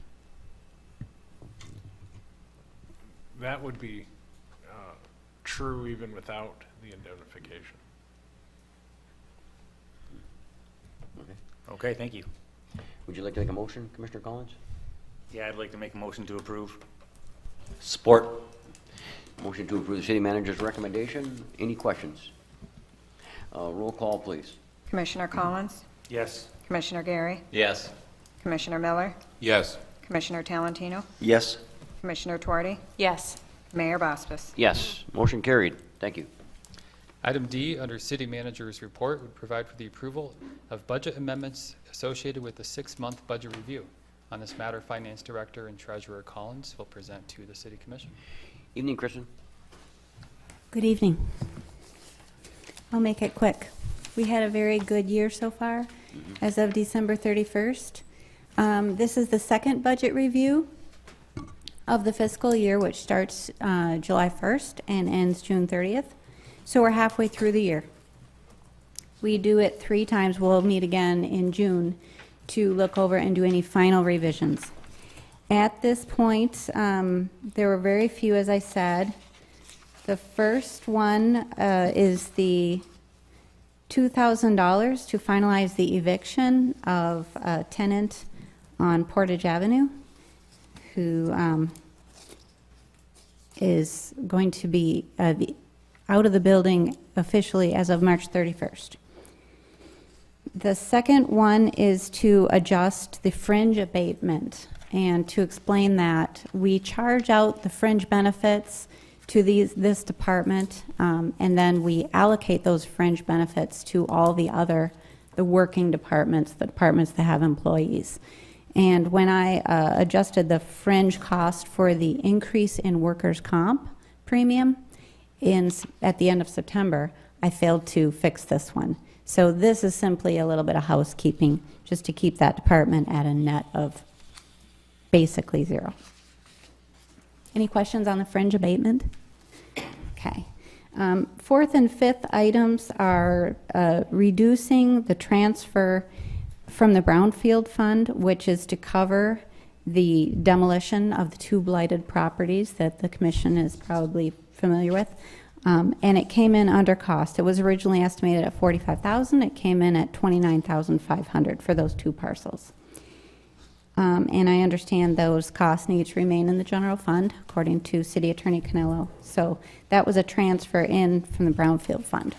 That would be true even without the indemnification. Okay. Okay, thank you. Would you like to make a motion, Commissioner Collins? Yeah, I'd like to make a motion to approve. Support. Motion to approve the city manager's recommendation. Any questions? Roll call, please. Commissioner Collins? Yes. Commissioner Gary? Yes. Commissioner Miller? Yes. Commissioner Talentino? Yes. Commissioner Tuarty? Yes. Mayor Boswis? Yes. Motion carried. Thank you. Item D, under City Manager's report, would provide for the approval of budget amendments associated with the 6-month budget review. On this matter, Finance Director and Treasurer Collins will present to the City Commission. Evening, Kristen. Good evening. I'll make it quick. We had a very good year so far as of December 31st. This is the second budget review of the fiscal year, which starts July 1st and ends June 30th. So we're halfway through the year. We do it 3 times. We'll meet again in June to look over and do any final revisions. At this point, there were very few, as I said. The first one is the $2,000 to finalize the eviction of a tenant on Portage Avenue who is going to be out of the building officially as of March 31st. The second one is to adjust the fringe abatement. And to explain that, we charge out the fringe benefits to this department, and then we allocate those fringe benefits to all the working departments, the departments that have employees. And when I adjusted the fringe cost for the increase in workers' comp premium at the end of September, I failed to fix this one. So this is simply a little bit of housekeeping, just to keep that department at a net of basically 0. Any questions on the fringe abatement? Okay. Fourth and fifth items are reducing the transfer from the Brownfield Fund, which is to cover the demolition of the 2 blighted properties that the Commission is probably familiar with. And it came in under cost. It was originally estimated at $45,000. It came in at $29,500 for those 2 parcels. And I understand those costs need to remain in the general fund, according to City Attorney Canello. So that was a transfer in from the Brownfield Fund.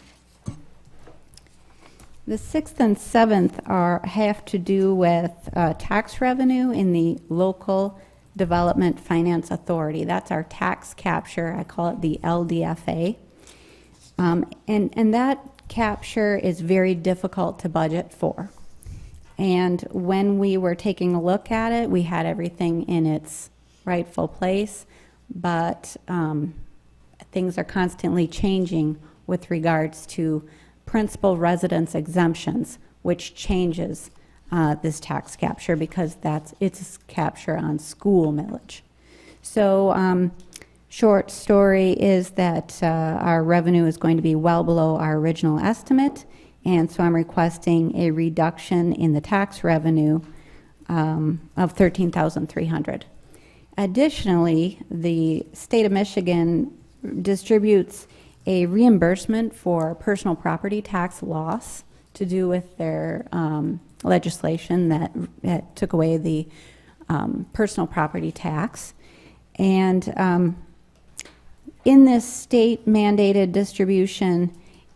The 6th and 7th have to do with tax revenue in the Local Development Finance Authority. That's our tax capture. I call it the LDFA. And that capture is very difficult to budget for. And when we were taking a look at it, we had everything in its rightful place, but things are constantly changing with regards to principal residence exemptions, which changes this tax capture because it's capture on school millage. So short story is that our revenue is going to be well below our original estimate. And so I'm requesting a reduction in the tax revenue of $13,300. Additionally, the state of Michigan distributes a reimbursement for personal property tax loss to do with their legislation that took away the personal property tax. And in this state mandated distribution,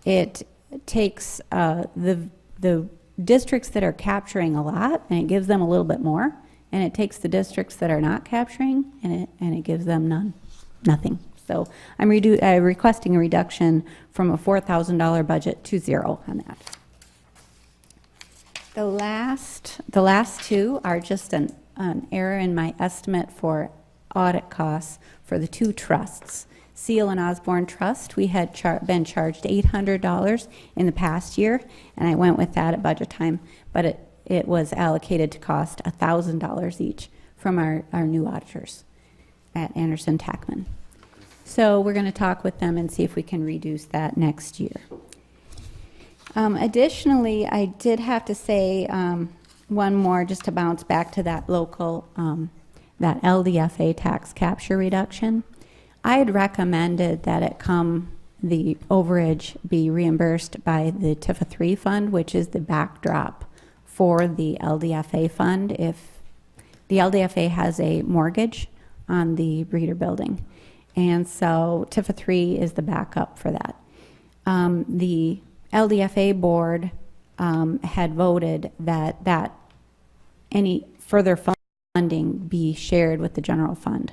it takes the districts that are capturing a lot and it gives them a little bit more, and it takes the districts that are not capturing and it gives them nothing. So I'm requesting a reduction from a $4,000 budget to 0 on that. The last 2 are just an error in my estimate for audit costs for the 2 trusts. Seal and Osborne Trust, we had been charged $800 in the past year, and I went with that at budget time, but it was allocated to cost $1,000 each from our new auditors at Anderson Tackman. So we're going to talk with them and see if we can reduce that next year. Additionally, I did have to say one more just to bounce back to that local, that LDFA tax capture reduction. I had recommended that the overage be reimbursed by the TIFA 3 fund, which is the backdrop for the LDFA fund if the LDFA has a mortgage on the Breeder building. And so TIFA 3 is the backup for that. The LDFA board had voted that any further funding be shared with the general fund.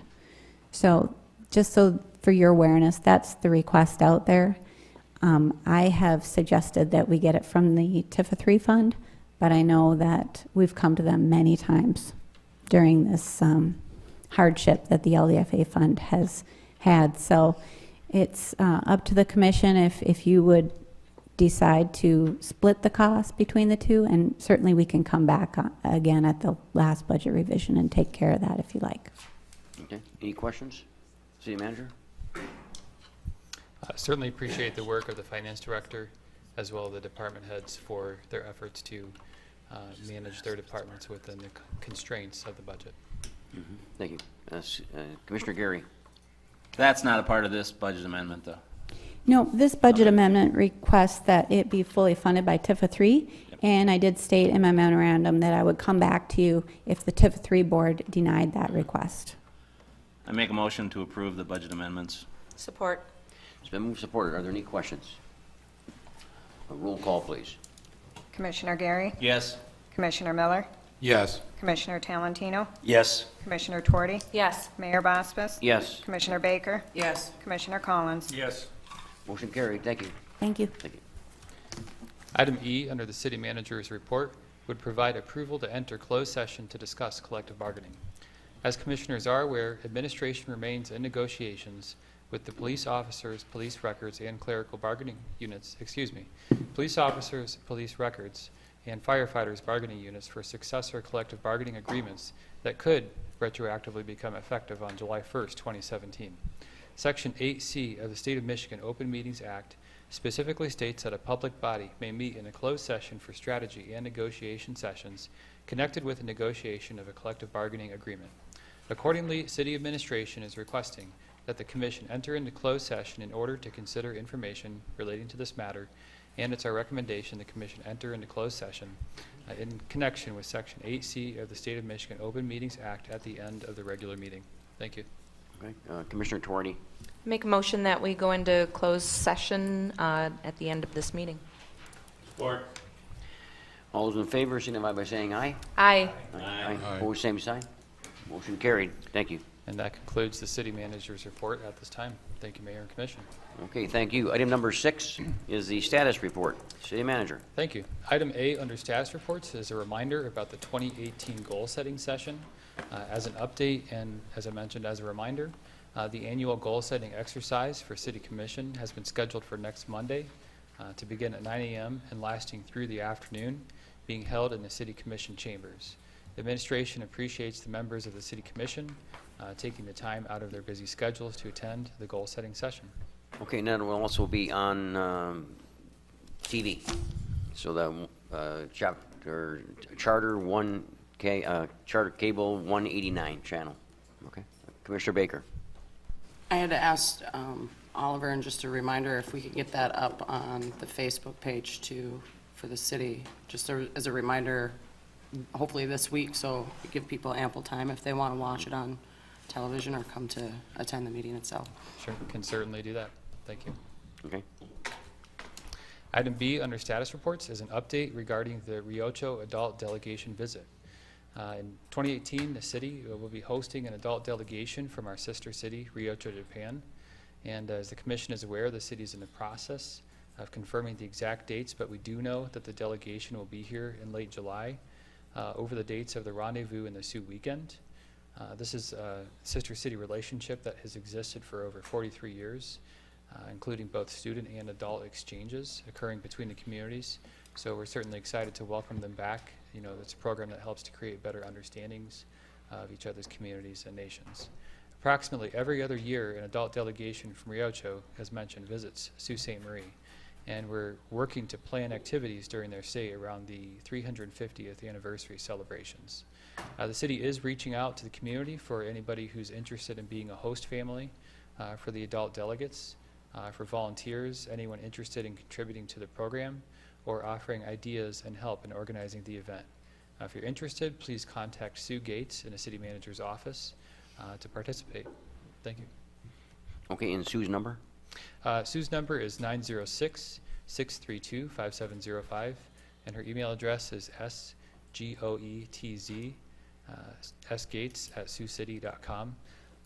So just so for your awareness, that's the request out there. I have suggested that we get it from the TIFA 3 fund, but I know that we've come to them many times during this hardship that the LDFA fund has had. So it's up to the commission if you would decide to split the cost between the two, and certainly we can come back again at the last budget revision and take care of that if you like. Okay, any questions? City Manager? Certainly appreciate the work of the finance director as well as the department heads for their efforts to manage their departments within the constraints of the budget. Thank you. Commissioner Gary? That's not a part of this budget amendment, though. No, this budget amendment requests that it be fully funded by TIFA 3, and I did state in my memorandum that I would come back to you if the TIFA 3 board denied that request. I make a motion to approve the budget amendments. Support. It's been moved, supported. Are there any questions? A roll call, please. Commissioner Gary? Yes. Commissioner Miller? Yes. Commissioner Talentino? Yes. Commissioner Tuorty? Yes. Mayor Bospas? Yes. Commissioner Baker? Yes. Commissioner Collins? Yes. Motion carried. Thank you. Thank you. Thank you. Item E, under the city manager's report, would provide approval to enter closed session to discuss collective bargaining. As commissioners are aware, administration remains in negotiations with the police officers, police records, and clerical bargaining units, police officers, police records, and firefighters bargaining units for successor collective bargaining agreements that could retroactively become effective on July 1st, 2017. Section 8C of the State of Michigan Open Meetings Act specifically states that a public body may meet in a closed session for strategy and negotiation sessions connected with the negotiation of a collective bargaining agreement. Accordingly, city administration is requesting that the commission enter into closed session in order to consider information relating to this matter, and it's our recommendation the commission enter into closed session in connection with Section 8C of the State of Michigan Open Meetings Act at the end of the regular meeting. Thank you. Okay. Commissioner Tuorty? Make a motion that we go into closed session at the end of this meeting. Support. All those in favor signify by saying aye. Aye. Aye. Opposed, same sign. Motion carried. Thank you. And that concludes the city manager's report at this time. Thank you, Mayor and Commission. Okay, thank you. Item number 6 is the status report. City Manager. Thank you. Item A under status reports is a reminder about the 2018 goal setting session. As an update and as I mentioned as a reminder, the annual goal setting exercise for City Commission has been scheduled for next Monday to begin at 9 a.m. and lasting through the afternoon, being held in the City Commission chambers. The administration appreciates the members of the City Commission taking the time out of their busy schedules to attend the goal setting session. Okay, and that will also be on TV. So the Charter 1K, Charter Cable 189 channel. Okay. Commissioner Baker. I had to ask Oliver, and just a reminder, if we could get that up on the Facebook page too for the city, just as a reminder, hopefully this week, so we give people ample time if they want to watch it on television or come to attend the meeting itself. Sure, can certainly do that. Thank you. Okay. Item B under status reports is an update regarding the Riocho adult delegation visit. In 2018, the city will be hosting an adult delegation from our sister city, Riocho, Japan. And as the commission is aware, the city is in the process of confirming the exact dates, but we do know that the delegation will be here in late July over the dates of the rendezvous and the Sioux weekend. This is a sister city relationship that has existed for over 43 years, including both student and adult exchanges occurring between the communities. So we're certainly excited to welcome them back. You know, it's a program that helps to create better understandings of each other's communities and nations. Approximately every other year, an adult delegation from Riocho, as mentioned, visits Sault Ste. Marie. And we're working to plan activities during their stay around the 350th anniversary celebrations. The city is reaching out to the community for anybody who's interested in being a host family for the adult delegates, for volunteers, anyone interested in contributing to the program, or offering ideas and help in organizing the event. If you're interested, please contact Sue Gates in the city manager's office to participate. Thank you. Okay, and Sue's number? Sue's number is 906-632-5705, and her email address is sgoetz, sgates@siouxcity.com,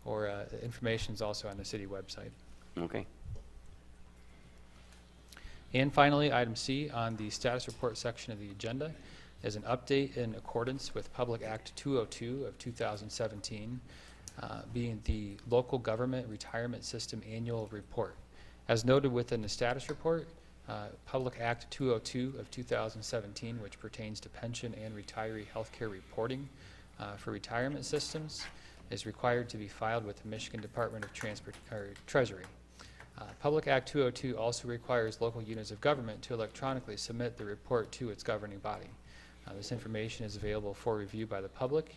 or information is also on the city website. Okay. And finally, item C on the status report section of the agenda is an update in accordance with Public Act 202 of 2017, being the Local Government Retirement System Annual Report. As noted within the status report, Public Act 202 of 2017, which pertains to pension and retiree healthcare reporting for retirement systems, is required to be filed with the Michigan Department of Treasury. Public Act 202 also requires local units of government to electronically submit the report to its governing body. This information is available for review by the public,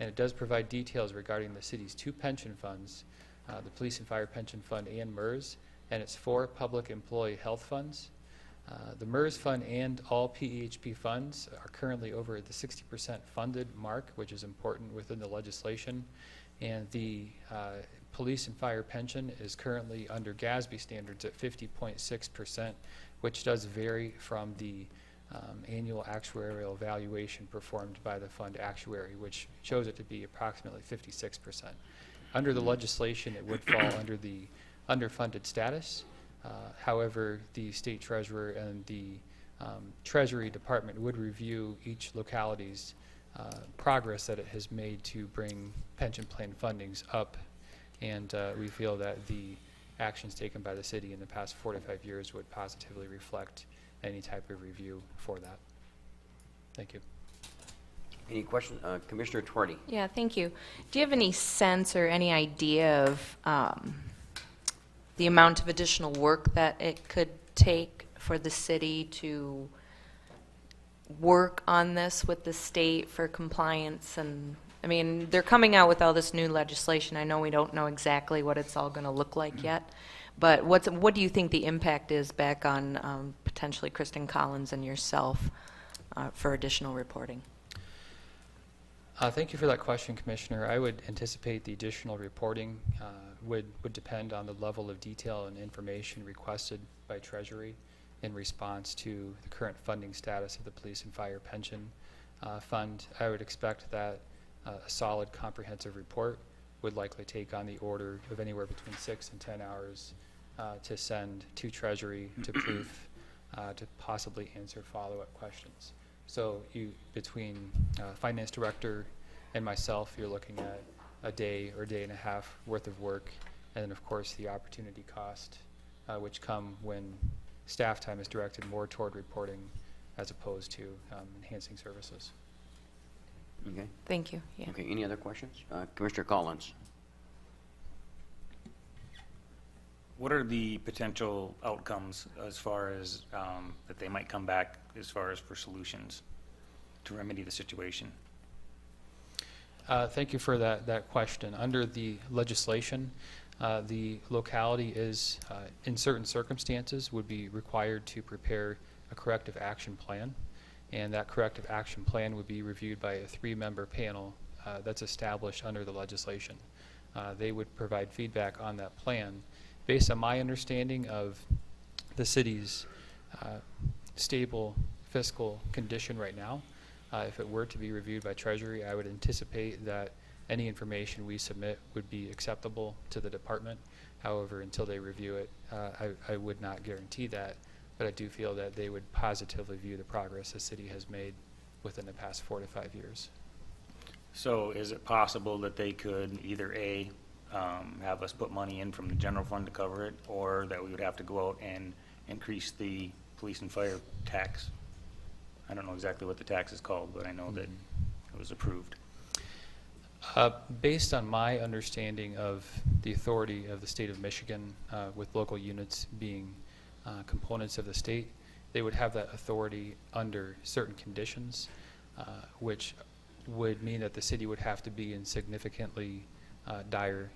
and it does provide details regarding the city's 2 pension funds, the Police and Fire Pension Fund and MERS, and its 4 public employee health funds. The MERS fund and all PEHP funds are currently over the 60% funded mark, which is important within the legislation, and the police and fire pension is currently under GASB standards at 50.6%, which does vary from the annual actuarial evaluation performed by the fund actuary, which shows it to be approximately 56%. Under the legislation, it would fall under the underfunded status. However, the state treasurer and the Treasury Department would review each locality's progress that it has made to bring pension plan fundings up, and we feel that the actions taken by the city in the past 4 to 5 years would positively reflect any type of review for that. Thank you. Any questions? Commissioner Twardy. Yeah, thank you. Do you have any sense or any idea of the amount of additional work that it could take for the city to work on this with the state for compliance? And I mean, they're coming out with all this new legislation. I know we don't know exactly what it's all going to look like yet, but what do you think the impact is back on potentially Kristen Collins and yourself for additional reporting? Thank you for that question, Commissioner. I would anticipate the additional reporting would depend on the level of detail and information requested by Treasury in response to the current funding status of the Police and Fire Pension Fund. I would expect that a solid comprehensive report would likely take on the order of anywhere between 6 and 10 hours to send to Treasury to proof to possibly answer follow-up questions. So between finance director and myself, you're looking at a day or day and a half worth of work, and then of course the opportunity cost, which come when staff time is directed more toward reporting as opposed to enhancing services. Okay. Thank you. Yeah. Okay. Any other questions? Commissioner Collins. What are the potential outcomes as far as that they might come back as far as for solutions to remedy the situation? Thank you for that question. Under the legislation, the locality is, in certain circumstances, would be required to prepare a corrective action plan, and that corrective action plan would be reviewed by a 3-member panel that's established under the legislation. They would provide feedback on that plan. Based on my understanding of the city's stable fiscal condition right now, if it were to be reviewed by Treasury, I would anticipate that any information we submit would be acceptable to the department. However, until they review it, I would not guarantee that, but I do feel that they would positively view the progress the city has made within the past 4 to 5 years. So is it possible that they could either A, have us put money in from the general fund to cover it, or that we would have to go out and increase the police and fire tax? I don't know exactly what the tax is called, but I know that it was approved. Based on my understanding of the authority of the state of Michigan, with local units being components of the state, they would have that authority under certain conditions, which would mean that the city would have to be in significantly dire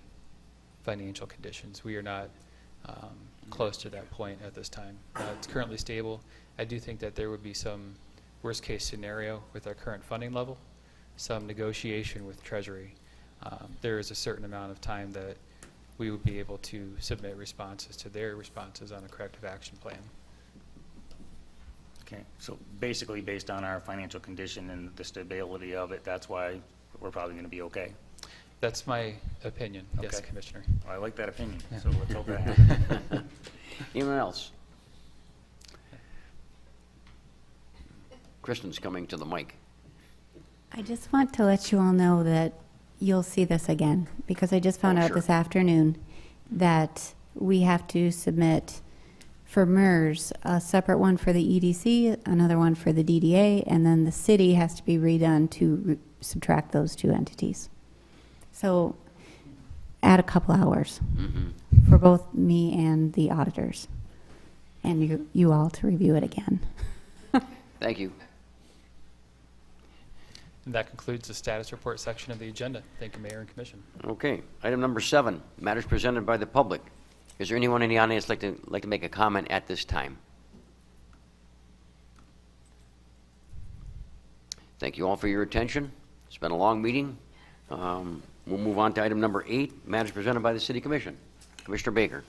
financial conditions. We are not close to that point at this time. It's currently stable. I do think that there would be some worst case scenario with our current funding level, some negotiation with Treasury. There is a certain amount of time that we would be able to submit responses to their responses on a corrective action plan. Okay, so basically based on our financial condition and the stability of it, that's why we're probably going to be okay. That's my opinion, yes, Okay. Commissioner. Well, I like that opinion, Yeah. so let's hope that happens. Anyone else? Kristen's coming to the mic. I just want to let you all know that you'll see this again, because I just found out sure. this afternoon that we have to submit for MERS a separate one for the EDC, another one for the DDA, and then the city has to be redone to subtract those two entities. So add a couple hours for both me and the auditors, and you all to review it again. Thank you. And that concludes the status report section of the agenda. Thank you, Mayor and Commission. Okay, item number 7, matters presented by the public. Is there anyone in the audience like to make a comment at this time? Thank you all for your attention. It's been a long meeting. We'll move on to item number 8, matters presented by the City Commission. Commissioner Baker.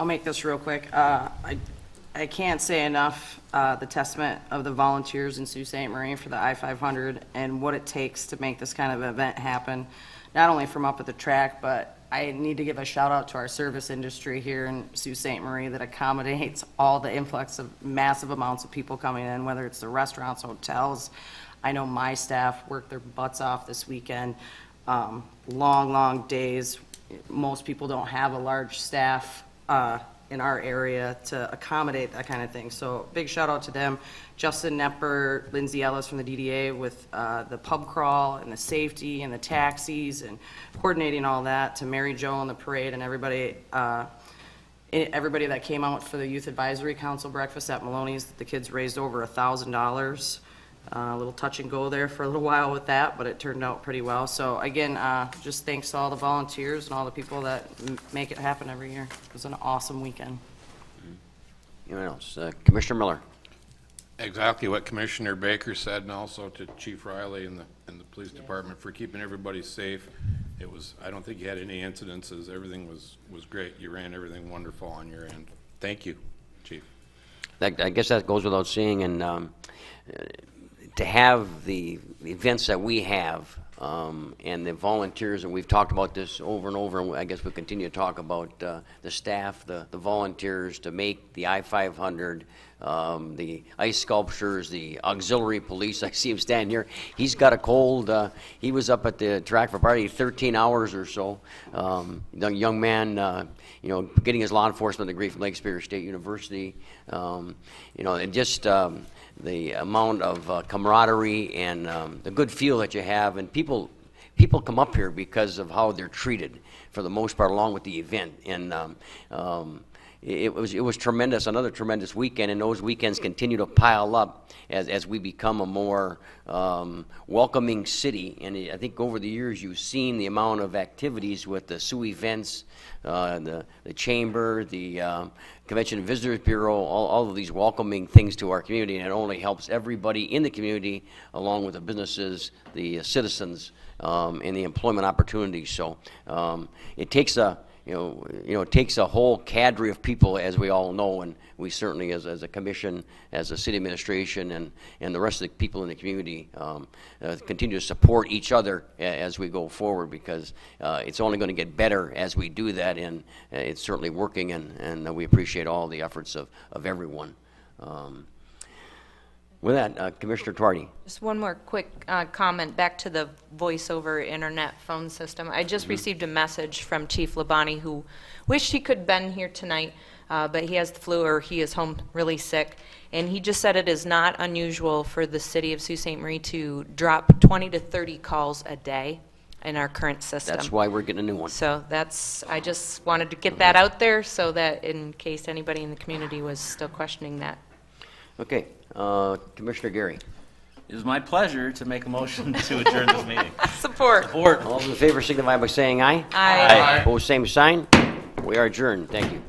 I'll make this real quick. I can't say enough the testament of the volunteers in Sault Ste. Marie for the I-500 and what it takes to make this kind of event happen, not only from up at the track, but I need to give a shout out to our service industry here in Sault Ste. Marie that accommodates all the influx of massive amounts of people coming in, whether it's the restaurants, hotels. I know my staff worked their butts off this weekend. Long days. Most people don't have a large staff in our area to accommodate that kind of thing. So big shout out to them. Justin Nepper, Lindsay Ellis from the DDA with the pub crawl and the safety and the taxis and coordinating all that, to Mary Jo and the parade and everybody that came out for the Youth Advisory Council breakfast at Maloney's. The kids raised over $1,000. A little touch and go there for a little while with that, but it turned out pretty well. So again, just thanks to all the volunteers and all the people that make it happen every year. It was an awesome weekend. Anyone else? Commissioner Miller. Exactly what Commissioner Baker said, and also to Chief Riley and the police department for keeping everybody safe. It was, I don't think you had any incidences. Everything was great. You ran everything wonderful on your end. Thank you, Chief. I guess that goes without saying, and to have the events that we have and the volunteers, and we've talked about this over and over, and I guess we'll continue to talk about the staff, the volunteers to make the I-500, the ice sculptures, the auxiliary police. I see him standing here. He's got a cold. He was up at the track for probably 13 hours or so. The young man, getting his law enforcement degree from Lake Superior State University. And just the amount of camaraderie and the good feel that you have, and people come up here because of how they're treated for the most part, along with the event. And it was tremendous, another tremendous weekend, and those weekends continue to pile up as we become a more welcoming city. And I think over the years you've seen the amount of activities with the Sioux events, the chamber, the Convention and Visitors Bureau, all of these welcoming things to our community, and it only helps everybody in the community, along with the businesses, the citizens, and the employment opportunities. So it takes it takes a whole cadre of people, as we all know, and we certainly, as a commission, as a city administration, and the rest of the people in the community, continue to support each other as we go forward, because it's only going to get better as we do that, and it's certainly working, and we appreciate all the efforts of everyone. With that, Commissioner Twardy. Just one more quick comment back to the voice over internet phone system. I just received a message from Chief Labani, who wished he could have been here tonight, but he has the flu, or he is home really sick. And he just said it is not unusual for the city of Sault Ste. Marie to drop 20 to 30 calls a day in our current system. That's why we're getting a new one. So I just wanted to get that out there, so that in case anybody in the community was still questioning that. Okay. Commissioner Gary. It is my pleasure to make a motion to adjourn this meeting. Support. All those in favor signify by saying aye. Aye. Opposed, same sign. We are adjourned. Thank you.